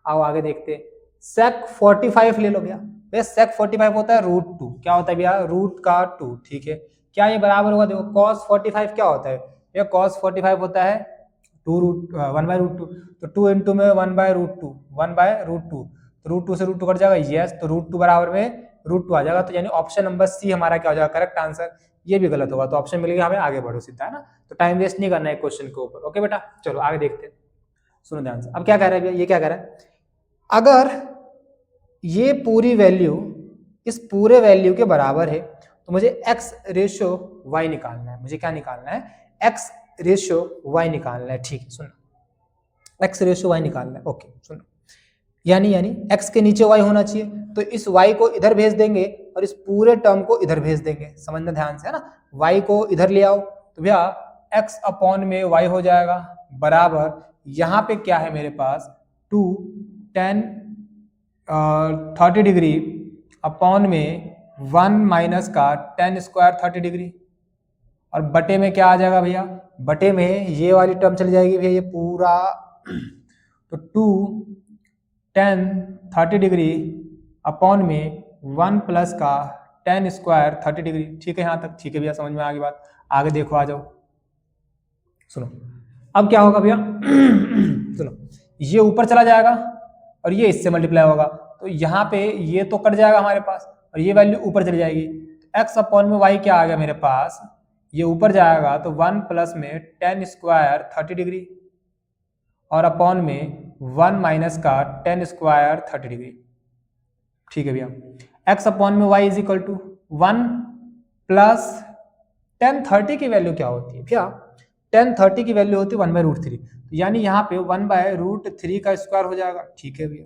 आओ आगे देखते हैं, सेक 45 ले लो भैया, भैया सेक 45 होता है √2, क्या होता है भैया √2, ठीक है। क्या ये बराबर होगा, देखो cos 45 क्या होता है, ये cos 45 होता है 1/√2, तो 2 इंटू में 1/√2, 1/√2, तो √2 से √2 कट जाएगा, यस, तो √2 बराबर में √2 आ जाएगा, तो यानी ऑप्शन नंबर सी हमारा क्या हो जाएगा करेक्ट आंसर। ये भी गलत होगा, तो ऑप्शन मिल गया हमें, आगे बढ़ो सीधा, है ना, तो टाइम वेस्ट नहीं करना है क्वेश्चन के ऊपर, ओके बेटा। चलो आगे देखते हैं, सुनो ध्यान से। अब क्या कह रहा है भैया, ये क्या कह रहा है, अगर ये पूरी वैल्यू इस पूरे वैल्यू के बराबर है, तो मुझे x रेशियो y निकालना है, मुझे क्या निकालना है, x रेशियो y निकालना है, ठीक है। सुनो x रेशियो y निकालना है, ओके सुनो, यानी x के नीचे y होना चाहिए, तो इस y को इधर भेज देंगे और इस पूरे टर्म को इधर भेज देंगे, समझना ध्यान से, है ना, y को इधर ले आओ, तो भैया x अपॉन में y हो जाएगा बराबर, यहाँ पे क्या है मेरे पास 2 tan 30 डिग्री अपॉन में 1 माइनस का tan स्क्वायर 30 डिग्री, और बटे में क्या आ जाएगा भैया, बटे में ये वाली टर्म चली जाएगी भैया, ये पूरा, तो 2 tan 30 डिग्री अपॉन में 1 प्लस का tan स्क्वायर 30 डिग्री, ठीक है यहाँ तक, ठीक है भैया, समझ में आ गई बात। आगे देखो, आ जाओ, सुनो अब क्या होगा भैया सुनो, ये ऊपर चला जाएगा और ये इससे मल्टीप्लाई होगा, तो यहाँ पे ये तो कट जाएगा हमारे पास, और ये वैल्यू ऊपर चली जाएगी, तो x अपॉन में y क्या आ गया मेरे पास, ये ऊपर जाएगा, तो 1 प्लस में tan स्क्वायर 30 डिग्री और अपॉन में 1 माइनस का tan स्क्वायर 30 डिग्री, ठीक है भैया। x अपॉन में y is equal to 1 plus tan 30 की वैल्यू क्या होती है भैया, tan 30 की वैल्यू होती है 1/√3, तो यानी यहाँ पे 1/√3 का स्क्वायर हो जाएगा, ठीक है भैया।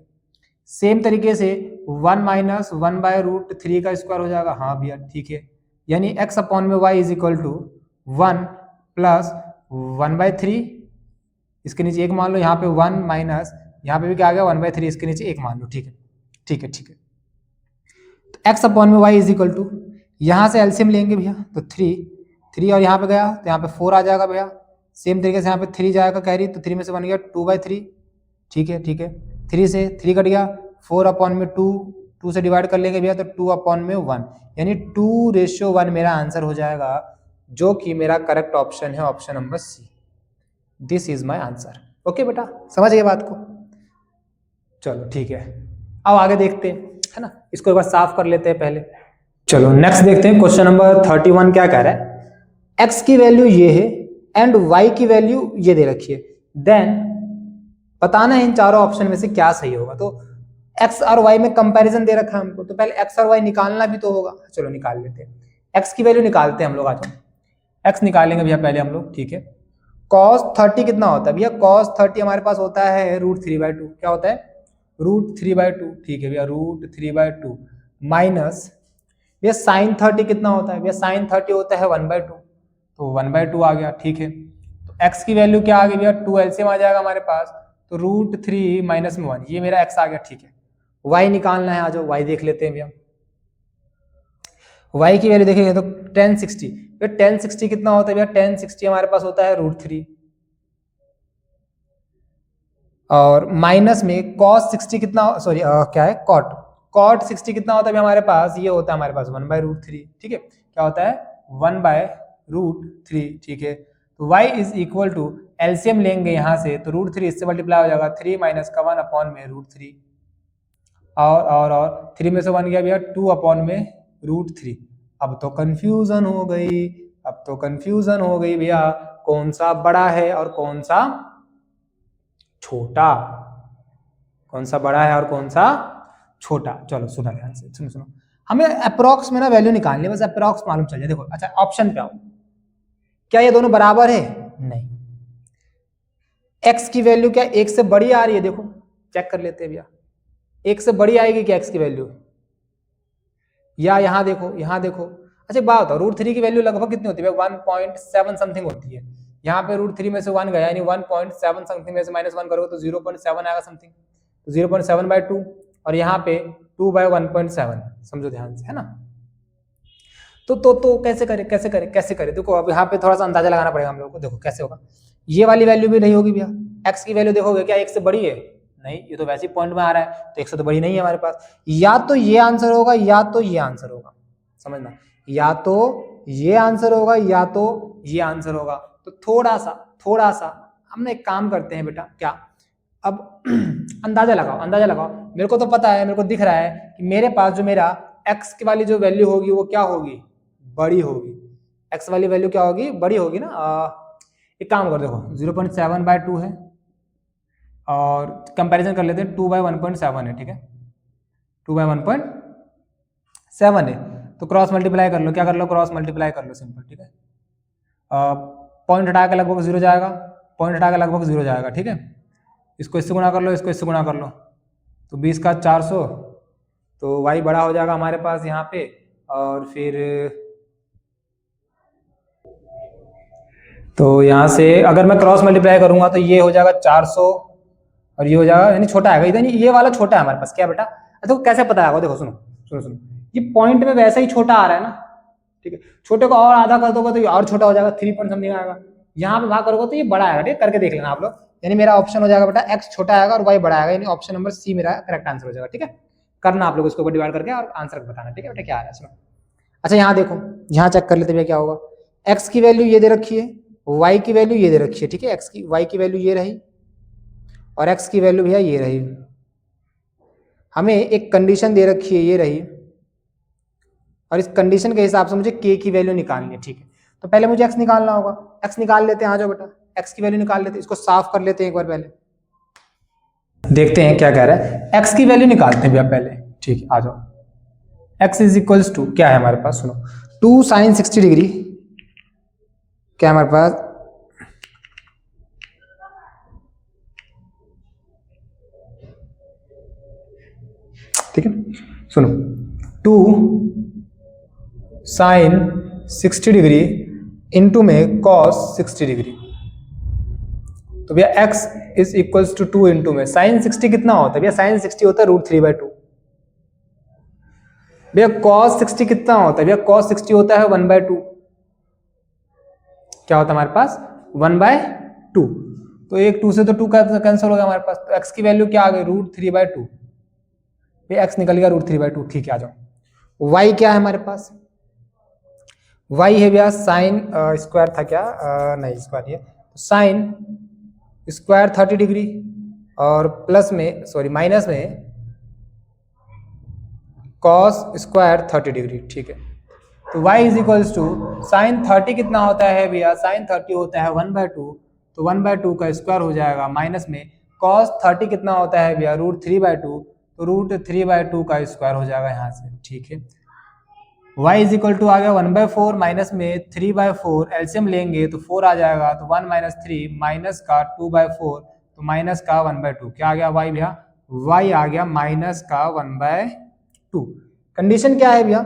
सेम तरीके से 1 माइनस 1/√3 का स्क्वायर हो जाएगा, हाँ भैया ठीक है, यानी x अपॉन में y is equal to 1 plus 1/3, इसके नीचे 1 मान लो, यहाँ पे 1 माइनस, यहाँ पे भी क्या आ गया 1/3, इसके नीचे 1 मान लो, ठीक है ठीक है ठीक है। तो x अपॉन में y इज इक्वल टू, यहाँ से एलसीएम लेंगे भैया, तो 3 और यहाँ पे गया तो यहाँ पे 4 आ जाएगा भैया, सेम तरीके से यहाँ पे 3 जाएगा कैरी, तो 3 में से बन गया 2/3, ठीक है ठीक है, 3 से 3 कट गया, 4 अपॉन में 2 से डिवाइड कर लेंगे भैया, तो 2 अपॉन में 1, यानी 2:1 मेरा आंसर हो जाएगा जो कि मेरा करेक्ट ऑप्शन है option number C. This is my answer. Okay बेटा, समझ गए बात को? चलो ठीक है, अब आगे देखते हैं, है ना, इसको एक बार साफ कर लेते हैं पहले। चलो नेक्स्ट देखते हैं, क्वेश्चन नंबर 31 क्या कह रहा है, x की वैल्यू ये है एंड y की वैल्यू ये दे रखी है, देन बताना है इन चारों ऑप्शन में से क्या सही होगा। तो x और y में कंपैरिजन दे रखा है हमको, तो पहले x और y निकालना भी तो होगा। चलो निकाल लेते हैं, x की वैल्यू निकालते हैं हम लोग। आज x निकालेंगे भैया पहले हम लोग, ठीक है। cos 30 कितना होता है भैया? cos 30 हमारे पास होता है √3/2। क्या होता है? √3/2, ठीक है भैया, √3/2 माइनस भैया sin 30 कितना होता है भैया? sin 30 होता है 1/2, तो 1/2 आ गया, ठीक है। तो x की वैल्यू क्या आ गई भैया? 2 एलसीएम आ जाएगा हमारे पास, तो √3 माइनस में 1, ये मेरा x आ गया, ठीक है। y निकालना है, आ जाओ y देख लेते हैं भैया। y की वैल्यू देखेंगे तो 1060, भैया 1060 कितना होता है भैया? 1060 हमारे पास होता है √3, और माइनस में cos 60 कितना, सॉरी क्या है, cot 60 कितना होता है हमारे पास? ये होता है हमारे पास 1/√3, ठीक है। क्या होता है? 1/√3, ठीक है। तो y is equal to, LCM लेंगे यहाँ से तो √3 इससे मल्टीप्लाई हो जाएगा, 3 माइनस का 1 अपॉन में √3, और 3 में से 1 गया भैया 2 अपॉन में √3। अब तो कंफ्यूजन हो गई, अब तो कंफ्यूजन हो गई भैया, कौन सा बड़ा है और कौन सा छोटा, कौन सा बड़ा है और कौन सा छोटा। चलो सुना ध्यान से, सुनो, हमें अप्रोक्स में ना वैल्यू निकालनी है, बस अप्रोक्स मालूम चल जाए। देखो अच्छा, ऑप्शन पे आओ, क्या ये दोनों बराबर है? नहीं। x की वैल्यू क्या 1 से बड़ी आ रही है? देखो चेक कर लेते हैं भैया, 1 से बड़ी आएगी क्या x की वैल्यू? या यहाँ देखो, यहाँ देखो। अच्छा बात बताओ, √3 की वैल्यू लगभग कितनी होती है? 1.7 समथिंग होती है। यहाँ पे √3 में से 1 गया, यानी 1.7 समथिंग में से -1 करोगे तो 0.7 आएगा समथिंग, तो 0.7/2, और यहाँ पे 2/1.7, समझो ध्यान से, है ना। तो कैसे करें? देखो अब यहाँ पे थोड़ा सा अंदाजा लगाना पड़ेगा हम लोगों को। देखो कैसे होगा, ये वाली वैल्यू भी नहीं होगी भैया, x की वैल्यू देखोगे क्या 1 से बड़ी है? नहीं, ये तो वैसे ही पॉइंट में आ रहा है, तो 1 से तो बड़ी नहीं है हमारे पास। या तो ये आंसर होगा या तो ये आंसर होगा, समझना, या तो ये आंसर होगा या तो ये आंसर होगा। तो थोड़ा सा हम एक काम करते हैं बेटा, क्या, अब अंदाजा लगाओ। मेरे को तो पता है, मेरे को दिख रहा है कि मेरे पास जो मेरा x की वाली जो वैल्यू होगी वो क्या होगी? बड़ी होगी। x वाली वैल्यू क्या होगी? बड़ी होगी ना। एक काम कर, देखो 0.7/2 है, और कंपैरिजन कर लेते हैं, 2/1.7 है, ठीक है, 2/1.7 है, तो क्रॉस मल्टीप्लाई कर लो। क्या कर लो? क्रॉस मल्टीप्लाई कर लो, सिंपल, ठीक है। पॉइंट हटा के लगभग 0 जाएगा, पॉइंट हटा के लगभग 0 जाएगा, ठीक है। इसको इससे गुणा कर लो, इसको इससे गुणा कर लो, तो 20 का 400, तो y बड़ा हो जाएगा हमारे पास यहाँ पे, और फिर तो यहाँ से अगर मैं क्रॉस मल्टीप्लाई करूंगा तो ये हो जाएगा 400, और ये हो जाएगा, यानी छोटा आएगा इधर, ये वाला छोटा है हमारे पास, क्या बेटा? देखो कैसे पता है, देखो सुनो, ये पॉइंट में वैसा ही छोटा आ रहा है ना, ठीक है। छोटे को और आधा कर दोगे तो ये और छोटा हो जाएगा, 3 पॉइंट समथिंग आएगा। यहाँ पे भाग करोगे तो ये बड़ा आएगा, ठीक है, करके देख लेना आप लोग। यानी मेरा ऑप्शन हो जाएगा बेटा x छोटा आएगा और y बड़ा आएगा, यानी ऑप्शन नंबर सी मेरा करेक्ट आंसर हो जाएगा, ठीक है। करना आप लोग इसको डिवाइड करके और आंसर बताना, ठीक है बेटा, क्या आ रहा है, सुनो। अच्छा यहाँ देखो, यहाँ चेक कर लेते हैं क्या होगा। x की वैल्यू ये दे रखी है, y की वैल्यू ये दे रखी है, ठीक है। y की वैल्यू ये रही और x की वैल्यू भैया ये रही। हमें एक कंडीशन दे रखी है, ये रही, और इस कंडीशन के हिसाब से मुझे k की वैल्यू निकालनी है, ठीक है। तो पहले मुझे x निकालना होगा, x निकाल लेते हैं, आ जाओ बेटा, x की वैल्यू निकाल लेते हैं। इसको साफ कर लेते हैं एक बार, पहले देखते हैं क्या कह रहा है। x की वैल्यू निकालते हैं भैया पहले, ठीक है, आ जाओ। x इज इक्वल्स टू क्या है हमारे पास, सुनो, 2 sin 60 डिग्री, क्या है हमारे पास, ठीक है, सुनो, 2 sin 60 डिग्री इंटू में cos 60 डिग्री, तो भैया x is equals to 2 into में sin 60 कितना होता है भैया? sin 60 होता है √3/2। भैया cos 60 कितना होता है भैया? cos 60 होता है 1/2। क्या होता है हमारे पास? 1/2। तो एक 2 से तो 2 कैंसिल हो गया हमारे पास, तो x की वैल्यू क्या आ गई? √3/2। भैया x निकल गया √3/2, ठीक है, आ जाओ। y क्या है हमारे पास? y है भैया साइन स्क्वायर था क्या, नहीं स्क्वायर नहीं है, साइन स्क्वायर 30 डिग्री और प्लस में सॉरी माइनस में कॉस स्क्वायर 30 डिग्री, ठीक है। तो y is equals to sine 30 कितना होता है भैया, साइन 30 होता है 1/2, तो 1/2 का स्क्वायर हो जाएगा, माइनस में कॉस 30 कितना होता है भैया √3/2, तो √3/2 का स्क्वायर हो जाएगा यहाँ से, ठीक है। y इज इक्वल टू आ गया 1/4 माइनस में 3/4, एलसीएम लेंगे तो 4 आ जाएगा, तो 1 - 3 माइनस का 2/4, तो माइनस का 1/2, क्या आ गया y भैया, y आ गया माइनस का 1/2। कंडीशन क्या है भैया,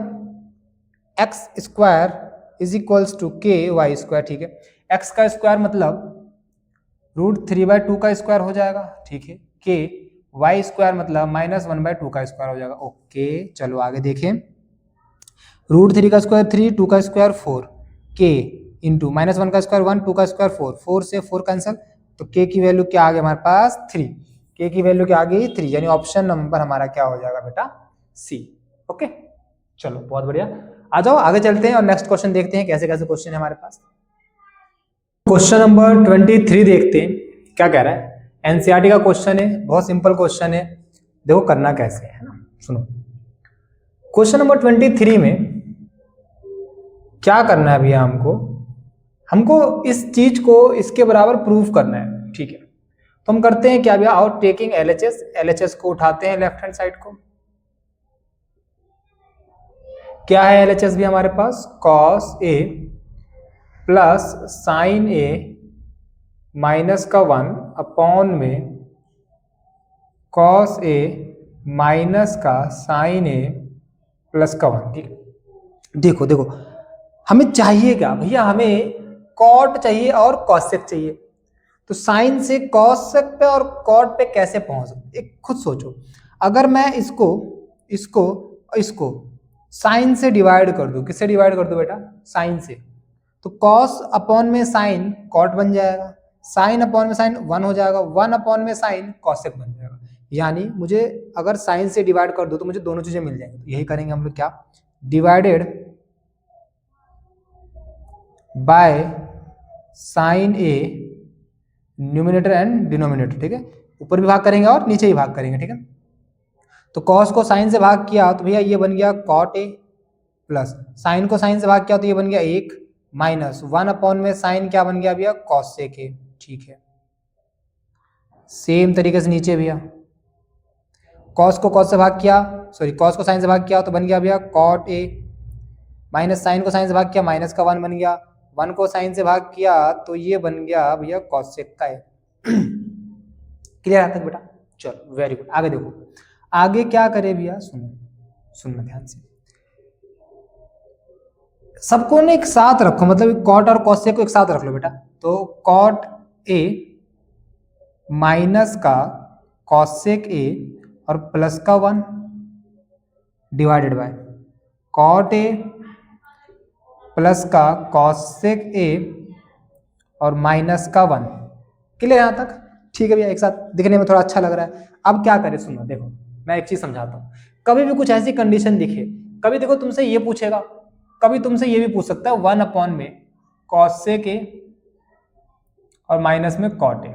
x square is equals to k y square, ठीक है। एक्स का स्क्वायर मतलब √3/2 का स्क्वायर हो जाएगा, ठीक है। के वाई स्क्वायर मतलब -1/2 का स्क्वायर हो जाएगा, ओके। चलो आगे देखें, √3 का स्क्वायर 3, 2 का स्क्वायर 4, के इंटू -1 का स्क्वायर 1, 2 का स्क्वायर 4, 4 से 4 कैंसिल, तो के की वैल्यू क्या आ गई हमारे पास 3, के की वैल्यू क्या आ गई 3, यानी ऑप्शन नंबर हमारा क्या हो जाएगा बेटा सी, ओके। चलो बहुत बढ़िया, आ जाओ आगे चलते हैं और नेक्स्ट क्वेश्चन देखते हैं कैसे कैसे क्वेश्चन है हमारे पास। क्वेश्चन नंबर 23 देखते हैं क्या कह रहा है, एनसीईआरटी का क्वेश्चन है, बहुत सिंपल क्वेश्चन है, देखो करना कैसे है ना, सुनो। क्वेश्चन नंबर 23 में क्या करना है भैया, हमको इस चीज को इसके बराबर प्रूफ करना है, ठीक है। तो हम करते हैं क्या भैया, आउट टेकिंग एलएचएस को उठाते हैं लेफ्ट हैंड साइड को, क्या है एलएचएस भी हमारे पास, cos A plus sign A minus का 1 अपॉन में कॉस ए माइनस का साइन ए प्लस का 1, ठीक है। देखो देखो हमें चाहिए क्या भैया, हमें कॉट चाहिए और कॉसेक चाहिए, तो साइन से कॉसेक पे और कॉट पे कैसे पहुंच सकते, एक खुद सोचो। अगर मैं इसको साइन से डिवाइड कर दूं, किससे डिवाइड कर दूं बेटा, साइन से, तो कॉस अपॉन में साइन कॉट बन जाएगा, साइन अपॉन में साइन 1 हो जाएगा, 1 अपॉन में साइन कॉसेक बन जाएगा। यानी मुझे अगर साइन से डिवाइड कर दो तो मुझे दोनों चीजें मिल जाएंगी, तो यही करेंगे हम लोग, क्या divided by sine A numerator and denominator, ठीक है। ऊपर भी भाग करेंगे और नीचे ही भाग करेंगे, ठीक है। तो कॉस को साइन से भाग किया तो भैया ये बन गया कॉट ए, प्लस साइन को साइन से भाग किया तो ये बन गया 1, माइनस 1 अपॉन में साइन क्या बन गया भैया कॉसेक ए, ठीक है। सेम तरीके से नीचे भैया कॉस को कॉस से भाग किया, सॉरी कॉस को साइन से भाग किया तो बन गया भैया कॉट ए, माइनस साइन को साइन से भाग किया माइनस का 1 बन गया, 1 को साइन से भाग किया तो ये बन गया भैया कॉसेक का ए। क्लियर आता है बेटा, चलो वेरी गुड। आगे देखो, आगे क्या करे भैया, सुनना ध्यान से, सबको ने एक साथ रखो, मतलब कॉट और कॉसेक को एक साथ रख लो बेटा, तो कॉट ए माइनस का कॉसेक ए और प्लस का 1 divided by cot a plus का कॉसेक ए और माइनस का 1। क्लियर यहां तक, ठीक है भैया, एक साथ दिखने में थोड़ा अच्छा लग रहा है। अब क्या करें, सुनो देखो मैं एक चीज समझाता हूँ, कभी भी कुछ ऐसी कंडीशन दिखे, कभी देखो तुमसे ये पूछेगा, कभी तुमसे ये भी पूछ सकता है 1 अपॉन में कॉसेक ए और माइनस में कॉट ए।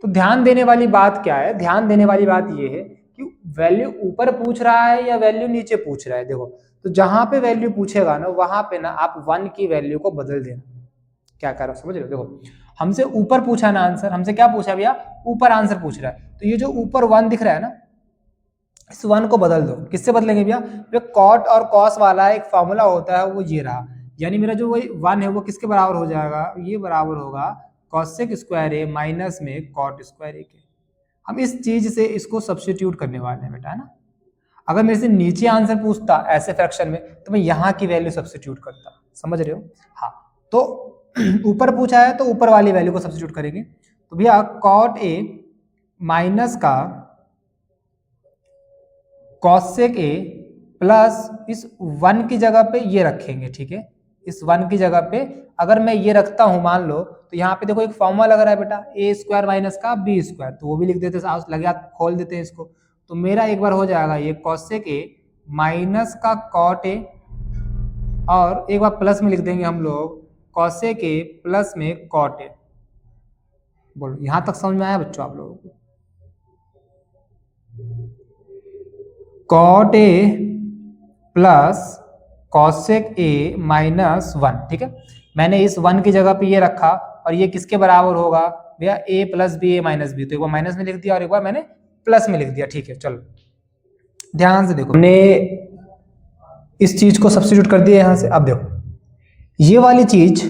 तो ध्यान देने वाली बात क्या है, ध्यान देने वाली बात ये है कि वैल्यू ऊपर पूछ रहा है या वैल्यू नीचे पूछ रहा है। देखो तो जहां पे वैल्यू पूछेगा ना वहां पे ना आप 1 की वैल्यू को बदल देना। क्या कर रहा हो समझ रहे हो, देखो हमसे ऊपर पूछा ना आंसर, हमसे क्या पूछा भैया, ऊपर आंसर पूछ रहा है, तो ये जो ऊपर 1 दिख रहा है ना, इस 1 को बदल दो। किससे बदलेंगे भैया, कॉट और कॉस वाला एक फॉर्मूला होता है वो ये रहा, यानी मेरा जो वही 1 है वो किसके बराबर हो जाएगा, ये बराबर होगा कॉसेक स्क्वायर ए माइनस में कॉट स्क्वायर ए के। हम इस चीज से इसको सब्स्टिट्यूट करने वाले हैं बेटा, है ना। अगर मेरे से नीचे आंसर पूछता ऐसे फ्रैक्शन में तो मैं यहाँ की वैल्यू सब्स्टिट्यूट करता, समझ रहे हो। हाँ तो ऊपर पूछा है तो ऊपर वाली वैल्यू को सब्स्टिट्यूट करेंगे, तो भैया कॉट ए माइनस का कॉसेक ए प्लस इस 1 की जगह पे ये रखेंगे, ठीक है। इस 1 की जगह पे अगर मैं ये रखता हूं मान लो, तो यहाँ पे देखो एक फॉर्मूला लग रहा है बेटा ए स्क्वायर माइनस का बी स्क्वायर, तो वो भी लिख देते हैं, लगे खोल देते हैं इसको, तो मेरा एक बार हो जाएगा ये कॉसेक ए माइनस का कॉट ए और एक बार प्लस में लिख देंगे हम लोग कॉसेक ए प्लस में कॉट ए। बोलो यहां तक समझ में आया बच्चों आप लोगों को? Cot a plus cosec a minus 1, ठीक है। मैंने इस 1 की जगह पे ये रखा और ये किसके बराबर होगा भैया, a plus b a minus b. तो एक बार माइनस में लिख दिया और एक बार मैंने प्लस में लिख दिया, ठीक है। चलो ध्यान से देखो, हमने इस चीज को सब्स्टिट्यूट कर दिया यहाँ से। अब देखो ये वाली चीज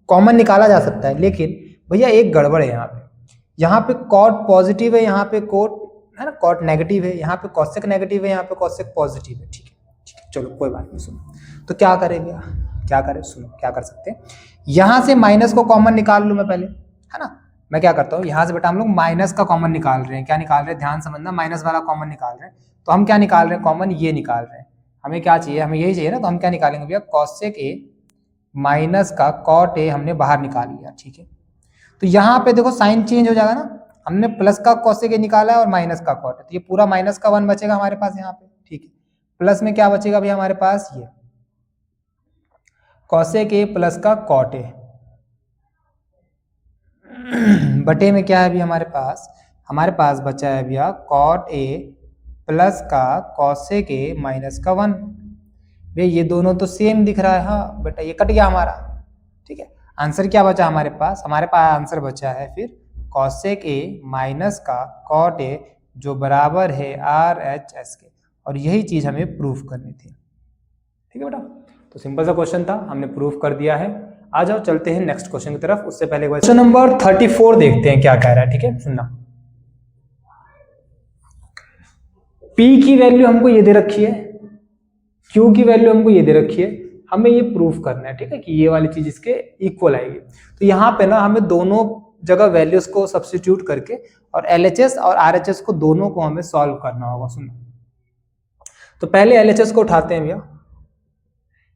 कॉमन निकाला जा सकता है, लेकिन भैया एक गड़बड़ है यहाँ पे कॉट पॉजिटिव है, यहाँ पे कोट है ना, कॉट नेगेटिव है, यहाँ पे कॉसेक नेगेटिव है, यहाँ पे कॉसेक पॉजिटिव है, ठीक है। चलो कोई बात नहीं, सुनो तो क्या करें भैया, क्या करें, सुनो क्या कर सकते हैं। यहाँ से माइनस को कॉमन निकाल लूँ मैं पहले, है ना। मैं क्या करता हूँ, यहाँ से बेटा हम लोग माइनस का कॉमन निकाल रहे हैं। क्या निकाल रहे हैं, ध्यान समझना, माइनस वाला कॉमन निकाल रहे हैं। तो हम क्या निकाल रहे हैं, कॉमन ये निकाल रहे हैं। हमें क्या चाहिए, हमें यही चाहिए ना। तो हम क्या निकालेंगे भैया, कॉसेक ए माइनस का कॉट ए हमने बाहर निकाल लिया, ठीक है। तो यहाँ पे देखो साइन चेंज हो जाएगा ना, हमने प्लस का कॉसेक ए निकाला है और माइनस का कॉट है, तो ये पूरा माइनस का 1 बचेगा हमारे पास यहाँ पे, ठीक है। प्लस में क्या बचेगा भैया हमारे पास, ये कॉसेक ए प्लस का कॉट ए बटे में क्या है भैया हमारे पास बचा है भैया कॉट ए प्लस का कॉसेक ए माइनस का 1। भैया ये दोनों तो सेम दिख रहा है, हाँ बेटा ये कट गया हमारा, ठीक है। आंसर क्या बचा हमारे पास आंसर बचा है फिर कॉसेक ए माइनस का कॉट ए, जो बराबर है RHS के। और यही चीज हमें प्रूफ करनी थी, ठीक है बेटा। तो सिंपल सा क्वेश्चन था, हमने प्रूफ कर दिया है। आ जाओ चलते हैं नेक्स्ट क्वेश्चन की तरफ। उससे पहले क्वेश्चन नंबर 34 देखते हैं क्या कह रहा है, ठीक है। सुनना, P की वैल्यू हमको ये दे रखी है, Q की वैल्यू हमको ये दे रखी है, हमें ये प्रूफ करना है, ठीक है, कि ये वाली चीज इसके इक्वल आएगी। तो यहाँ पे ना हमें दोनों जगह वैल्यूज को सब्स्टिट्यूट करके और LHS और RHS को दोनों को हमें सॉल्व करना होगा। सुनो तो पहले LHS को उठाते हैं भैया।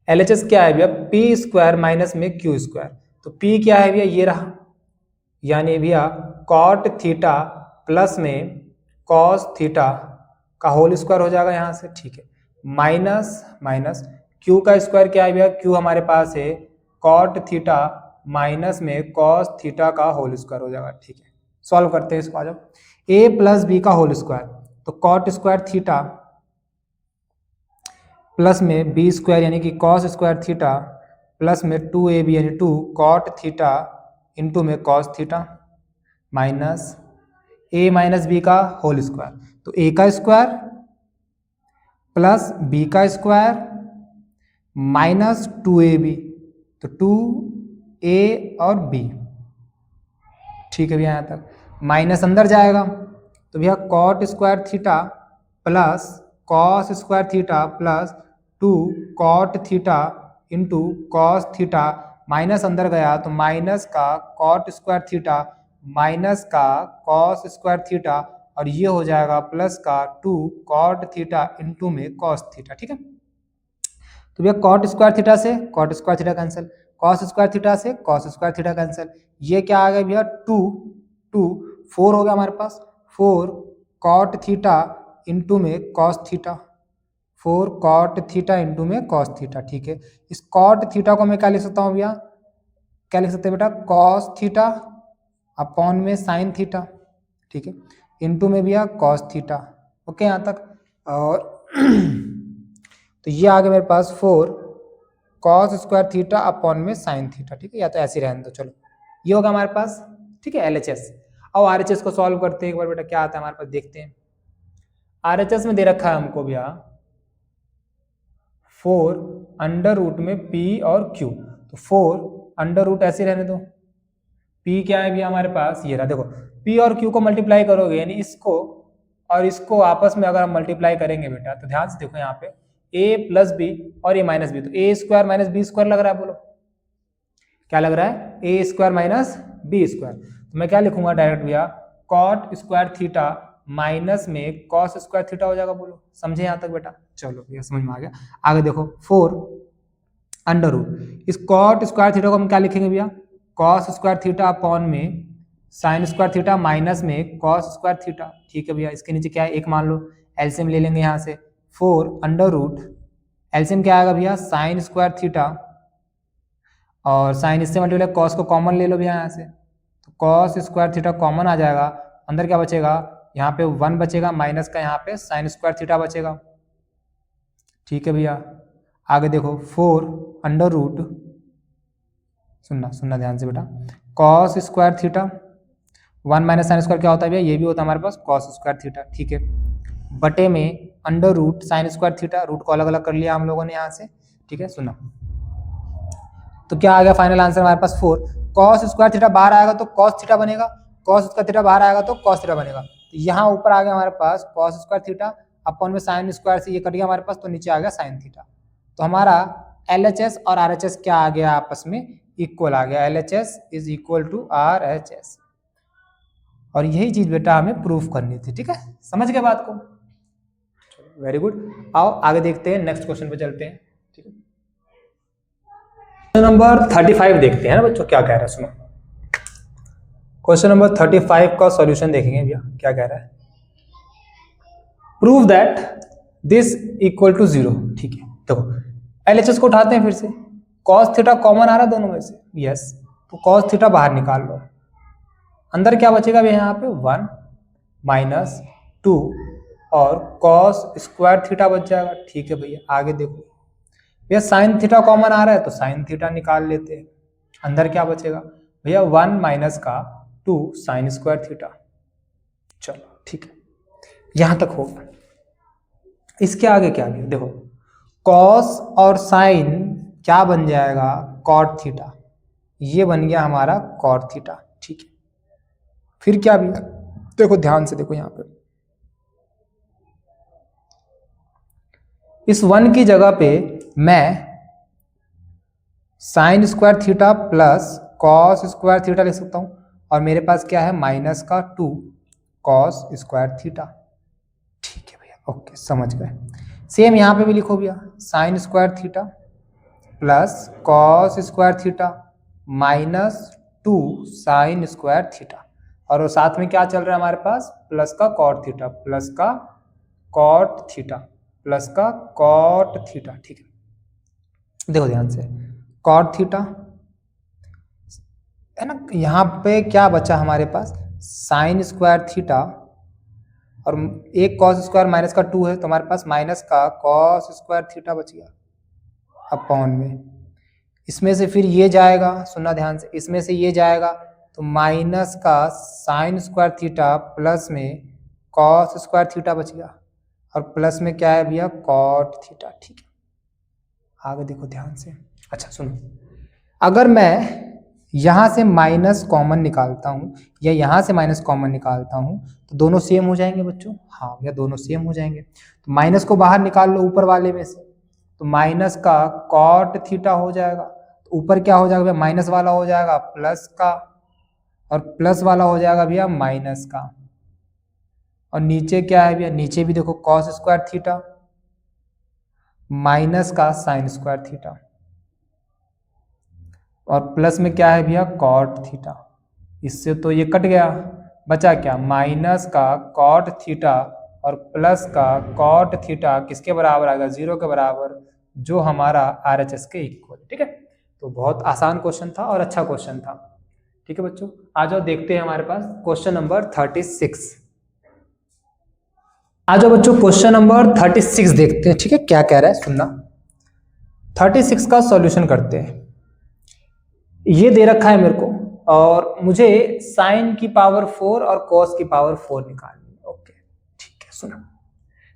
LHS क्या है भैया, P स्क्वायर माइनस में Q स्क्वायर। तो P क्या है भैया, ये रहा, यानी भैया कॉट थीटा प्लस में कॉस थीटा का होल स्क्वायर हो जाएगा यहाँ से, ठीक है। माइनस Q का स्क्वायर क्या है भैया, Q हमारे पास है कॉट थीटा माइनस में कॉस थीटा का होल स्क्वायर हो जाएगा, ठीक है। सॉल्व करते हैं इसको, आ जाओ। A प्लस बी का होल स्क्वायर, तो कॉट स्क्वायर थीटा प्लस में बी स्क्वायर यानी कि कॉस स्क्वायर थीटा प्लस में 2ab यानी 2 कॉट थीटा इंटू में cos theta minus a minus b का होल स्क्वायर। तो a का स्क्वायर प्लस b का स्क्वायर माइनस 2ab, तो 2a और b, ठीक है भैया। यहाँ तक माइनस अंदर जाएगा, तो भैया cot square theta plus cos square theta plus 2 cot theta into cos theta, minus अंदर गया तो माइनस का कॉट स्क्वायर थीटा माइनस का कॉस स्क्वायर थीटा, और ये हो जाएगा प्लस का 2 कॉट थीटा इंटू में कॉस थीटा, ठीक है। तो भैया कॉट स्क्वायर थीटा से cot square theta cancel, cos square theta से कॉस स्क्वायर थीटा कैंसिल, ये क्या आ गया भैया 4 हो गया हमारे पास, 4 कॉट थीटा इंटू में cos theta, 4 cot theta into में कॉस थीटा, ठीक है। इस कॉट थीटा को मैं क्या लिख सकता हूँ भैया, क्या लिख सकते हैं बेटा, कॉस थीटा अपॉन में साइन थीटा, ठीक है, इंटू में भैया कॉस थीटा, ओके यहाँ तक। और तो ये आ गया मेरे पास 4 कॉस स्क्वायर थीटा अपॉन में साइन थीटा, ठीक है, या तो ऐसे रहने दो। चलो ये होगा हमारे पास, ठीक है, LHS। अब RHS को सॉल्व करते हैं एक बार बेटा, क्या आता है हमारे पास देखते हैं। RHS में दे रखा है हमको भैया 4 अंडर रूट में P और Q, तो 4 अंडर रूट ऐसे रहने दो, P क्या है भैया हमारे पास, ये रहा। देखो P और Q को मल्टीप्लाई करोगे, यानी इसको और इसको आपस में अगर हम मल्टीप्लाई करेंगे बेटा, तो ध्यान से देखो यहाँ पे a प्लस बी और a माइनस बी, तो a square minus b square लग रहा है, बोलो क्या लग रहा है, a square minus b square. तो मैं क्या लिखूंगा डायरेक्ट भैया, कॉट स्क्वायर थीटा माइनस में कॉस स्क्वायर थीटा हो जाएगा, बोलो समझे यहाँ तक बेटा। चलो भैया समझ में आ गया। आगे देखो 4 अंडर रूट, इस कॉट स्क्वायर थीटा को हम क्या लिखेंगे भैया, कॉस स्क्वायर थीटा अपॉन में साइन स्क्वायर थीटा माइनस में कॉस स्क्वायर थीटा, ठीक है भैया। इसके नीचे क्या है, एक मान लो, एलसीएम ले लेंगे यहाँ से, 4 अंडर रूट एलसीएम क्या आएगा भैया, साइन स्क्वायर थीटा, और साइन इससे मल्टीप्लाई, कॉस को कॉमन ले लो भैया यहाँ से, तो कॉस स्क्वायर थीटा कॉमन आ जाएगा, अंदर क्या बचेगा, यहाँ पे 1 बचेगा, माइनस का यहाँ पे साइन स्क्वायर थीटा बचेगा। ठीक है भैया, आगे देखो 4 अंडर रूट, सुनना ध्यान से बेटा, cos square theta 1 minus sine square क्या होता है भैया, ये भी होता है हमारे पास कॉस स्क्वायर थीटा। ठीक है, बटे में under root sine square theta, root को अलग अलग कर लिया हम लोगों ने यहाँ से। ठीक है, सुना, तो क्या आ गया फाइनल आंसर हमारे पास 4। कॉस स्क्वायर थीटा बाहर आएगा तो कॉस थीटा बनेगा, कॉस स्क्वायर थीटा बाहर आएगा तो कॉस थीटा बनेगा। तो यहाँ ऊपर आ गया हमारे पास कॉस स्क्वायर थीटा, अपॉन में साइन स्क्वायर से ये कट गया हमारे पास, तो नीचे आ गया साइन थीटा। तो हमारा LHS और RHS क्या आ गया, आपस में इक्वल आ गया, LHS is equal to RHS। और यही चीज बेटा हमें प्रूफ करनी थी। ठीक है, समझ गए बात को, वेरी गुड। आओ आगे देखते हैं, नेक्स्ट क्वेश्चन पे चलते हैं। ठीक है, क्वेश्चन नंबर 35 देखते हैं ना बच्चों, क्या कह रहा है, सुनो। क्वेश्चन नंबर 35 का सॉल्यूशन देखेंगे भैया, क्या कह रहा है, prove that this equal to 0। ठीक है, देखो LHS को उठाते हैं फिर से, cos थीटा कॉमन आ रहा है दोनों में से, यस, तो cos थीटा बाहर निकाल लो, अंदर क्या बचेगा भैया, यहाँ पे 1 माइनस 2 और cos स्क्वायर थीटा बच जाएगा। ठीक है भैया, आगे देखो भैया साइन थीटा कॉमन आ रहा है तो साइन थीटा निकाल लेते हैं, अंदर क्या बचेगा भैया 1 माइनस का 2 साइन स्क्वायर थीटा। चलो ठीक है, यहां तक होगा। इसके आगे क्या आगे देखो, कॉस और साइन क्या बन जाएगा, कॉट थीटा, ये बन गया हमारा कॉट थीटा। ठीक है, फिर क्या भी, देखो ध्यान से देखो, यहां पे इस 1 की जगह पे मैं sign square theta plus cos square theta लिख सकता हूं, और मेरे पास क्या है माइनस का 2 कॉस स्क्वायर थीटा। ठीक है भैया, ओके समझ गए। सेम यहां पे भी लिखो भैया, sign square theta plus cos square theta minus 2 sine square theta, और वो साथ में क्या चल रहा है हमारे पास, प्लस का कॉट थीटा, प्लस का कॉट थीटा, प्लस का कॉट थीटा। ठीक है, देखो ध्यान से, कॉट थीटा है ना, यहाँ पे क्या बचा हमारे पास, साइन स्क्वायर थीटा, और एक कॉस स्क्वायर माइनस का 2 है, तो हमारे पास माइनस का कॉस स्क्वायर थीटा बच गया अपॉन में, इसमें से फिर ये जाएगा, सुनना ध्यान से, इसमें से ये जाएगा तो माइनस का साइन स्क्वायर थीटा प्लस में कॉस स्क्वायर थीटा बच गया, और प्लस में क्या है भैया कॉट थीटा। ठीक है, आगे देखो ध्यान से। अच्छा सुनो, अगर मैं यहां से माइनस कॉमन निकालता हूं या यहां से माइनस कॉमन निकालता हूं तो दोनों सेम हो जाएंगे बच्चों, हाँ भैया दोनों सेम हो जाएंगे। तो माइनस को बाहर निकाल लो ऊपर वाले में से, तो माइनस का कॉट थीटा हो जाएगा, तो ऊपर क्या हो जाएगा भैया, माइनस वाला हो जाएगा प्लस का, और प्लस वाला हो जाएगा भैया माइनस का, और नीचे क्या है भैया, नीचे भी देखो कॉस स्क्वायर थीटा माइनस का साइन स्क्वायर थीटा, और प्लस में क्या है भैया कॉट थीटा। इससे तो ये कट गया, बचा क्या, माइनस का कॉट थीटा और प्लस का कॉट थीटा किसके बराबर आएगा, 0 के बराबर, जो हमारा RHS के इक्वल। ठीक है, तो बहुत आसान क्वेश्चन था और अच्छा क्वेश्चन था। ठीक है बच्चों, आ जाओ देखते हैं हमारे पास क्वेश्चन नंबर 36। आ जाओ बच्चों क्वेश्चन नंबर 36 देखते हैं। ठीक है, क्या कह रहा है सुनना, 36 का सॉल्यूशन करते हैं। ये दे रखा है मेरे को, और मुझे साइन की पावर 4 और कॉस की पावर 4 निकालनी है। ओके ठीक है, सुनो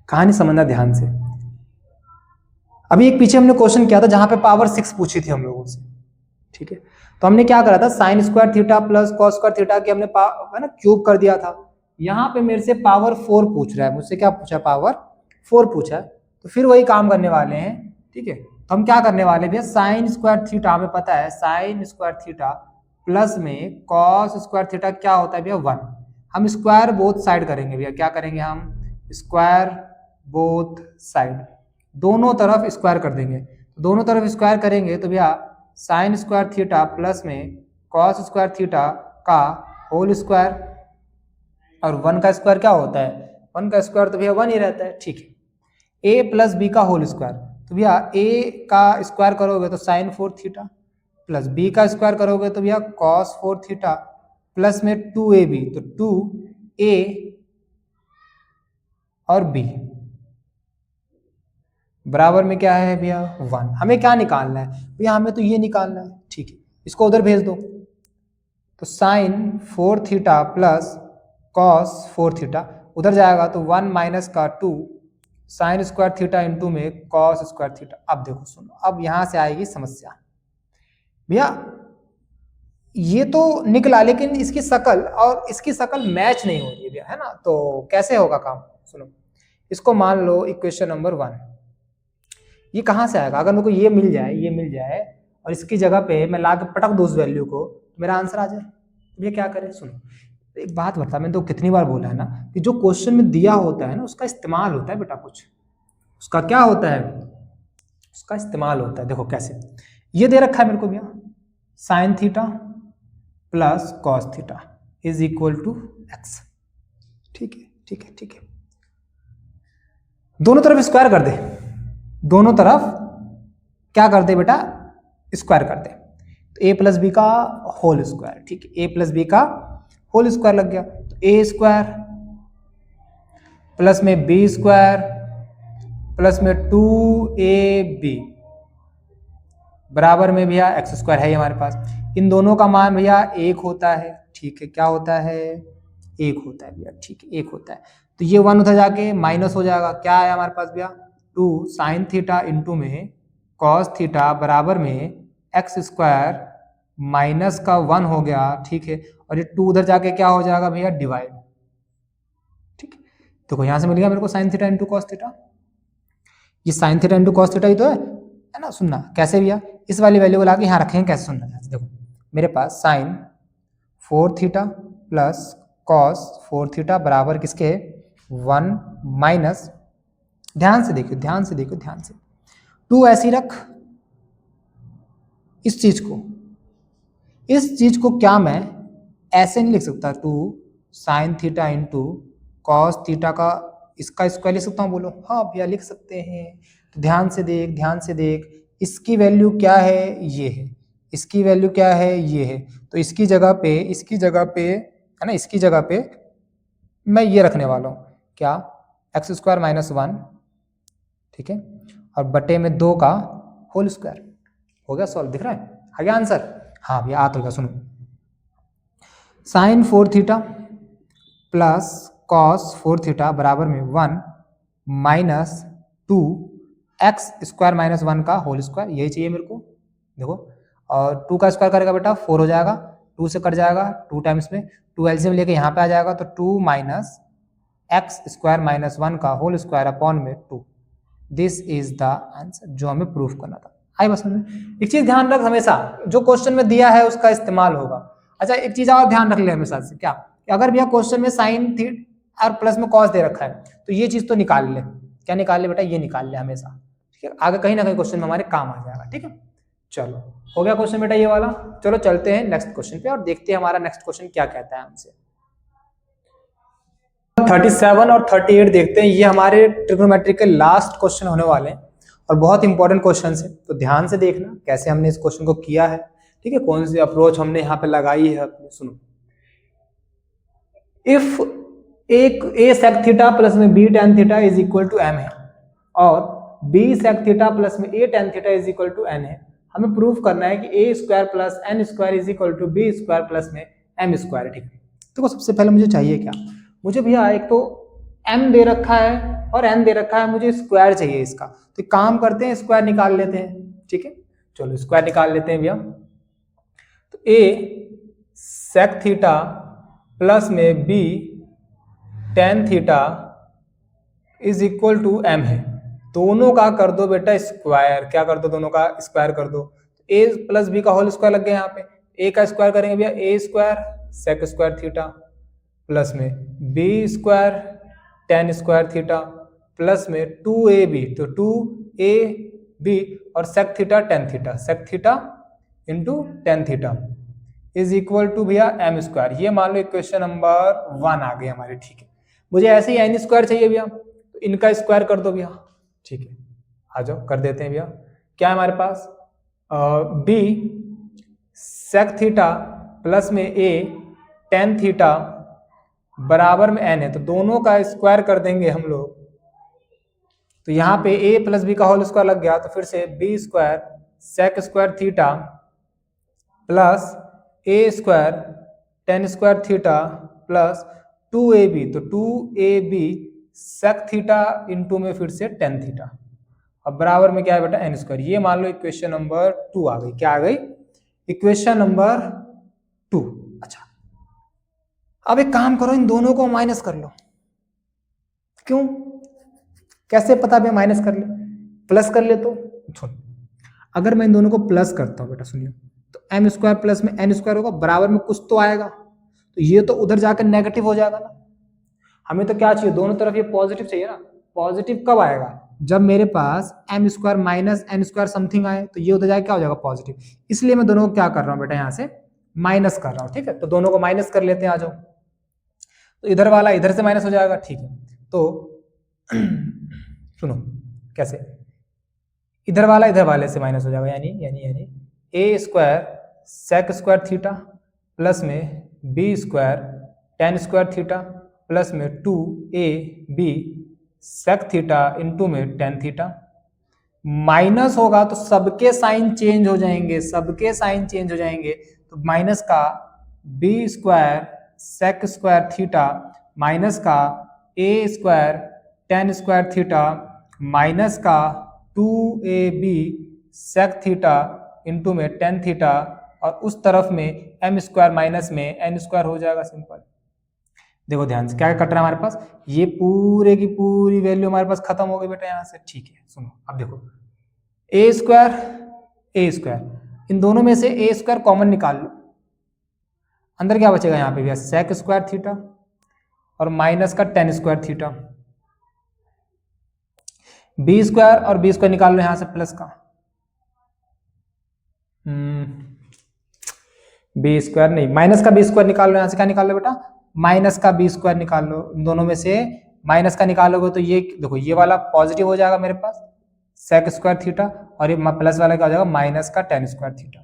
कहानी समझना ध्यान से। अभी एक पीछे हमने क्वेश्चन किया था जहां पे पावर 6 पूछी थी हम लोगों से। ठीक है, तो हमने क्या करा था, sign square theta plus cos square theta के हमने है ना क्यूब कर दिया था। यहाँ पे मेरे से पावर 4 पूछ रहा है, मुझसे क्या पूछा, पावर 4 पूछा है, तो फिर वही काम करने वाले हैं। ठीक है, तो हम क्या करने वाले भैया, साइन स्क्वायर थीटा हमें पता है, साइन स्क्वायर थीटा प्लस में कॉस स्क्वायर थीटा क्या होता है भैया 1, हम स्क्वायर बोथ साइड करेंगे भैया, क्या करेंगे हम, स्क्वायर बोथ साइड, दोनों तरफ स्क्वायर कर देंगे। दोनों तरफ स्क्वायर करेंगे तो भैया साइन स्क्वायर थीटा प्लस में कॉस स्क्वायर थीटा का होल स्क्वायर, और 1 का स्क्वायर क्या होता है, 1 का स्क्वायर तो भैया 1 ही रहता है। ठीक है, a प्लस बी का होल स्क्वायर, तो भैया a का स्क्वायर करोगे तो साइन 4 थीटा प्लस b का स्क्वायर करोगे तो भैया कॉस 4 थीटा प्लस में 2ab, तो 2a और b बराबर में क्या है भैया 1। हमें क्या निकालना है भैया, हमें तो ये निकालना है, ठीक है। इसको उधर भेज दो, तो sine 4 theta plus cos 4 theta उधर जाएगा तो 1 माइनस का 2 साइन स्क्वायर थीटा इंटू में कॉस स्क्वायर थीटा। अब देखो सुनो, अब यहां से आएगी समस्या भैया, ये तो निकला लेकिन इसकी शकल और इसकी शकल मैच नहीं हो रही है भैया, है ना। तो कैसे होगा काम, सुनो। इसको मान लो इक्वेशन नंबर 1, ये कहां से आएगा, अगर मेरे को ये मिल जाए और इसकी जगह पे मैं ला के पटक दूं उस वैल्यू को, मेरा आंसर आ जाए। ये क्या करें, सुनो। एक बात बता, मैंने तो कितनी बार बोला है ना कि जो क्वेश्चन में दिया होता है ना उसका इस्तेमाल होता है बेटा, कुछ उसका क्या होता है, उसका इस्तेमाल होता है। देखो कैसे, ये दे रखा है मेरे को भैया sine theta plus cos theta is equal to x, ठीक है ठीक है ठीक है। दोनों तरफ स्क्वायर कर दे, दोनों तरफ क्या कर दे बेटा, स्क्वायर कर दे। तो a प्लस बी का होल स्क्वायर, ठीक है, a प्लस बी का होल स्क्वायर लग गया, तो a स्क्वायर प्लस में b स्क्वायर प्लस में 2ab बराबर में भैया एक्स स्क्वायर है हमारे पास। इन दोनों का मान भैया 1 होता है, ठीक है, क्या होता है 1 होता है भैया, ठीक है 1 होता है। तो ये 1 उधर जाके माइनस हो जाएगा, क्या आया हमारे पास भैया 2 साइन थीटा इंटू में कॉस थीटा बराबर में एक्स स्क्वायर माइनस का 1 हो गया, ठीक है। और ये 2 उधर जाके क्या हो जाएगा भैया डिवाइड, ठीक है। देखो यहां से मिल गया मेरे को sine theta into cos theta, ये sine theta into cos theta ही तो है ना। सुनना कैसे भैया, इस वाली वैल्यू को लाके यहाँ रखेंगे, कैसे सुनना। देखो मेरे पास sine 4 theta plus cos 4 theta बराबर किसके 1 माइनस, ध्यान से देखो ध्यान से देखो ध्यान से, 2 ऐसी रख, इस चीज को क्या मैं ऐसे नहीं लिख सकता, 2 sign theta into cos theta का इसका स्क्वायर लिख सकता हूँ, बोलो हाँ भैया लिख सकते हैं। तो ध्यान से देख ध्यान से देख, इसकी वैल्यू क्या है ये है, इसकी वैल्यू क्या है ये है, तो इसकी जगह पे है ना, इसकी जगह पे मैं ये रखने वाला हूँ क्या एक्स स्क्वायर माइनस 1, ठीक है, और बटे में 2 का होल स्क्वायर। हो गया सॉल्व, दिख रहा है आ गया आंसर। हाँ भैया आ तो गया, सुनो sine 4 theta plus cos 4 theta बराबर में 1 माइनस 2 एक्स स्क्वायर माइनस 1 का होल स्क्वायर, यही चाहिए मेरे को। देखो और 2 का स्क्वायर करेगा बेटा 4 हो जाएगा, 2 से कट जाएगा 2 टाइम्स में, 2 एलसीएम लेके यहाँ पे आ जाएगा, तो 2 माइनस एक्स स्क्वायर माइनस 1 का होल स्क्वायर अपॉन में 2। दिस इज द आंसर जो हमें प्रूफ करना था। आई बस में एक चीज ध्यान रख, हमेशा जो क्वेश्चन में दिया है उसका इस्तेमाल होगा। अच्छा एक चीज और ध्यान रख ले हमेशा से, क्या अगर भैया क्वेश्चन में साइन थीटा और प्लस में कॉस दे रखा है तो ये चीज तो निकाल ले, क्या निकाल ले बेटा, ये निकाल ले हमेशा, ठीक है, आगे कहीं ना कहीं क्वेश्चन में हमारे काम आ जाएगा, ठीक है। चलो हो गया क्वेश्चन बेटा ये वाला, चलो चलते हैं नेक्स्ट क्वेश्चन पे और देखते हैं हमारा नेक्स्ट क्वेश्चन क्या कहता है हमसे। 37 और 38 देखते हैं, ये हमारे ट्रिग्नोमेट्री के लास्ट क्वेश्चन होने वाले हैं और बहुत इंपॉर्टेंट क्वेश्चन है, तो ध्यान से देखना कैसे हमने इस क्वेश्चन को किया है, ठीक है, कौन सी अप्रोच हमने यहाँ पे लगाई है अपनी। सुनो, इफ एक a sec थीटा प्लस में b tan theta is equal to m है और b sec थीटा प्लस में a tan theta is equal to n है, हमें प्रूफ करना है कि a square plus n square is equal to b square plus में m स्क्वायर है, ठीक है। तो सबसे पहले मुझे चाहिए क्या, मुझे भैया एक तो m दे रखा है और n दे रखा है, मुझे स्क्वायर चाहिए इसका, तो काम करते हैं स्क्वायर निकाल लेते हैं, ठीक है, चलो स्क्वायर निकाल लेते हैं भैया। तो a sec थीटा प्लस में b tan theta is equal to m है, दोनों का कर दो बेटा स्क्वायर, क्या कर दो दोनों का स्क्वायर कर दो, a प्लस b का होल स्क्वायर लग गया यहाँ पे, a का स्क्वायर करेंगे भैया a square sec square theta plus में b square tan square theta plus में 2ab, तो 2ab और sec theta tan theta, sec theta into tan theta is equal to भैया m स्क्वायर। ये मान लो इक्वेशन नंबर 1 आ गई हमारी, ठीक है। मुझे ऐसे ही n स्क्वायर चाहिए भैया, तो इनका स्क्वायर कर दो भैया, ठीक है, आ जाओ कर देते हैं भैया। क्या है हमारे पास, बी सेक थीटा प्लस में ए टेन थीटा बराबर में एन है, तो दोनों का स्क्वायर कर देंगे हम लोग। तो यहाँ पे a प्लस बी का होल स्क्वायर लग गया, तो फिर से b square sec square theta plus a square tan square theta plus 2ab, तो 2ab सेक थीटा इंटू में फिर से टेन थीटा, अब बराबर में क्या है बेटा एन स्क्वायर। ये मान लो इक्वेशन नंबर 2 आ गई। क्या आ गई, इक्वेशन नंबर 2। अच्छा अब एक काम करो, इन दोनों को माइनस कर लो। क्यों, कैसे पता भी माइनस कर ले, प्लस कर ले तो छोड़। अगर मैं इन दोनों को प्लस करता हूं बेटा सुनियो, तो एम स्क्वायर प्लस में एन स्क्वायर होगा, बराबर में कुछ तो आएगा, तो ये तो उधर जाकर नेगेटिव हो जाएगा ना। हमें तो क्या चाहिए, दोनों तरफ ये पॉजिटिव चाहिए ना। पॉजिटिव कब आएगा, जब मेरे पास m square minus n square something आए, तो ये उधर जाकर क्या हो जाएगा पॉजिटिव। इसलिए मैं दोनों को क्या कर रहा हूं बेटा, यहां से माइनस कर रहा हूं। ठीक है, तो दोनों को माइनस कर लेते हैं, आ जाओ। तो इधर वाला इधर से माइनस हो जाएगा। ठीक है, तो सुनो कैसे, इधर वाला इधर वाले से माइनस हो जाएगा, यानी यानी यानी a square sec square theta plus में b square tan square theta plus में 2ab सेक थीटा इंटू में टेन थीटा। माइनस होगा तो सबके साइन चेंज हो जाएंगे, सबके साइन चेंज हो जाएंगे, तो माइनस का B square sec square theta minus का a square tan square theta minus का 2ab सेक थीटा इंटू में टेन थीटा, और उस तरफ में एम स्क्वायर माइनस में एन स्क्वायर हो जाएगा। सिंपल। देखो ध्यान से क्या कट रहा है हमारे पास, ये पूरे की पूरी वैल्यू हमारे पास खत्म हो गई बेटा यहां से। ठीक है, सुनो अब देखो ए स्क्वायर, इन दोनों में से ए स्क्वायर कॉमन निकाल लो, अंदर क्या बचेगा यहाँ पे भैया सेक स्क्वायर थीटा और माइनस का tan square theta. B square और बी स्क्वायर निकाल लो यहां से प्लस का, बी स्क्वायर नहीं माइनस का बी स्क्वायर निकाल लो यहां से, क्या निकाल लो बेटा माइनस का बी स्क्वायर निकाल लो। इन दोनों में से माइनस का निकालोगे तो ये देखो ये वाला पॉजिटिव हो जाएगा मेरे पास सेक स्क्वायर थीटा, और ये प्लस वाला क्या हो जाएगा माइनस का टेन स्क्वायर थीटा,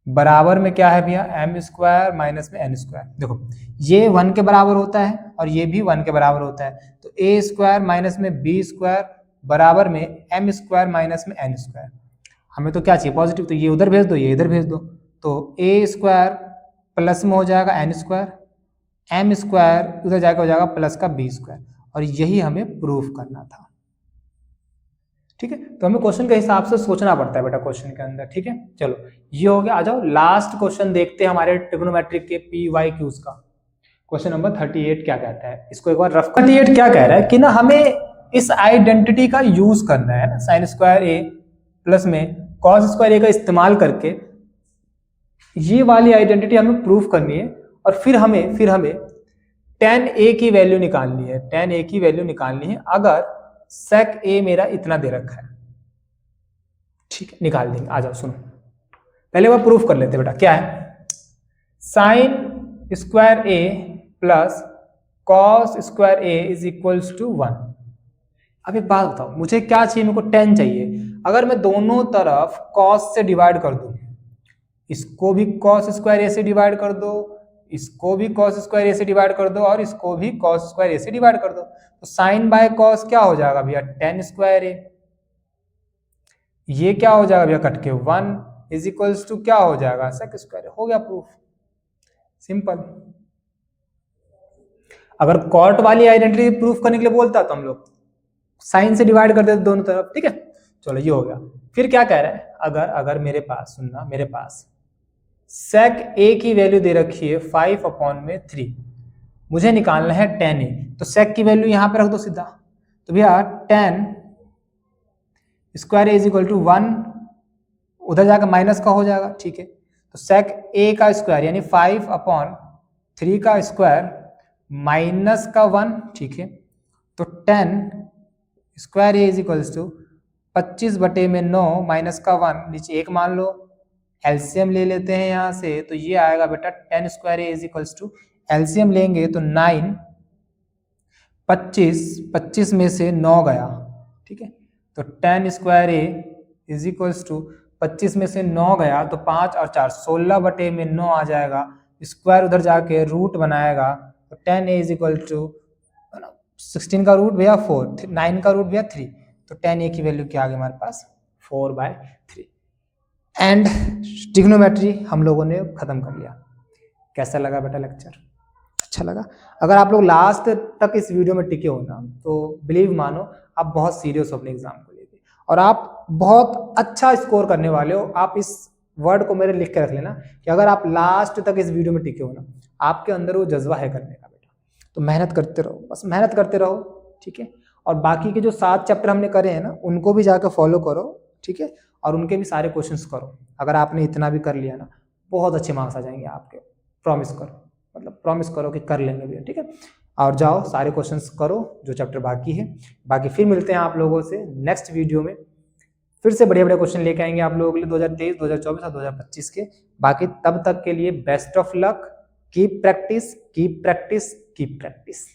बराबर में क्या है भैया एम स्क्वायर माइनस में एन स्क्वायर। देखो ये 1 के बराबर होता है और ये भी 1 के बराबर होता है, तो ए स्क्वायर माइनस में बी स्क्वायर बराबर में एम स्क्वायर माइनस में एन स्क्वायर। हमें तो क्या चाहिए पॉजिटिव, तो ये उधर भेज दो ये इधर भेज दो, तो ए स्क्वायर प्लस में हो जाएगा एन स्क्वायर, एम स्क्वायर उधर जाकर हो जाएगा प्लस का बी स्क्वायर, और यही हमें प्रूफ करना था। ठीक है, तो हमें क्वेश्चन के हिसाब से सोचना पड़ता है बेटा क्वेश्चन के अंदर। ठीक है, चलो ये हो गया। आ जाओ लास्ट क्वेश्चन देखते हैं हमारे ट्रिग्नोमेट्रिक के पी वाई क्यूज का। क्वेश्चन नंबर 38 क्या कहता है, इसको एक बार रफ 38 क्या कह रहा है कि ना हमें इस आइडेंटिटी का यूज करना है ना, साइन स्क्वायर ए प्लस में कॉस स्क्वायर ए का इस्तेमाल करके ये वाली आइडेंटिटी हमें प्रूफ करनी है, और फिर हमें tan a की वैल्यू निकालनी है, tan a की वैल्यू निकालनी है अगर sec a मेरा इतना दे रखा है। ठीक है, निकाल देंगे। आ जाओ सुनो, पहले वो प्रूफ कर लेते बेटा। क्या है, sine square a plus cos square a is equals to 1। अब एक बात बताओ, मुझे क्या चाहिए, मेरे को tan चाहिए। अगर मैं दोनों तरफ cos से डिवाइड कर दूं, इसको भी cos स्क्वायर a से डिवाइड कर दो, इसको भी cos स्क्वायर a से डिवाइड कर दो, और इसको भी cos स्क्वायर a से डिवाइड कर दो, तो साइन बाय cos क्या हो जाएगा भैया tan स्क्वायर a। ये क्या हो जाएगा भैया कट के 1 इज इक्वल्स टू क्या हो जाएगा sec स्क्वायर a। हो गया प्रूफ, सिंपल। अगर कॉट वाली आइडेंटिटी प्रूफ करने के लिए बोलता तो हम लोग साइन से डिवाइड कर देते दोनों तरफ। ठीक है, चलो ये हो गया। फिर क्या कह रहा है, अगर मेरे पास सुनना, मेरे पास sec a की वैल्यू दे रखी है 5/3, मुझे निकालना है tan a, तो sec की वैल्यू यहां पे रख दो सीधा, तो भैया tan square a is equal to 1, उधर जाकर माइनस का हो जाएगा। ठीक है, तो sec a का स्क्वायर यानी 5/3 का स्क्वायर माइनस का 1। ठीक है, तो tan square a is equals to 25/9 minus का 1, नीचे 1 मान लो, एलसीएम ले लेते हैं यहां से, तो ये आएगा बेटा tan square a is equals to, LCM लेंगे तो 9, 25 में से 9 गया। ठीक है, तो 10 square A is equals to 25 में से 9 गया तो 5 और 4 16 बटे में 9 आ जाएगा, स्क्वायर उधर जाके रूट बनाएगा तो 10a इज इक्वल टू 16 का रूट भैया 4, 9 का रूट भैया 3, तो 10a की वैल्यू क्या आ गई हमारे पास 4/3। एंड ट्रिग्नोमेट्री हम लोगों ने खत्म कर लिया। कैसा लगा बेटा लेक्चर? अच्छा लगा? अगर आप लोग लास्ट तक इस वीडियो में टिके हो ना तो बिलीव मानो आप बहुत सीरियस हो अपने एग्जाम को लेके और आप बहुत अच्छा स्कोर करने वाले हो। आप इस वर्ड को मेरे लिख के रख लेना कि अगर आप लास्ट तक इस वीडियो में टिके हो ना, आपके अंदर वो जज्बा है करने का बेटा, तो मेहनत करते रहो, बस मेहनत करते रहो, ठीक है। और बाकी के जो 7 चैप्टर हमने करे हैं ना उनको भी जाकर फॉलो करो, ठीक है, और उनके भी सारे क्वेश्चंस करो। अगर आपने इतना भी कर लिया ना बहुत अच्छे मार्क्स आ जाएंगे आपके, प्रॉमिस करो, मतलब प्रॉमिस करो कि कर लेंगे भैया, ठीक है। और जाओ सारे क्वेश्चंस करो जो चैप्टर बाकी है। बाकी फिर मिलते हैं आप लोगों से नेक्स्ट वीडियो में, फिर से बढ़िया बढ़िया क्वेश्चन लेके आएंगे आप लोगों के लिए 2023, 2024 और 2025 के। बाकी तब तक के लिए best of luck, keep practice, keep practice, keep practice.